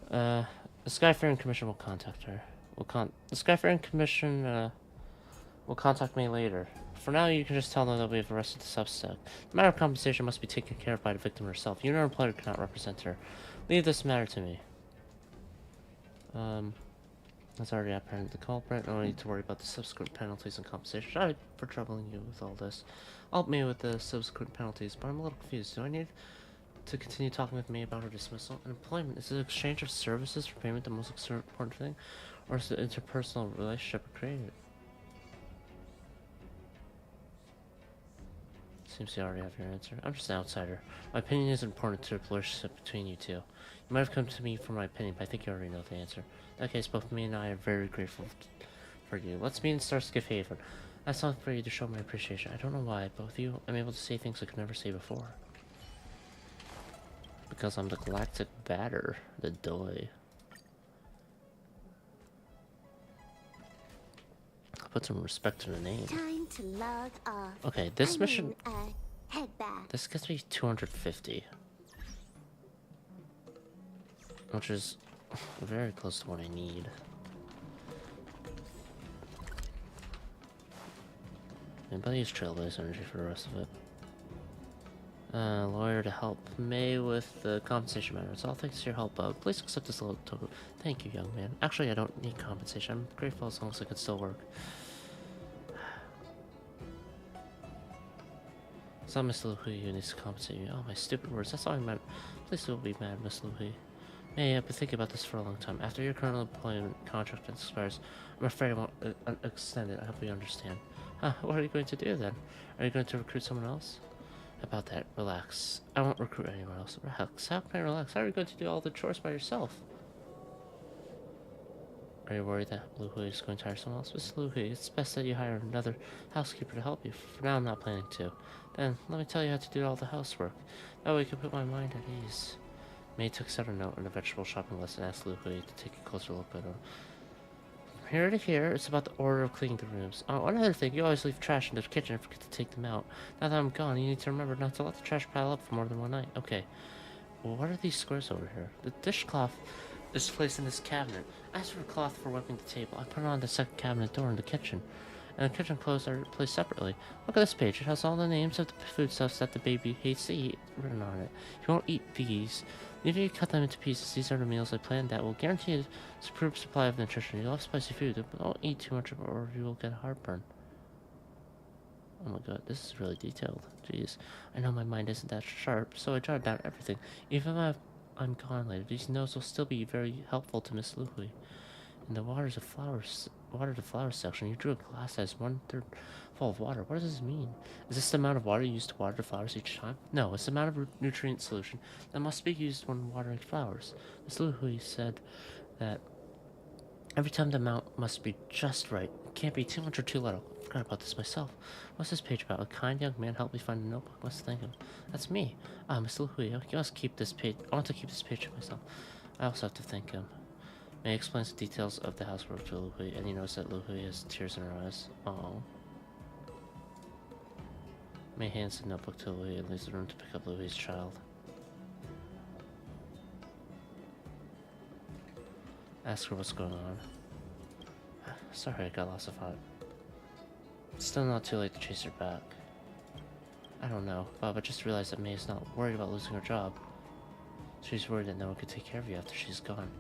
The Skyfaring Commission will contact her. The Skyfaring Commission, will contact me later. For now, you can just tell them that we have arrested the suspect. The matter of compensation must be taken care of by the victim herself. You and her employer cannot represent her. Leave this matter to me. That's already apprehended the culprit. No need to worry about the subsequent penalties and compensation. Sorry for troubling you with all this. Help me with the subsequent penalties, but I'm a little confused. Do I need to continue talking with me about her dismissal and employment? Is the exchange of services for payment the most important thing, or is the interpersonal relationship created? Seems you already have your answer. I'm just an outsider. My opinion is important to the relationship between you two. You might have come to me for my opinion, but I think you already know the answer. In that case, both me and I are very grateful for you. Let's meet in Starskiff Haven. That's something for you to show my appreciation. I don't know why, but with you, I'm able to say things I could never say before. Because I'm the Galactic Batter, the Doi. I'll put some respect to the name. Time to log off. Okay, this mission... Head back. This gets me 250. Which is very close to what I need. Maybe I'll use Trailblaze energy for the rest of it. Lawyer to help May with the compensation matters. All thanks to your help, please accept this little token. Thank you, young man. Actually, I don't need compensation. I'm grateful as long as I can still work. It's not Miss Luhui who needs to compensate me. Oh, my stupid words. That's all I meant. Please don't be mad, Miss Luhui. May, I've been thinking about this for a long time. After your current employment contract expires, I'm afraid I won't extend it. I hope you understand. Huh, what are you going to do then? Are you going to recruit someone else? About that, relax. I won't recruit anyone else. Relax. How can I relax? How are you going to do all the chores by yourself? Are you worried that Lu Hui is going to hire someone else? Miss Lu Hui, it's best that you hire another housekeeper to help you. For now, I'm not planning to. Then, let me tell you how to do all the housework. That way I can put my mind at ease. May took out a note on a vegetable shopping list and asked Lu Hui to take a closer look at it. From here to here, it's about the order of cleaning the rooms. Oh, one other thing, you always leave trash in the kitchen and forget to take them out. Now that I'm gone, you need to remember not to let the trash pile up for more than one night. Okay. Well, what are these squares over here? The dishcloth is placed in this cabinet. As for a cloth for wiping the table, I put it on the second cabinet door in the kitchen. And the kitchen clothes are placed separately. Look at this page. It has all the names of the foodstuffs that the baby hates to eat written on it. He won't eat these. Even if you cut them into pieces, these are the meals I planned that will guarantee a superb supply of nutrition. You love spicy food, but don't eat too much of it or you will get heartburn. Oh my god, this is really detailed. Jeez. I know my mind isn't that sharp, so I jotted down everything. Even if I'm gone later, these notes will still be very helpful to Miss Lu Hui. In the water to flowers section, you drew a glass that is 1/3 full of water. What does this mean? Is this the amount of water used to water the flowers each time? No, it's the amount of nutrient solution that must be used when watering flowers. Miss Lu Hui said that every time the amount must be just right. It can't be too much or too little. I forgot about this myself. What's this page about? A kind young man helped me find a notebook. What's the thing? That's me. Ah, Miss Lu Hui. I must keep this page. I want to keep this page to myself. I also have to thank him. May explains the details of the housework to Lu Hui, and you notice that Lu Hui has tears in her eyes. Oh. May hands the notebook to Lu Hui and leaves the room to pick up Lu Hui's child. Ask her what's going on. Sorry, I got lost of thought. Still not too late to chase her back. I don't know, Bob, I just realized that May is not worried about losing her job. She's worried that no one could take care of you after she's gone.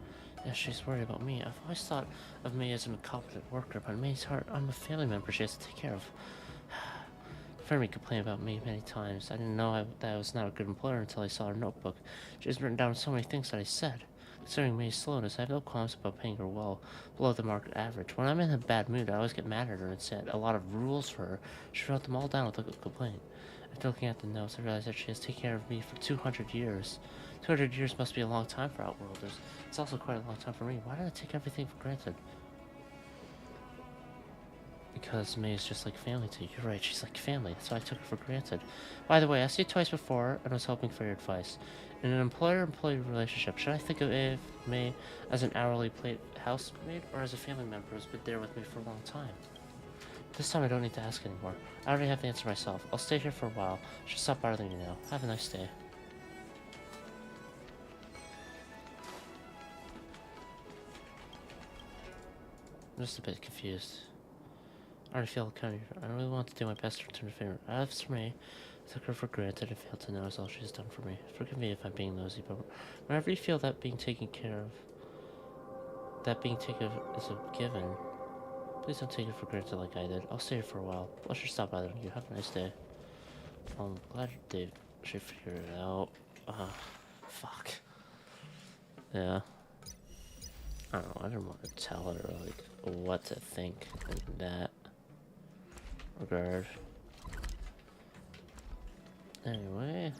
Yeah, she's worried about me. I've always thought of May as an incompetent worker, but in May's heart, I'm a family member she has to take care of. I've heard me complain about me many times. I didn't know that I was not a good employer until I saw her notebook. She has written down so many things that I said. Considering May's slowness, I have no qualms about paying her well, below the market average. When I'm in a bad mood, I always get mad at her and set a lot of rules for her. She wrote them all down without a complaint. After looking at the notes, I realized that she has taken care of me for 200 years. 200 years must be a long time for Outworlders. It's also quite a long time for me. Why did I take everything for granted? Because May is just like family to you. You're right, she's like family. That's why I took her for granted. By the way, I asked you twice before, and I was hoping for your advice. In an employer-employee relationship, should I think of May as an hourly paid housemaid, or as a family member who's been there with me for a long time? This time I don't need to ask anymore. I already have the answer myself. I'll stay here for a while. Should stop bothering you now. Have a nice day. I'm just a bit confused. I already feel kind of. I really want to do my best to return the favor. As for me, I took her for granted and failed to notice all she's done for me. Forgive me if I'm being nosy, but whenever you feel that being taken care of, is a given, please don't take it for granted like I did. I'll stay here for a while. I should stop bothering you. Have a nice day. I'm glad they should figure it out. Fuck. Yeah. I don't know, I didn't want to tell her, like, what to think in that regard. Anyway.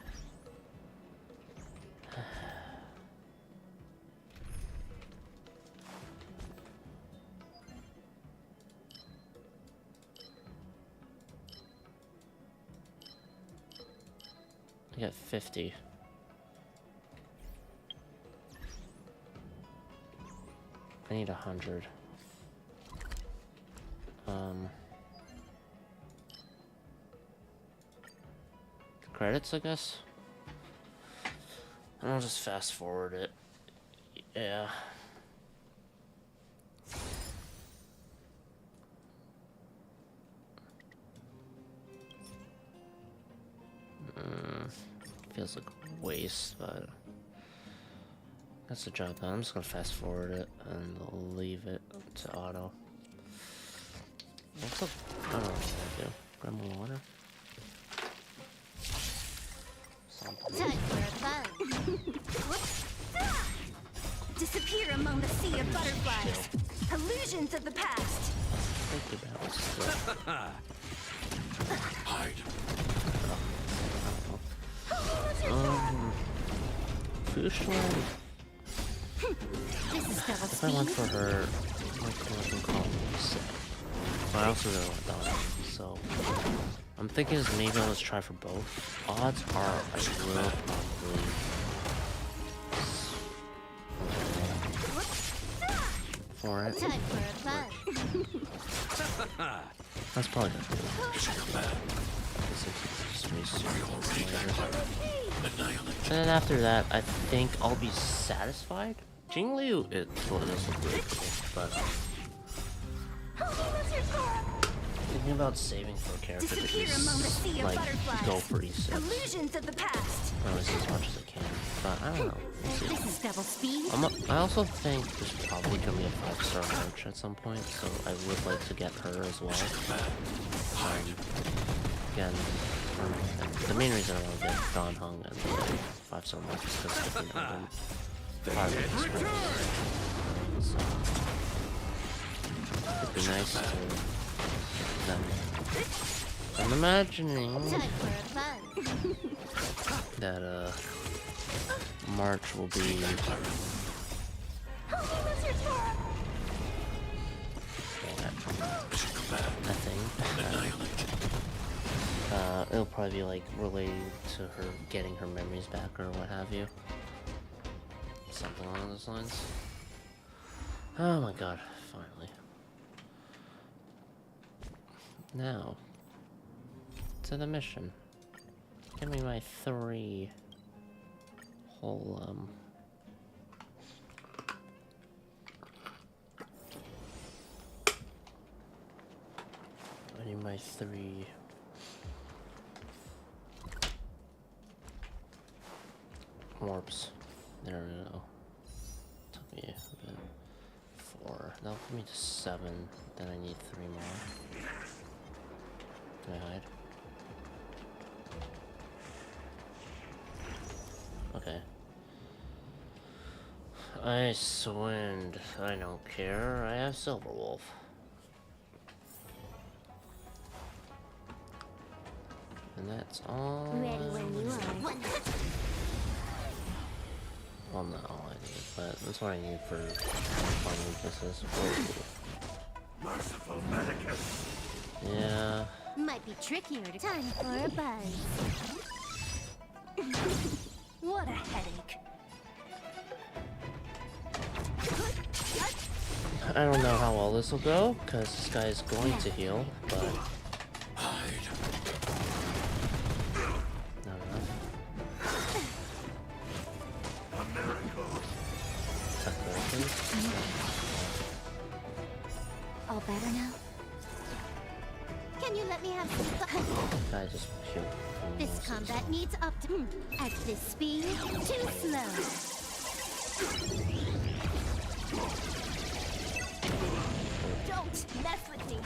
I got 50. I need 100. credits, I guess. And I'll just fast forward it. Yeah. Feels like a waste, but that's the job done. I'm just gonna fast forward it and leave it to auto. What's up? I don't know what I'm gonna do. Grab more water. Time for a buzz. Disappear among the sea of butterflies. Illusions of the past. Thank you, Balance. Hide. Fushland. This is double If I went speed. for her, I can call it sick. But I also really want Dawn, so I'm thinking is maybe I'll just try for both. Odds are I will probably for it. Time for a buzz. That's probably gonna do it. And then after that, I think I'll be satisfied. Jingliu, this looks really cool, but thinking about saving for a character that Disappear among the sea is of like butterflies. go for E6, Illusions of the past. or at least as much as I can. But I don't know. We'll see. This is double speed. I also think there's probably gonna be a 5-star merch at some point, so I would like to get her as well. Again, the main reason I want to get Dawn Hung and the 5-star merch is because if you know them, so it'd be nice to them. I'm imagining Time for a buzz. that March will be that thing. It'll probably be like related to her getting her memories back or what have you. Something along those lines. Oh my god, finally. Now, to the mission. Give me my 3 whole, I need my 3 warps. There we go. Took me a bit. 4. That'll put me to 7. Then I need 3 more. Can I hide? Okay. Ice Wind. I don't care. I have Silverwolf. And that's all. Ready when you are. Well, not all I need, but that's what I need for fun weaknesses. Whoa. Merciful Medicus. Yeah. Might be trickier to. Time for a buzz. What a headache. I don't know how well this will go, because this guy is going to heal, but... Not enough. All better now? Can you let me have some fun? Guy just healed. This combat needs up to. At this speed, too slow. Don't mess with me.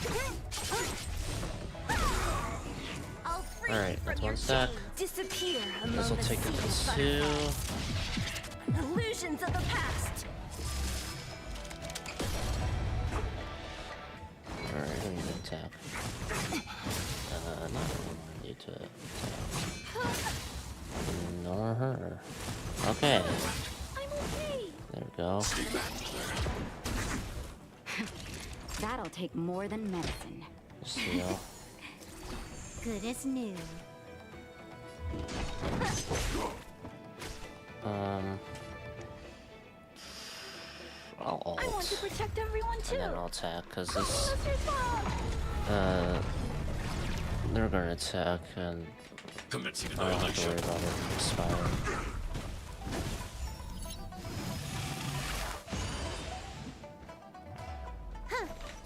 I'll free Alright, you that's from your one stack. chain. Disappear among This will the take sea it of to 2. butterflies. Illusions of the past. Alright, I don't need to attack. Not I need to attack. Nor her. Okay. I'm okay. There we go. That'll take more than medicine. Just heal. Good as new. I'll I want to ult. protect everyone too. And then I'll attack, because this... Monsters bomb. They're gonna attack, and I don't have to worry about it expiring.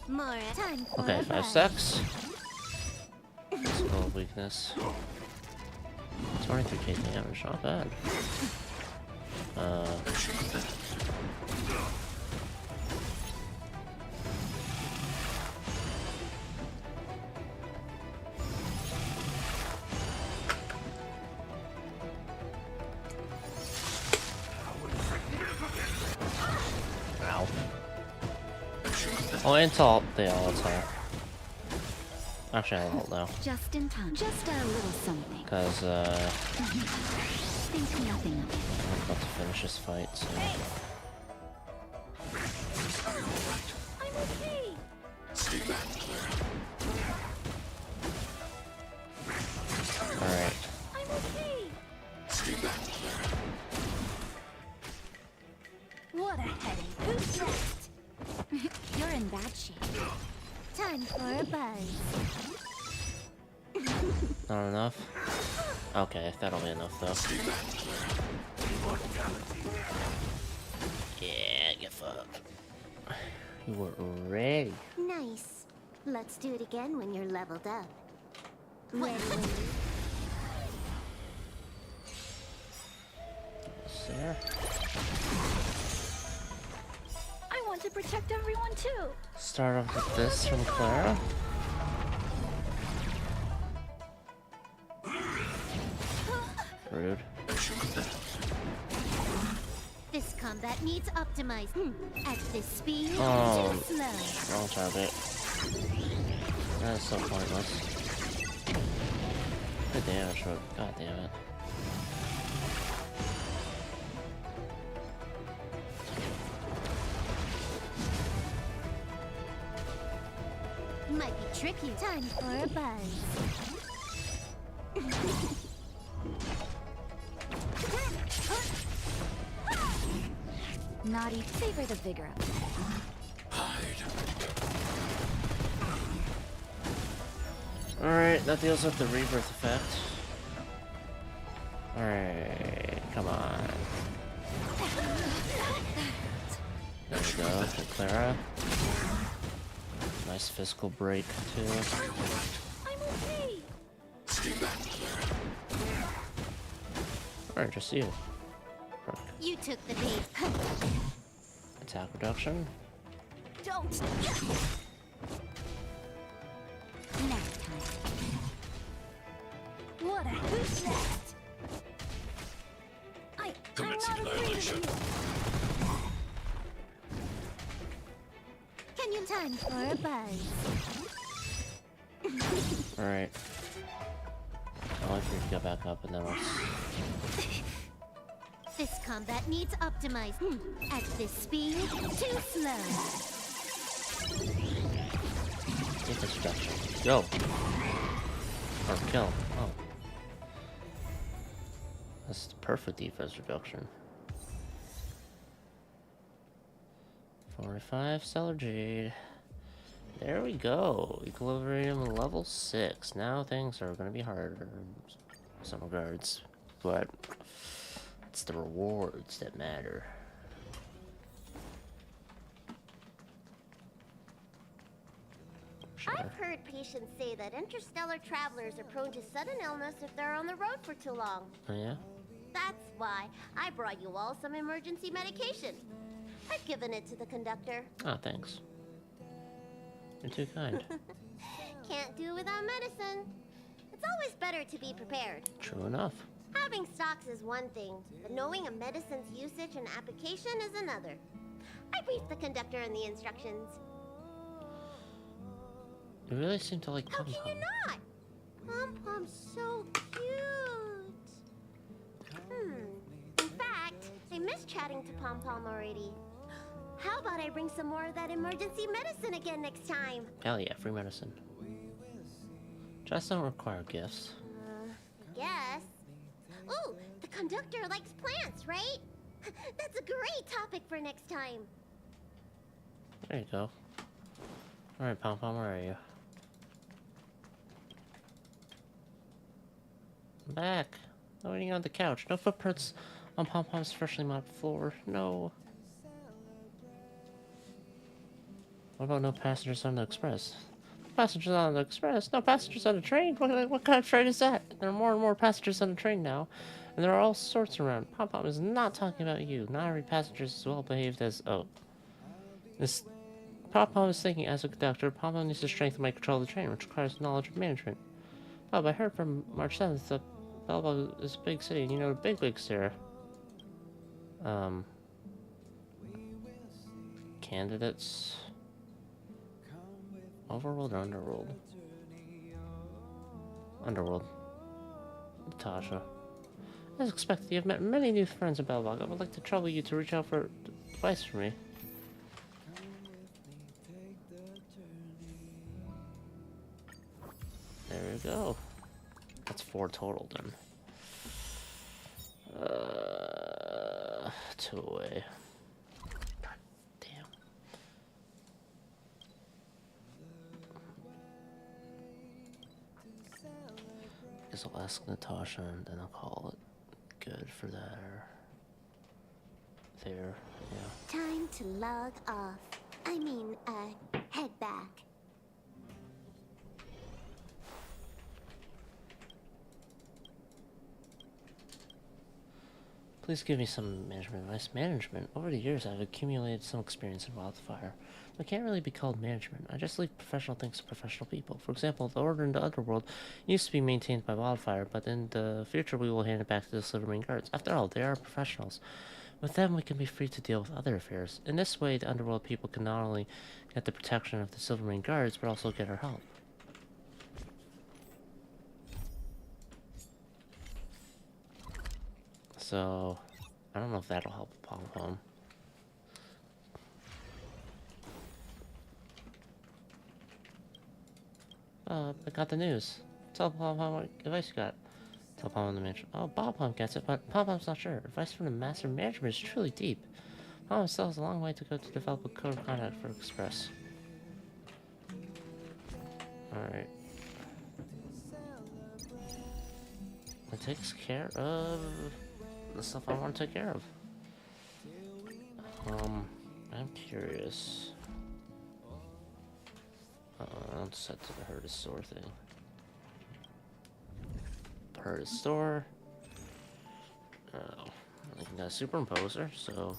More time for Okay, a 5 buzz. stacks. Physical weakness. 23k damage, not bad. Ow. Oh, and tall. They all attack. Actually, I don't know. Just in time. Just a little something. Because, Think nothing of it. I'm about to finish this fight, so... I'm okay. Alright. I'm okay. What a headache. Who's next? You're in bad shape. Time for a buzz. Not enough? Okay, that'll be enough, though. Yeah, get fucked. You were ready. Nice. Let's do it again when you're leveled up. Ready when you... There. I want to protect everyone too. Start off with this from Clara. Rude. This combat needs optimized. At this speed, Oh, too slow. wrong target. That is so pointless. Good damage, but god damn it. Might be tricky. Time for a buzz. Naughty, favor the vigor of it. Alright, that deals with the rebirth effect. Alright, come on. There we go, for Clara. Nice physical break, too. I'm okay. Alright, just you. You took the bait. Attack reduction. Don't. Nap time. What a who's next? I'm not afraid of you. Can you time for a buzz? Alright. I'll wait for you to go back up and then we'll... This combat needs optimized. At this speed, too slow. Get this reduction. Go! Or kill. Oh. That's the perfect defense reduction. 45 Stellar Jade. There we go. Equilibrium level 6. Now things are gonna be harder in some regards. But it's the rewards that matter. Sure. I've heard patients say that interstellar travelers are prone to sudden illness if they're on the road for too long. Oh, yeah? That's why I brought you all some emergency medication. I've given it to the conductor. Oh, thanks. You're too kind. Can't do without medicine. It's always better to be prepared. True enough. Having stocks is one thing, but knowing a medicine's usage and application is another. I briefed the conductor on the instructions. You really seem to like How Pom can Pom. you not? Pom-Pom's so cute. In fact, I miss chatting to Pom-Pom already. How about I bring some more of that emergency medicine again next time? Hell yeah, free medicine. Just don't require gifts. Guess. Ooh, the conductor likes plants, right? That's a great topic for next time. There you go. Alright, Pom Pom, where are you? I'm back. I'm waiting on the couch. No footprints on Pom Pom's freshly mopped floor. No. What about no passengers on the express? Passengers on the express? No passengers on the train? What kind of train is that? There are more and more passengers on the train now, and there are all sorts around. Pom Pom is not talking about you. Not every passenger is as well behaved as. Oh. This. Pom Pom is thinking as a conductor, Pom Pom needs to strengthen my control of the train, which requires knowledge of management. Bob, I heard from March 7th that Belbog is a big city, and you know the bigwigs there. Candidates. Overworld or Underworld? Underworld. Natasha. As expected, you have met many new friends in Belbog. I would like to trouble you to reach out for advice for me. There we go. That's 4 total then. 2 away. God damn. Guess I'll ask Natasha and then I'll call it good for that. There, yeah. Time to log off. I mean, head back. Please give me some management advice. Management? Over the years, I've accumulated some experience in wildfire. It can't really be called management. I just leave professional things to professional people. For example, the order in the Underworld used to be maintained by Wildfire, but in the future we will hand it back to the Silvermane Guards. After all, they are professionals. With them, we can be free to deal with other affairs. In this way, the Underworld people can not only get the protection of the Silvermane Guards, but also get our help. So, I don't know if that'll help Pom Pom. I got the news. Tell Pom Pom what advice you got. Tell Pom Pom the mansion. Oh, Bob Pom gets it, but Pom Pom's not sure. Advice from the Master Management is truly deep. Pom Pom still has a long way to go to develop a code of conduct for Express. Alright. It takes care of the stuff I want to take care of. I'm curious. I'll set to the Herdis store thing. Herdis store. Oh, I can get a superimposer, so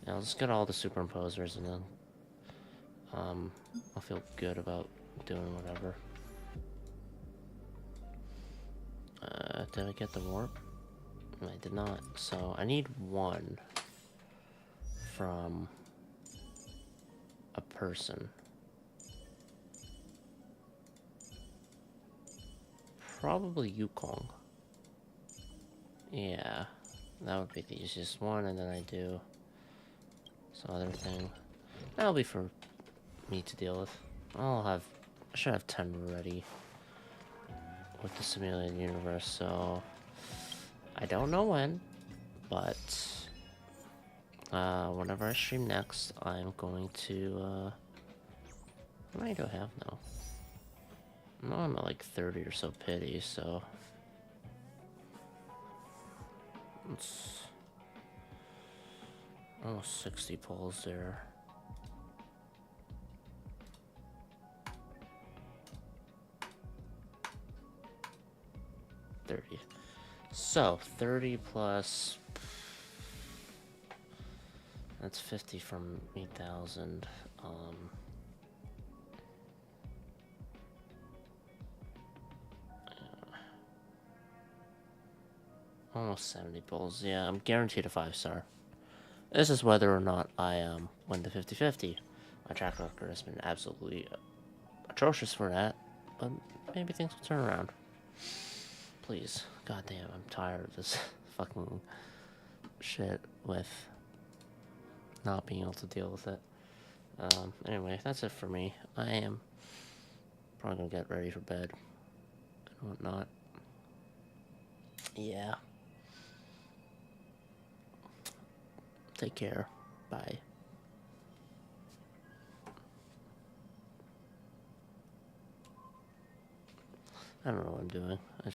yeah, I'll just get all the superimposers and then I'll feel good about doing whatever. Did I get the warp? I did not. So I need 1 from a person. Probably Yukong. Yeah, that would be the easiest one, and then I do some other thing. That'll be for me to deal with. I should have 10 ready with the simulated universe, so I don't know when, but whenever I stream next, I'm going to, how many do I have now? No, I'm at like 30 or so pity, so it's almost 60 pulls there. So 30 plus, that's 50 from 8,000. Almost 70 pulls. Yeah, I'm guaranteed a 5-star. This is whether or not I win the 50-50. My track record has been absolutely atrocious for that, but maybe things will turn around. Please. Goddamn, I'm tired of this fucking shit with not being able to deal with it. Anyway, that's it for me. I am probably gonna get ready for bed and whatnot. Yeah. Take care. Bye. I don't know what I'm doing.